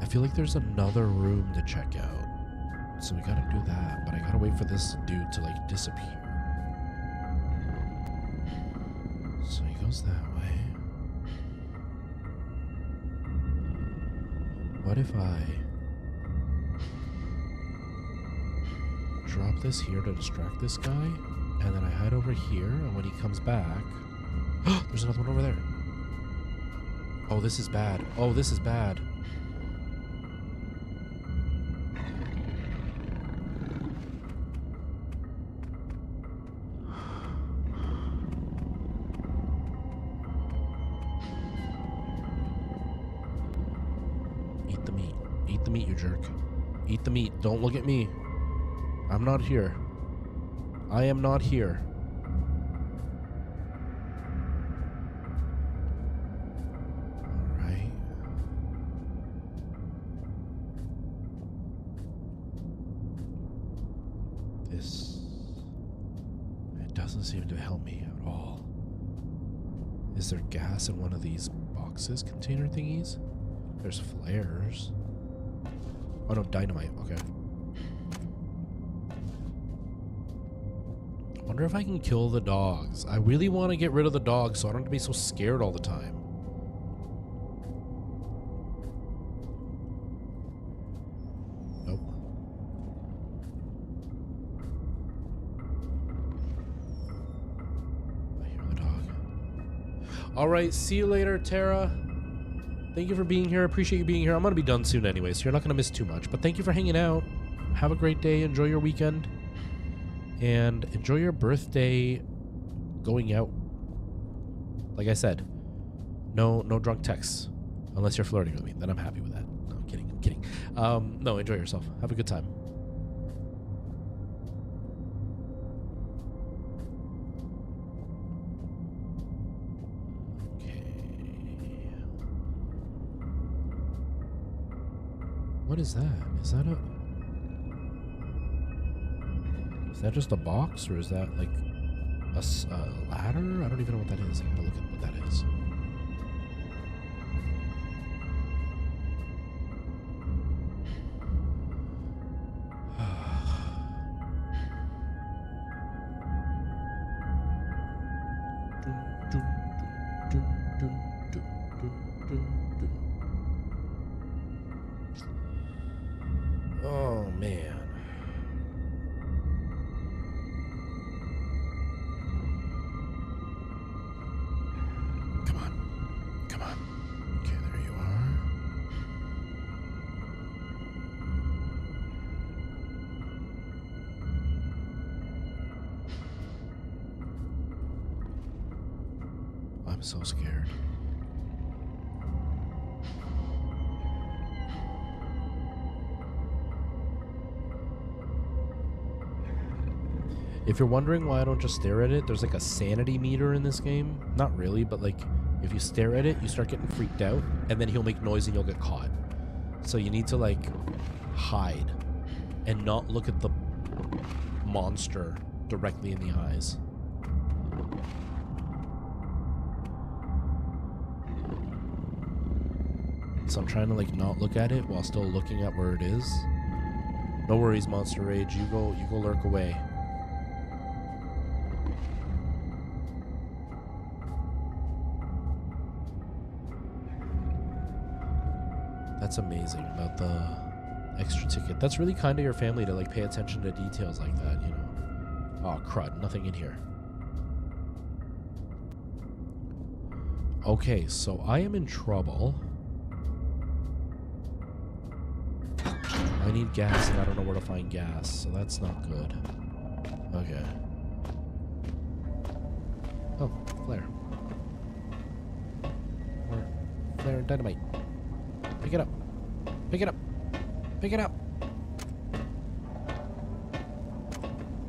I feel like there's another room to check out. So we gotta do that, but I gotta wait for this dude to, like, disappear. So he goes that way. What if I drop this here to distract this guy, and then I hide over here, and when he comes back... There's another one over there. Oh, this is bad. Oh, this is bad. Eat the meat, you jerk. Eat the meat. Don't look at me. I'm not here. I am not here. doesn't seem to help me at all. Is there gas in one of these boxes, container thingies? There's flares. Oh no, dynamite. Okay. I wonder if I can kill the dogs. I really want to get rid of the dogs so I don't have to be so scared all the time. Nope. I hear the dog. All right, see you later, Tara. Thank you for being here. I appreciate you being here. I'm going to be done soon anyway, so you're not going to miss too much. But thank you for hanging out. Have a great day. Enjoy your weekend. And enjoy your birthday going out. Like I said, no drunk texts. Unless you're flirting with me. Then I'm happy with that. No, I'm kidding. I'm kidding. No, enjoy yourself. Have a good time. What is that? Is that just a box, or is that like a ladder? I don't even know what that is. I gotta look at what that is. Oh, man. Come on. Come on. Okay, there you are. I'm so scared. If you're wondering why I don't just stare at it, there's like a sanity meter in this game. Not really, but like if you stare at it, you start getting freaked out, and then he'll make noise and you'll get caught. So you need to like hide and not look at the monster directly in the eyes. So I'm trying to like not look at it while still looking at where it is. No worries, Monster Rage. You go lurk away. That's amazing about the extra ticket. That's really kind of your family to like pay attention to details like that, you know. Oh, crud. Nothing in here. Okay, so I am in trouble. I need gas and I don't know where to find gas, so that's not good. Okay. Oh, flare. Flare and dynamite. Pick it up. Pick it up. Pick it up.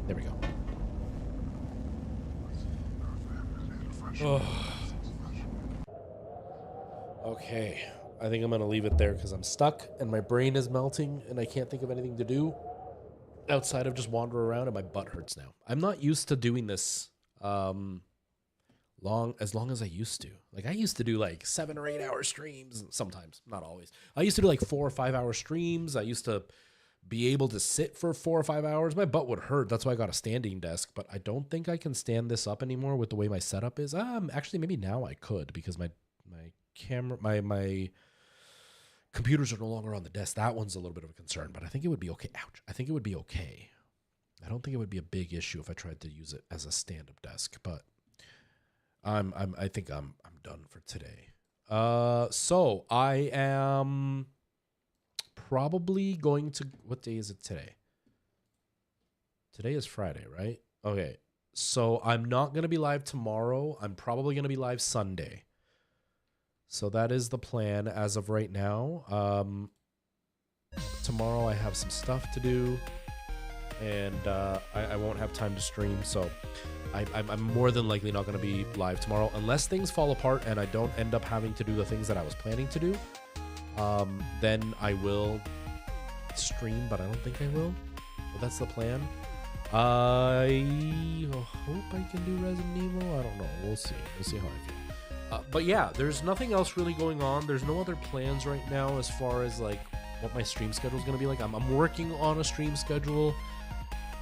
There we go. Oh. Okay. I think I'm going to leave it there because I'm stuck and my brain is melting and I can't think of anything to do outside of just wander around, and my butt hurts now. I'm not used to doing this long as I used to. Like I used to do like 7 or 8 hour streams sometimes, not always. I used to do like 4 or 5 hour streams. I used to be able to sit for 4 or 5 hours. My butt would hurt. That's why I got a standing desk, but I don't think I can stand this up anymore with the way my setup is. Actually maybe now I could, because my camera, my computers are no longer on the desk. That one's a little bit of a concern, but I think it would be okay. Ouch. I think it would be okay. I don't think it would be a big issue if I tried to use it as a stand-up desk, but I think I'm done for today. So I am probably going to, what day is it today? Today is Friday, right? Okay. So I'm not going to be live tomorrow. I'm probably going to be live Sunday. So that is the plan as of right now. Tomorrow I have some stuff to do, and I won't have time to stream, so I'm more than likely not going to be live tomorrow unless things fall apart and I don't end up having to do the things that I was planning to do. Then I will stream, but I don't think I will. But that's the plan. I hope I can do Resident Evil. I don't know. We'll see. We'll see how I feel. But yeah, there's nothing else really going on. There's no other plans right now as far as like what my stream schedule is going to be like. I'm working on a stream schedule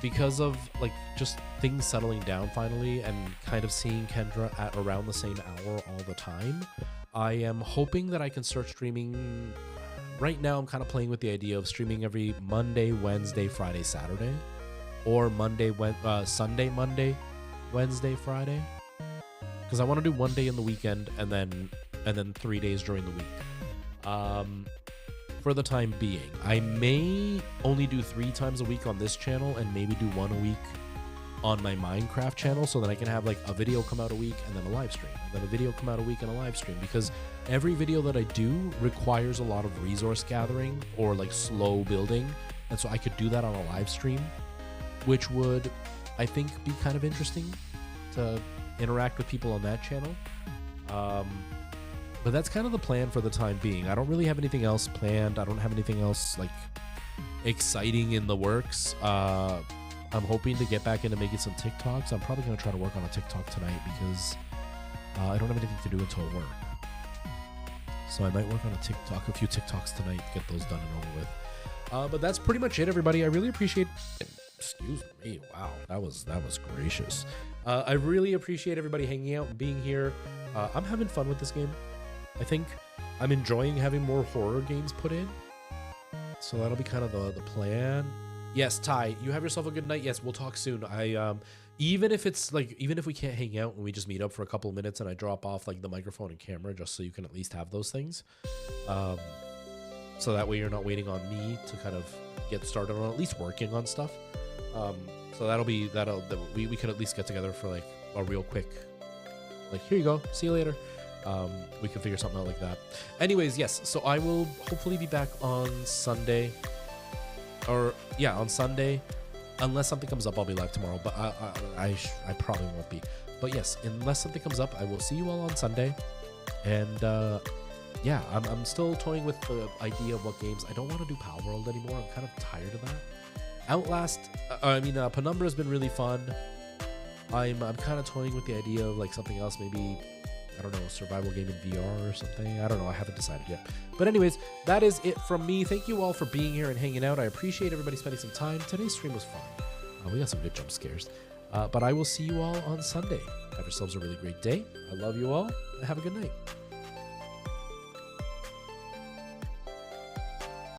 because of like just things settling down finally and kind of seeing Kendra at around the same hour all the time. I am hoping that I can start streaming. Right now, I'm kind of playing with the idea of streaming every Monday, Wednesday, Friday, Saturday, or Sunday, Monday, Wednesday, Friday. Because I want to do one day in the weekend and then 3 days during the week. For the time being, I may only do 3 times a week on this channel and maybe do 1 a week on my Minecraft channel, so that I can have like a video come out a week and then a live stream, and then a video come out a week and a live stream, because every video that I do requires a lot of resource gathering or like slow building, and so I could do that on a live stream, which would, I think, be kind of interesting to interact with people on that channel. But that's kind of the plan for the time being. I don't really have anything else planned. I don't have anything else like exciting in the works. I'm hoping to get back into making some TikToks. I'm probably going to try to work on a TikTok tonight because I don't have anything to do until work. So I might work on a few TikToks tonight, get those done and over with. But that's pretty much it, everybody. I really appreciate... Excuse me. Wow, that was gracious. I really appreciate everybody hanging out and being here. I'm having fun with this game. I think I'm enjoying having more horror games put in. So that'll be kind of the plan. Yes, Ty, you have yourself a good night. Yes, we'll talk soon. Even if we can't hang out and we just meet up for a couple of minutes and I drop off like the microphone and camera just so you can at least have those things. So that way you're not waiting on me to kind of get started on at least working on stuff. So we could at least get together for like a real quick, like, here you go, see you later. We can figure something out like that. Anyways, yes, so I will hopefully be back on Sunday. On Sunday. Unless something comes up, I'll be live tomorrow, but I probably won't be. But yes, unless something comes up, I will see you all on Sunday. And yeah, I'm still toying with the idea of what games. I don't want to do Power World anymore. I'm kind of tired of that. Penumbra has been really fun. I'm kind of toying with the idea of like something else, maybe, I don't know, a survival game in VR or something. I don't know. I haven't decided yet. But anyways, that is it from me. Thank you all for being here and hanging out. I appreciate everybody spending some time. Today's stream was fun. We got some good jump scares. But I will see you all on Sunday. Have yourselves a really great day. I love you all. Have a good night.